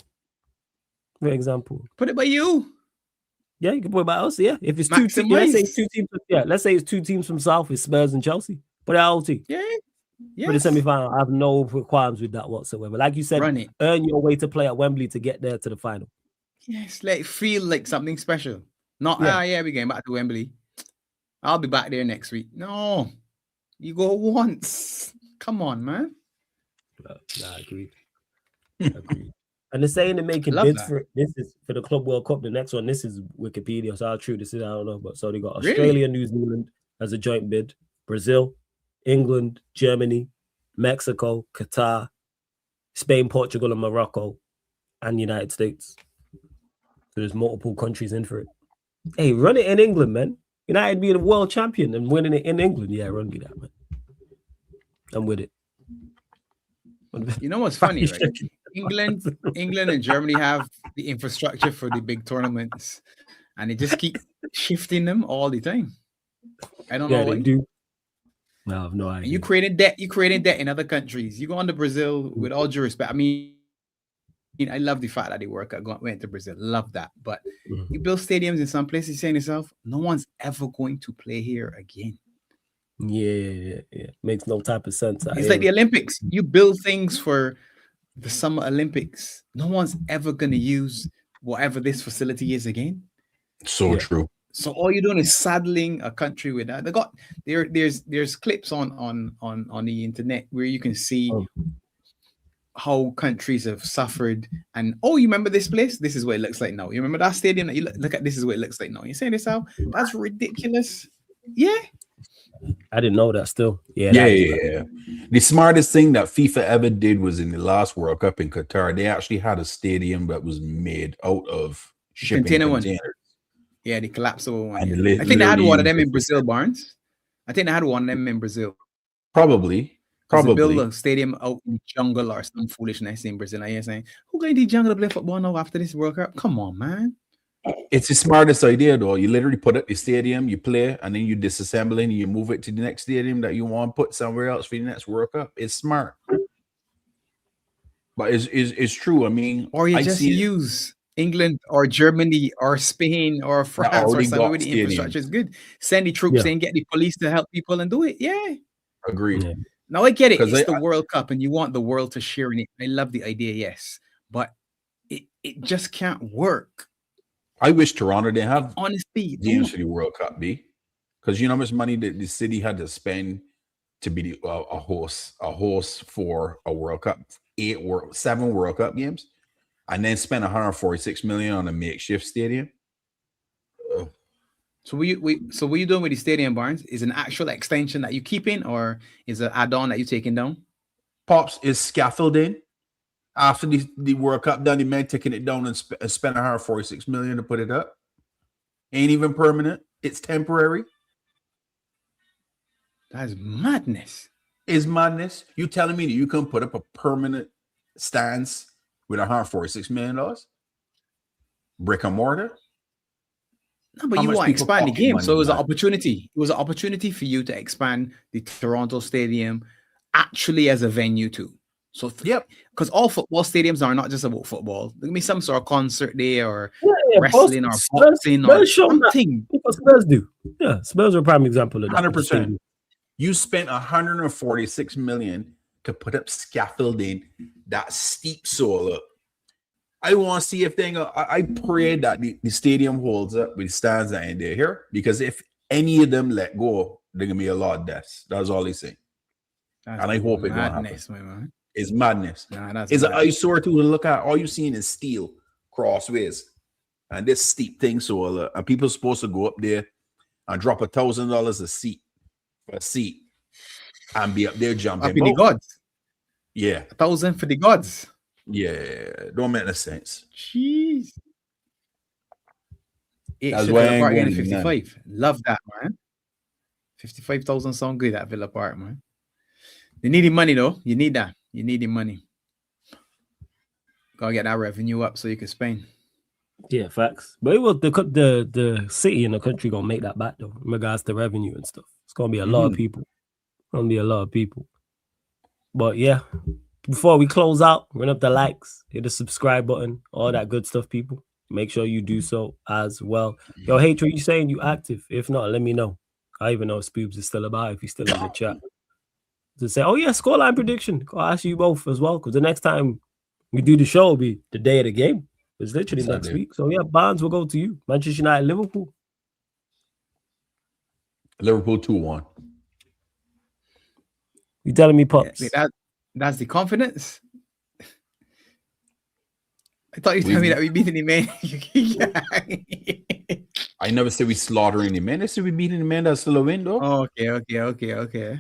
For example. Put it by you. Yeah, you can put it by us. Yeah. If it's two teams, let's say it's 2 teams. Yeah, let's say it's 2 teams from South, it's Spurs and Chelsea. Put it at OT. Yeah. For the semi-final, I have no requirements with that whatsoever. Like you said, earn your way to play at Wembley to get there to the final. Yes, let it feel like something special. Not, we're going back to Wembley. I'll be back there next week. No, you go once. Come on, man. Agreed. And they're saying they're making bids for it. This is for the Club World Cup. The next one, this is Wikipedia. So how true this is, I don't know. But so they got Australia, New Zealand as a joint bid, Brazil, England, Germany, Mexico, Qatar, Spain, Portugal, and Morocco, and United States. So there's multiple countries in for it. Hey, run it in England, man. United being a world champion and winning it in England. Yeah, run me that, man. I'm with it. You know what's funny, right? England and Germany have the infrastructure for the big tournaments, and they just keep shifting them all the time. I don't know they why. do. No, I have no idea. And you created debt in other countries. You go on to Brazil, with all due respect. I mean, I love the fact that they went to Brazil. Love that. But you build stadiums in some places, you're saying to yourself, no one's ever going to play here again. Yeah. Makes no type of sense. It's like the Olympics. You build things for the Summer Olympics. No one's ever going to use whatever this facility is again. So true. So all you're doing is saddling a country with that. There's clips on the internet where you can see how countries have suffered. And you remember this place? This is what it looks like now. You remember that stadium that you look at? This is what it looks like now. You saying this out? That's ridiculous. Yeah. I didn't know that still. Yeah. The smartest thing that FIFA ever did was in the last World Cup in Qatar. They actually had a stadium that was made out of shipping containers. Yeah, the collapsible one. And I think they had one of them in Brazil, Barnes. I think they had one of them in Brazil. Probably. They build a stadium out in the jungle or some foolishness in Brazil. And you're saying, who going to the jungle to play football now after this World Cup? Come on, man. It's the smartest idea, though. You literally put up the stadium, you play, and then you disassemble it and you move it to the next stadium that you want to put somewhere else for the next World Cup. It's smart. But it's true. I mean, or you just use England or Germany or Spain or France or somewhere where the infrastructure is good. Send the troops in, get the police to help people and do it. Yeah. Agreed. Yeah. Now I get it. It's the World Cup and you want the world to share in it. I love the idea, yes. But it just can't work. I wish Toronto didn't have honesty games for the World Cup, because you know how much money that the city had to spend to be a host for a World Cup, 7 World Cup games, and then spend 146 million on a makeshift stadium. So what you doing with the stadium, Barnes? Is an actual extension that you keeping, or is an add-on that you taking down? Pops is scaffolding. After the World Cup done, the man taking it down and spend 146 million to put it up. Ain't even permanent. It's temporary. That's madness. It's madness. You telling me that you can put up a permanent stands with $146 million? Brick and mortar? No, but you want to expand the game. So it was an opportunity. It was an opportunity for you to expand the Toronto Stadium actually as a venue too. So because all football stadiums are not just about football. There can be some sort of concert there or wrestling or boxing or something. Spurs do. Yeah, Spurs are a prime example of that. 100%. You spent 146 million to put up scaffolding that steep soil up. I want to see if I pray that the stadium holds up with the stands that ain't there here, because if any of them let go, there's gonna be a lot of deaths. That's all they say. And I hope it won't happen. It's madness. It's an eyesore to look at. All you've seen is steel crossways and this steep thing. So and people are supposed to go up there and drop $1,000 a seat and be up there jumping. For the gods. Yeah. 1,000 for the gods. Yeah. Don't make no sense. Jeez. That's why I'm going 55. Love that, man. 55,000 sound good at Villa Park, man. They need the money though. You need that. You need the money. Gotta get that revenue up so you can spend. Yeah, facts. But it will the city and the country gonna make that back though, in regards to revenue and stuff. It's gonna be a lot of people. But yeah, before we close out, run up the likes, hit the subscribe button, all that good stuff, people. Make sure you do so as well. Yo, Hatred, you saying you active? If not, let me know. I even know if Spoobs is still about, if he's still in the chat. To say, oh yeah, scoreline prediction. I'll ask you both as well, because the next time we do the show will be the day of the game. It's literally next week. So yeah, Barnes will go to you. Manchester United, Liverpool. Liverpool 2-1. You telling me, Pops? That's the confidence. I thought you told me that we beating the man. I never said we slaughtering the man. I said we beating the man that's still a win, though. Okay.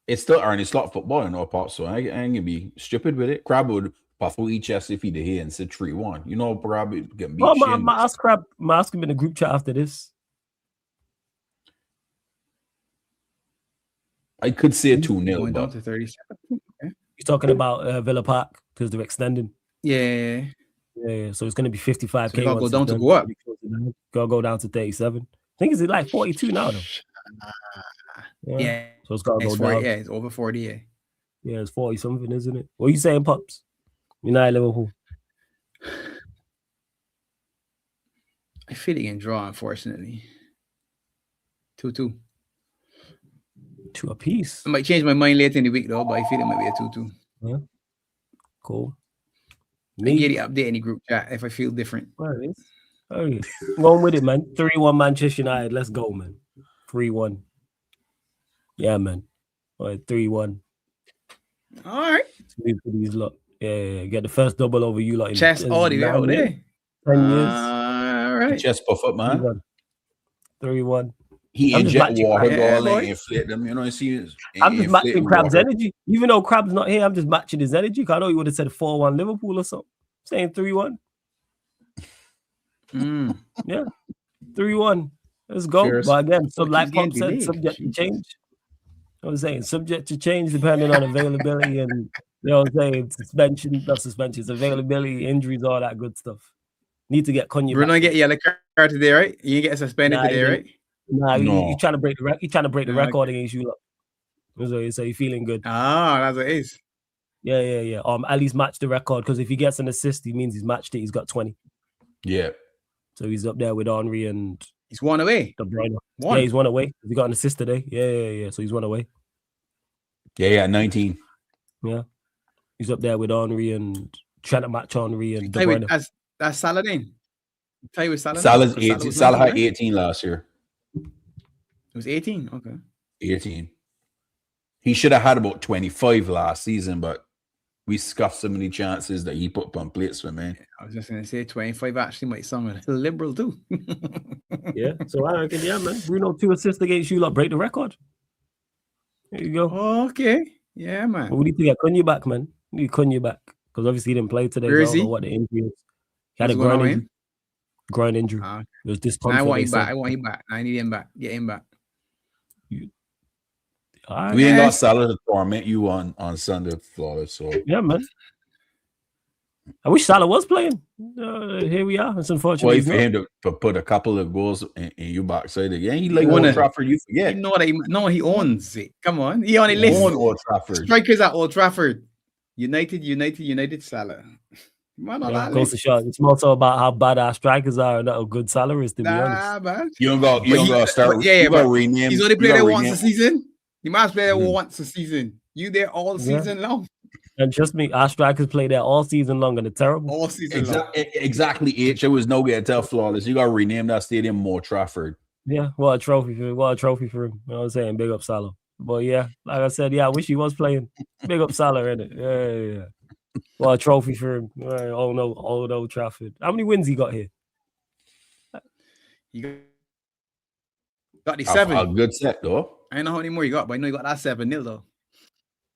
It's still earning slot football in our pop, so I ain't gonna be stupid with it. Crab would puffle each chest if he did here and said 3-1. You know, Crab get beat. Oh, my ask Crab, my ask him in the group chat after this. I could say 2-0. Going down But to 37. You're talking about Villa Park because they're extending. Yeah. Yeah, so it's going to be 55K. So you gotta once go down it's to done. go up. Gotta go down to 37. I think it's like 42 now, though. Yeah. So it's got to go 40, down. yeah, it's over 40. Yeah. Yeah, it's 40 something, isn't it? What are you saying, Pops? United Liverpool. I feel it can draw, unfortunately. 2-2. 2 apiece. I might change my mind later in the week, though, but I feel it might be a 2-2. Yeah. Cool. Me get the update in the group chat if I feel different. There it is. Oh, yeah. Going with it, man. 3-1 Manchester United. Let's go, man. 3-1. Yeah, man. All right, 3-1. All right. These lot. Yeah. Get the first double over you lot. Chess all the way out there. 10 years. All right. chest puff up, man. 3-1. He I'm just inject matching water, Crab. all Yeah, and boy. inflate them. You know, you see. I'm just matching Crab's water. energy. Even though Crab's not here, I'm just matching his energy. I know he would have said 4-1 Liverpool or something. Saying 3-1. Yeah. 3-1. Let's go. Cheers. But again, so What like keeps Pop getting said, delayed? subject to Jesus. change. I was saying subject to change depending on availability and you know what I'm saying, suspension, not suspensions, availability, injuries, all that good stuff. Need to get Kanye Bruno back. get yellow card today, right? You get suspended Nah, today, he right? Nah, No. he's trying to break the Nah, record against you lot. So you're feeling good. Ah, that's what it is. Yeah. At least match the record because if he gets an assist, he means he's matched it. He's got 20. Yeah. So he's up there with Henry and He's one away. De Bruyne. One. Yeah, he's one away. He got an assist today. Yeah. So he's one away. Yeah, 19. Yeah. He's up there with Henry and trying to match Henry and De Tell you Bruyne. what, that's Salah then. Tell you with Salah. Salah's Because 18. was Salah 19, had right? 18 last year. It was 18. Okay. 18. He should have had about 25 last season, but we scuffed so many chances that he put on plates for, man. I was just gonna say 25 actually might sound a little liberal too. Yeah. So I reckon, yeah, man. Bruno 2 assists against you lot. Break the record. There you go. Okay. Yeah, man. But we need to get Kanye back, man. We need Kanye back. Because obviously he didn't play today. Where So I is don't know he? what the injury is. He had What's a going on groin with injury. him? Groin injury. Ah, It was I discomfort. want they him back. said. I want him back. I need him back. Get him back. All right. We ain't got Yes. Salah to torment you on Sunday, Flawless. So Yeah, man. I wish Salah was playing. Here we are. It's unfortunate. wait he's for not. him to put a couple of goals in you backside again. He like He Old wanna- Trafford, you You forget. know that he owns it. Come on. He on the He list. owned Old Trafford. Strikers at Old Trafford. United, Salah. Man, on Yeah, that goes to list. show. It's more so about how bad our strikers are and not how good salaries, to be honest. Nah, man. You don't go. You But don't he- go start. but yeah, you gotta but rename. He's only you played there gotta once a rename- season. The man's played there Mhm. once a season. You there all Yeah. season long. And trust me, our strikers play there all season long and they're terrible. All season long. Exactly. H. There was no way to tell Flawless. You gotta rename that stadium Old Trafford. Yeah, what a trophy for him. What a trophy for him. You know what I'm saying? Big up Salah. But yeah, like I said, yeah, I wish he was playing. Big up Salah, innit? Yeah. What a trophy for him. Right. Oh no, Old Trafford. How many wins he got here? You got the A 7. good set though. I don't know how many more you got, but I know you got that 7-0 though.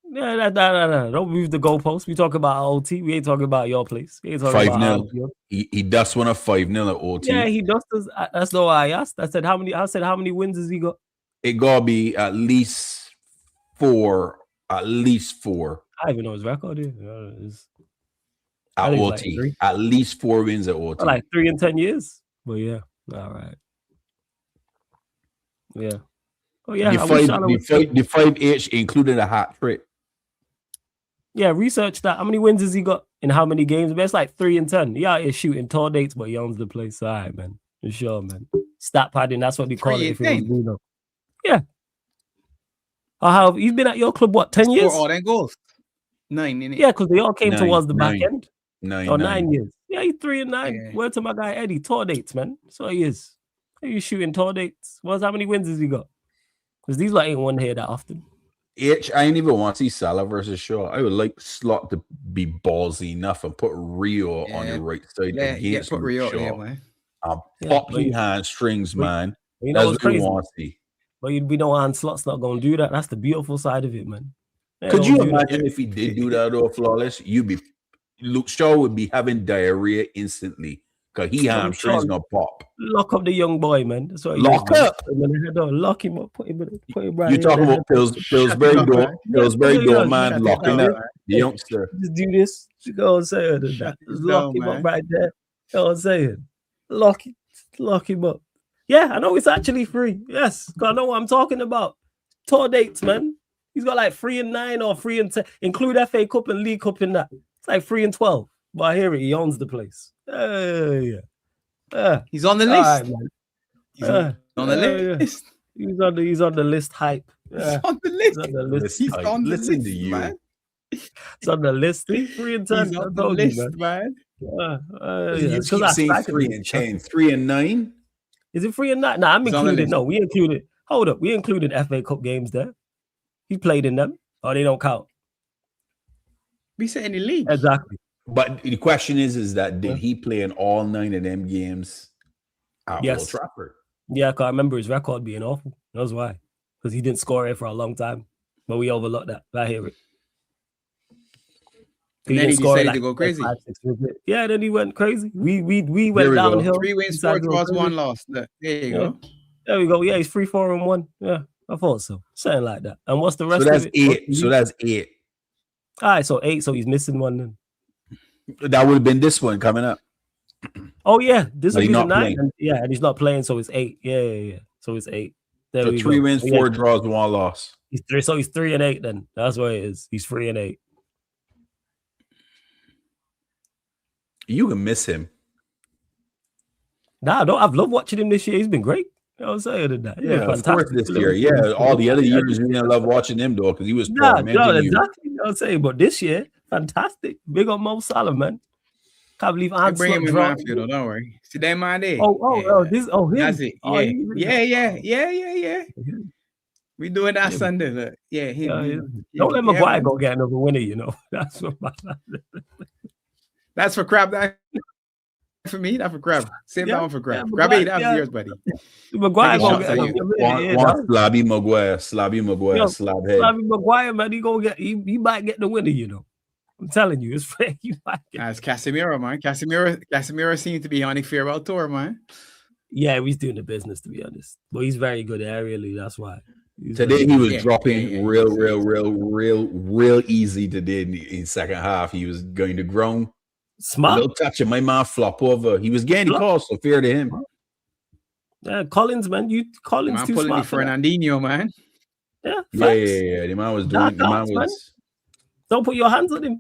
Yeah, no. Don't move the goalposts. We talk about OT. We ain't talking about your place. We ain't talking 5-0. about our field. He does win a 5-0 at OT. Yeah, he does. That's not what I asked. I said how many wins has he got? It gotta be at least 4. At least 4 I don't even know his record here. It's I at think it's OT. like 3. At least 4 wins at OT. like 3 in 10 years. But yeah, all right. Yeah. Oh yeah. I wish Salah was- the 5H included a hat trick. Yeah, research that. How many wins has he got in how many games? Man, it's like 3 in 10. He out here shooting tour dates, but he owns the place. All right, man. For sure, man. Stat padding, that's what they call 3 it if in it was 10. Bruno. Yeah. He's been at your club, what, 10 years? Score all them goals. 9, innit? Yeah, because they all came 9, towards the back 9. end. 9. Or 9 years. Yeah, he's 3 and 9. Yeah. Word to my guy Eddie, tour dates, man. So he is. He's shooting tour dates. How many wins has he got? Because these lot ain't won here that often. H, I ain't even want to see Salah versus Shaw. I would like Slot to be ballsy enough and put Rio on Yeah. the right side Yeah, against put Rio Shaw. there, man. And Yeah, pop but his hamstrings, man. You know That's what's what we crazy? want to see. But we know Ancelot's not going to do that. That's the beautiful side of it, man. They Could don't you do that. imagine if he did do that though, Flawless? Luke Shaw would be having diarrhea instantly because he hamstrings gonna pop. Lock up the young boy, man. That's what Lock up. Lock him up. Put him right. You talking about Pillsbury door man locking up the youngster. Just do this. You know what I'm saying? Just lock him up right there. You know what I'm saying? Lock him up. Yeah, I know it's actually free. Yes, because I know what I'm talking about. Tour dates, man. He's got like 3 and 9 or 3 and 10. Include FA Cup and League Cup in that. It's like 3 and 12. But I hear it. He owns the place. Yeah. He's on the list. Right, man. He's on the list. Yeah. He's on the list hype. Yeah. He's on the list. He's on the list. He's on the Listen list, to you. man. It's on the list. 3 and 10. He's on the list, man. You keep saying 3 and 10, 3 and 9. Is it 3 and 9? No, I'm He's on the included. list. No, we included. Hold up, we included FA Cup games there. He played in them, or they don't count. We said in the league. Exactly. But the question is that did he play in all 9 of them games at Yes. Old Trafford? Yeah, because I remember his record being awful. That's why. Because he didn't score it for a long time. But we overlooked that. I hear it. And then he didn't score decided like to go crazy. 5, 6 visits. Yeah, then he went crazy. We went There we go. downhill. 3 wins, Decided 4 to go draws, crazy. 1 loss. Look, there you go. There we go. Yeah, he's 3, 4, and 1. Yeah, I thought so. Something like that. And what's the rest So that's of it? 8. So that's 8. All right, so 8. So he's missing one then. That would have been this one coming up. Oh yeah, this But will he's be the not 9. playing. And, yeah, and he's not playing, so it's 8. Yeah. So it's 8. There So we 3 go. wins, So, 4 yeah, draws, 1 loss. he's 3. So he's 3 and 8 then. That's what it is. He's 3 and 8. You can miss him. Nah, no, I've loved watching him this year. He's been great. You know what I'm saying? That. Yeah, of fantastic. course this year. Yeah, all the other years we didn't love watching him though because he was tormenting you. Exactly. You know what I'm saying? But this year, fantastic. Big on Mo Salah, man. Can't believe I bring him Ancelot in dropped. Manfield, don't worry. See that man there? Him. That's it. Oh, Yeah. We doing that Sunday. Look. Yeah, him. Don't let Yeah, Maguire man. go get another winner, you know. That's what That's for Crab. That for me. That for Crab. Save that one for Crab. yeah, Crabby, Maguire, that's yours, buddy. Maguire Take a gonna shot get at another you. winner. Want Slabby Maguire, Yo, slab head. Slavy Maguire, man, he might get the winner, you know. I'm telling you, it's fair. You might get. That's Casemiro, man. Casemiro seems to be on a farewell tour, man. Yeah, he's doing the business, to be honest. But he's very good aerially. That's why. Today he was Yeah, dropping yeah, real easy today in second half. He was going to ground. A smart. little touch of my man flop over. He was getting the calls, so fair to him. Yeah, Collins, man. Collins Man too pulling the smart. For that. Fernandinho, man. Yeah, Yeah. facts. The man was Dark doing. The man arts, man. was. Don't put your hands on him.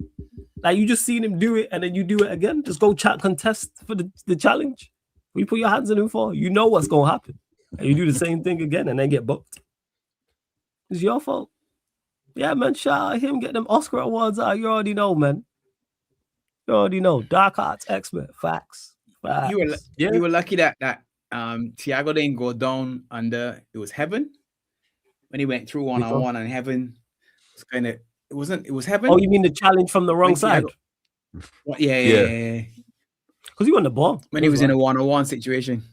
Like you just seen him do it, and then you do it again. Just go contest for the challenge. What you put your hands on him for? You know what's gonna happen, and you do the same thing again, and then get booked. It's your fault. Yeah, man. Shout out him. Get them Oscar awards out. You already know, man. You already know. Dark arts expert. Facts. You were lucky that Thiago didn't go down under. It was Heaven when he went through 1-on-1, and Heaven was kind of. It was Heaven. Oh, you mean the challenge from the wrong When side? Yeah. Because he won the ball. When he was in a 1-on-1 situation.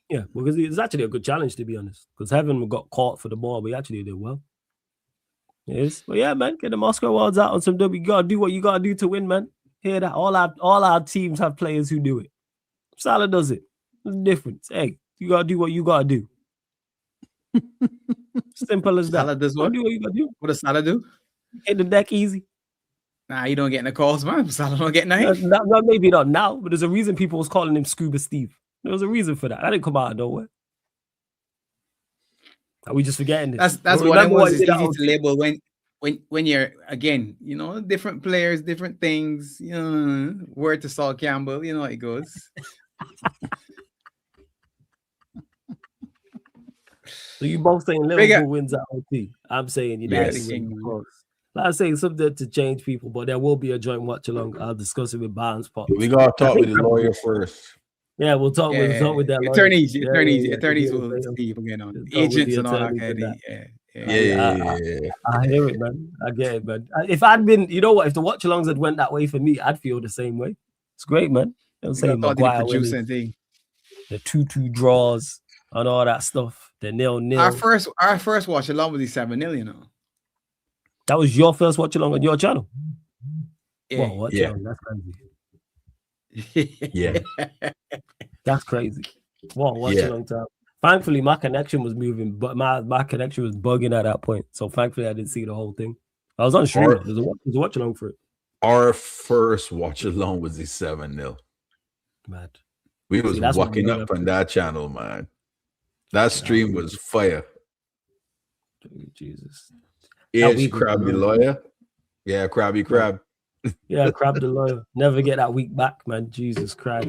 Yeah, because it's actually a good challenge, to be honest. Because Heaven got caught for the ball, but he actually did well. Yes. But yeah, man, get the Oscar awards out on some W. You gotta do what you gotta do to win, man. Hear that? All our teams have players who do it. Salah does it. There's a difference. Hey, you gotta do what you gotta do. Simple as that. Salah does what? Do what you gotta do. What does Salah do? Hit the deck easy. Nah, you don't get in the calls, man. Salah don't get nothing. Maybe not now, but there's a reason people was calling him Scuba Steve. There was a reason for that. That didn't come out of nowhere. Are we just forgetting this? That's But what it remember was. he It's did easy to label when you're again, different players, different things. Word to Saul Campbell, you know how it goes. So you both saying Liverpool wins at OT. I'm saying United Yes. wins. Of course. Like I say, something to change people, but there will be a joint watch along. I'll discuss it with Barnes Pop. We gotta talk with the lawyer first. Yeah, we'll talk with that lawyer. Attorneys Yeah, will yeah. see again on Talk with agents the and all that attorneys kind and of that. Yeah. I hear it, man. I get it, man. If I'd been, you know what? If the watch alongs had went that way for me, I'd feel the same way. It's great, man. I'm saying thought the Maguire producer winning, thing. the 2-2 draws and all that stuff. the 0-0. Our first watch along with the 7-0, you know. That was your first watch along on your channel. Yeah. Whoa, watch Yeah. along. That's crazy. Yeah. That's crazy. Whoa, watch Yeah. along time. Thankfully, my connection was moving, but my connection was bugging at that point. So thankfully, I didn't see the whole thing. I was on stream. There's a watch along for it. Our first watch along was the 7-0. Mad. We was that's what walking made up on that channel, man. That stream was fire. Jesus. H week was Crab the good. lawyer. Yeah, Crabby Crab. Yeah, Crab the lawyer. Never get that week back, man. Jesus Christ.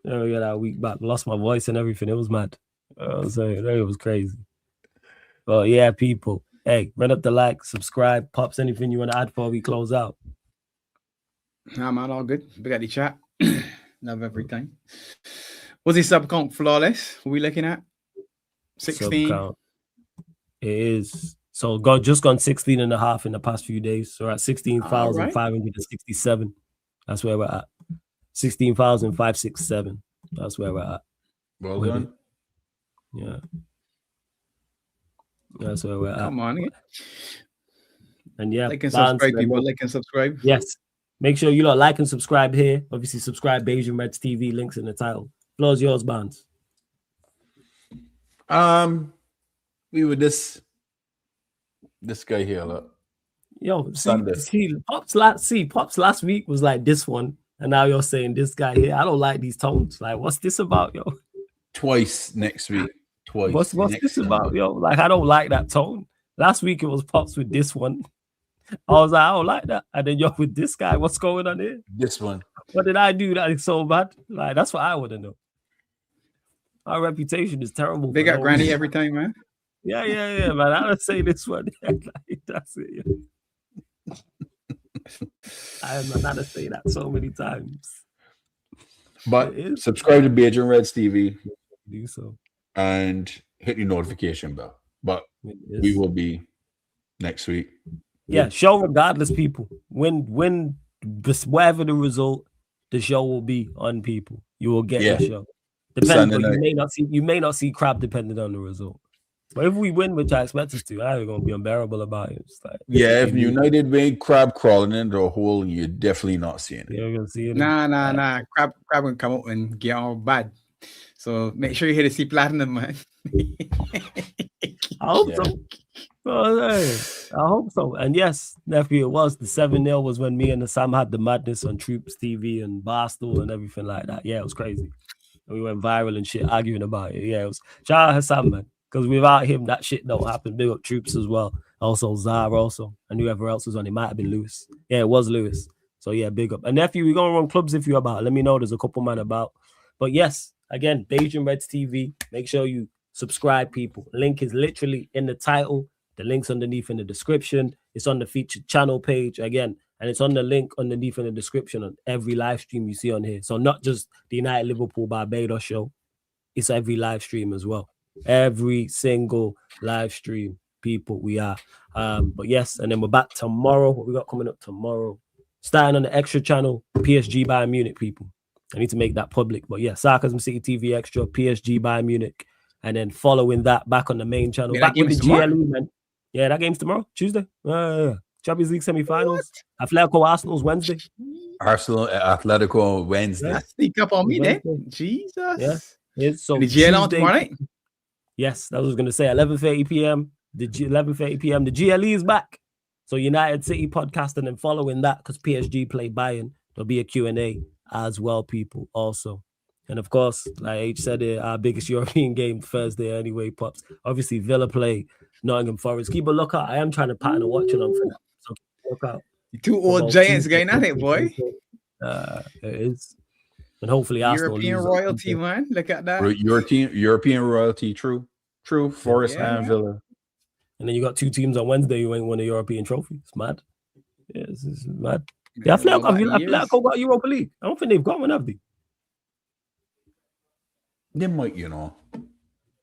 Never get that week back. Lost my voice and everything. It was mad. I was saying, it was crazy. But yeah, people. Hey, run up the like, subscribe, Pops. Anything you want to add before we close out? Nah, man, all good. We got the chat. Love every time. What's the sub count flawless? What we looking at? 16. Sub count. It is. So just gone 16 and a half in the past few days. So we're at 16,567. That's where we're at. 16,567. That's where we're at. Well done. Yeah. That's where we're at. Come on. And yeah, Like and subscribe, people. Like and subscribe. Yes. Make sure you like and subscribe here. Obviously, subscribe Beijing Reds TV. Links in the title. Floor's yours, Barnes. We were this guy here, look. Yo, Sunday. Pops last week was like this one, and now you're saying this guy here. I don't like these tones. Like, what's this about, yo? Twice next week. Twice. What's this about, yo? Like, I don't like that tone. Last week it was Pops with this one. I was like, I don't like that. And then you're with this guy. What's going on here? This one. What did I do that is so bad? Like, that's what I want to know. Our reputation is terrible. They got Granny every time, man. Yeah, man. I don't say this one. Like, that's it. I'm not to say that so many times. But subscribe to Beijing Reds TV. Do so. And hit the notification bell. But we will be next week. Yeah, show regardless, people. Win, whatever the result, the show will be on, people. You will get the show. Depending, but you may not see crap depending on the result. But if we win, which I expect us to, I'm gonna be unbearable about it. It's like, if United made crab crawling into a hole, you're definitely not seeing it. You're gonna see it. Nah. Crab gonna come out and get all bad. So make sure you hit a C platinum, man. I hope so. I hope so. And yes, nephew, it was the 7-0 was when me and the Sam had the madness on Troops TV and Barstool and everything like that. Yeah, it was crazy. And we went viral and shit arguing about it. Yeah, it was shout out Hassan, man. Because without him, that shit don't happen. Big up Troops as well. Also Zara also. And whoever else was on it might have been Lewis. Yeah, it was Lewis. So yeah, big up. And nephew, we're gonna run clubs if you're about. Let me know. There's a couple man about. But yes, again, Beijing Reds TV. Make sure you subscribe, people. Link is literally in the title. The link's underneath in the description. It's on the featured channel page again, and it's on the link underneath in the description on every live stream you see on here. So not just the United Liverpool Barbados show, it's every live stream as well. Every single live stream, people, we are. But yes, and then we're back tomorrow. What we got coming up tomorrow? Starting on the extra channel, PSG Bayern Munich, people. I need to make that public. But yeah, Sarcasm City TV Extra, PSG Bayern Munich. And then following that, back on the main channel. Yeah, back with the GLE, man. Yeah, that game's tomorrow, Tuesday. Champions League semi-finals. Atletico Arsenal's Wednesday. Arsenal Atletico Wednesday. Sneak up on me then. Jesus. Yeah. So the GL on tomorrow night? Yes, that was I was going to say 11:30 p.m. 11:30 p.m. The GLE is back. So United City podcast, and then following that, because PSG play Bayern, there'll be a Q&A as well, people, also. And of course, like H said, our biggest European game Thursday anyway, Pops. Obviously, Villa play Nottingham Forest. Keep a lookout. I am trying to pattern a watch along for that. So look out. Two old giants going at it, boy. It is. And hopefully Arsenal European royalty, man. Look at that. European royalty, true. Forest and Villa. And then you got two teams on Wednesday who ain't won a European trophy. It's mad. Yeah, this is mad. Yeah, Atletico got Europa League. I don't think they've got one, have they? They might, you know.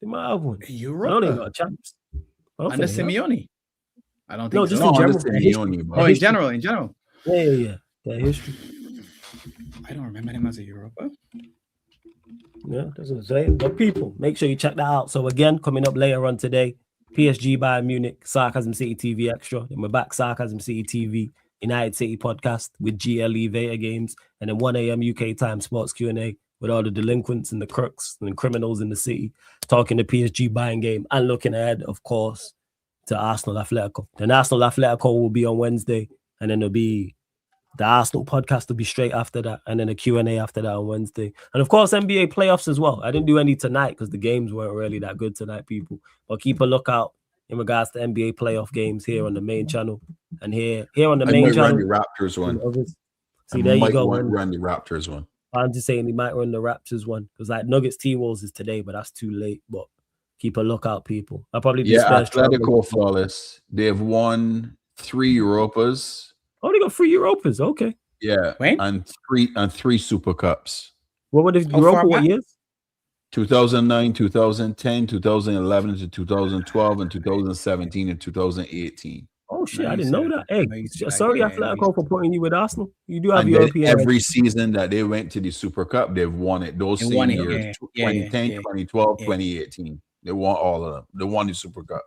They might have one. Europe. I don't think got a chance. Under Simeone. I don't think no, so. just No, in under general. Simeone, In general. Yeah. Their history. I don't remember him as a Europa. Yeah, that's what I'm saying. But people, make sure you check that out. So again, coming up later on today, PSG Bayern Munich, Sarcasm City TV Extra. Then we're back, Sarcasm City TV, United City podcast with GLE Veta Games, and then 1 a.m. UK time sports Q&A with all the delinquents and the crooks and the criminals in the city, talking the PSG Bayern game and looking ahead, of course, to Arsenal Atletico. The Arsenal Atletico will be on Wednesday, and then there'll be the Arsenal podcast will be straight after that, and then a Q&A after that on Wednesday. And of course, NBA playoffs as well. I didn't do any tonight because the games weren't really that good tonight, people. But keep a lookout in regards to NBA playoff games here on the main channel. And here on the I main might channel. run the Raptors one. See, there you go. Run the Raptors one. I'm just saying he might run the Raptors one because like Nuggets T-Wolves is today, but that's too late. But keep a lookout, people. I'll probably be Atletico flawless. They have won 3 Europas. Oh, they got 3 Europas. Okay. Yeah, when? and three Super Cups. What were the Europa? What years? 2009, 2010, 2011 to 2012, and 2017 and 2018. Oh shit! I didn't know that. Hey, sorry, Atletico for putting you with Arsenal. You do have and European. Every season that they went to the Super Cup, they've won it. Those same years, 2010, 2012, 2018. They won all of them. They won the Super Cup.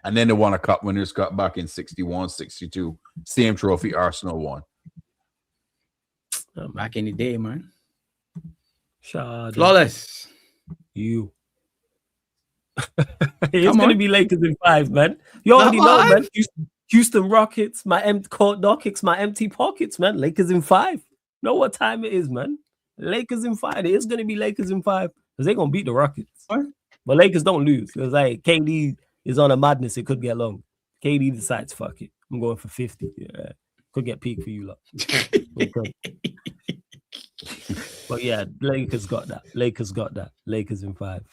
And then they won a Cup Winners' Cup back in 61, 62. Same trophy Arsenal won. Back in the day, man. Flawless. You. It's going to be Lakers in 5, man. You already know, man. Houston Rockets, my empty pockets, man. Lakers in 5. Know what time it is, man. Lakers in 5. It is going to be Lakers in 5 because they're going to beat the Rockets. What? But Lakers don't lose. Because like KD is on a madness. It could get long. KD decides, fuck it. I'm going for 50. Yeah. Could get peak for you, lot. But yeah, Lakers got that. Lakers in 5.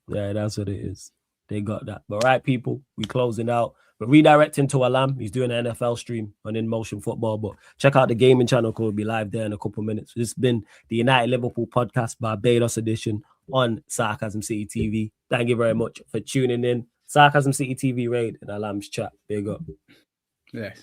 Yeah, that's what it is. They got that. But right, people, we closing out. We're redirecting to Alam. He's doing an NFL stream on In Motion Football. But check out the gaming channel because we'll be live there in a couple minutes. This has been the United Liverpool podcast, Barbados edition on Sarcasm City TV. Thank you very much for tuning in. Sarcasm City TV raid and Alam's chat. Big up. Yes.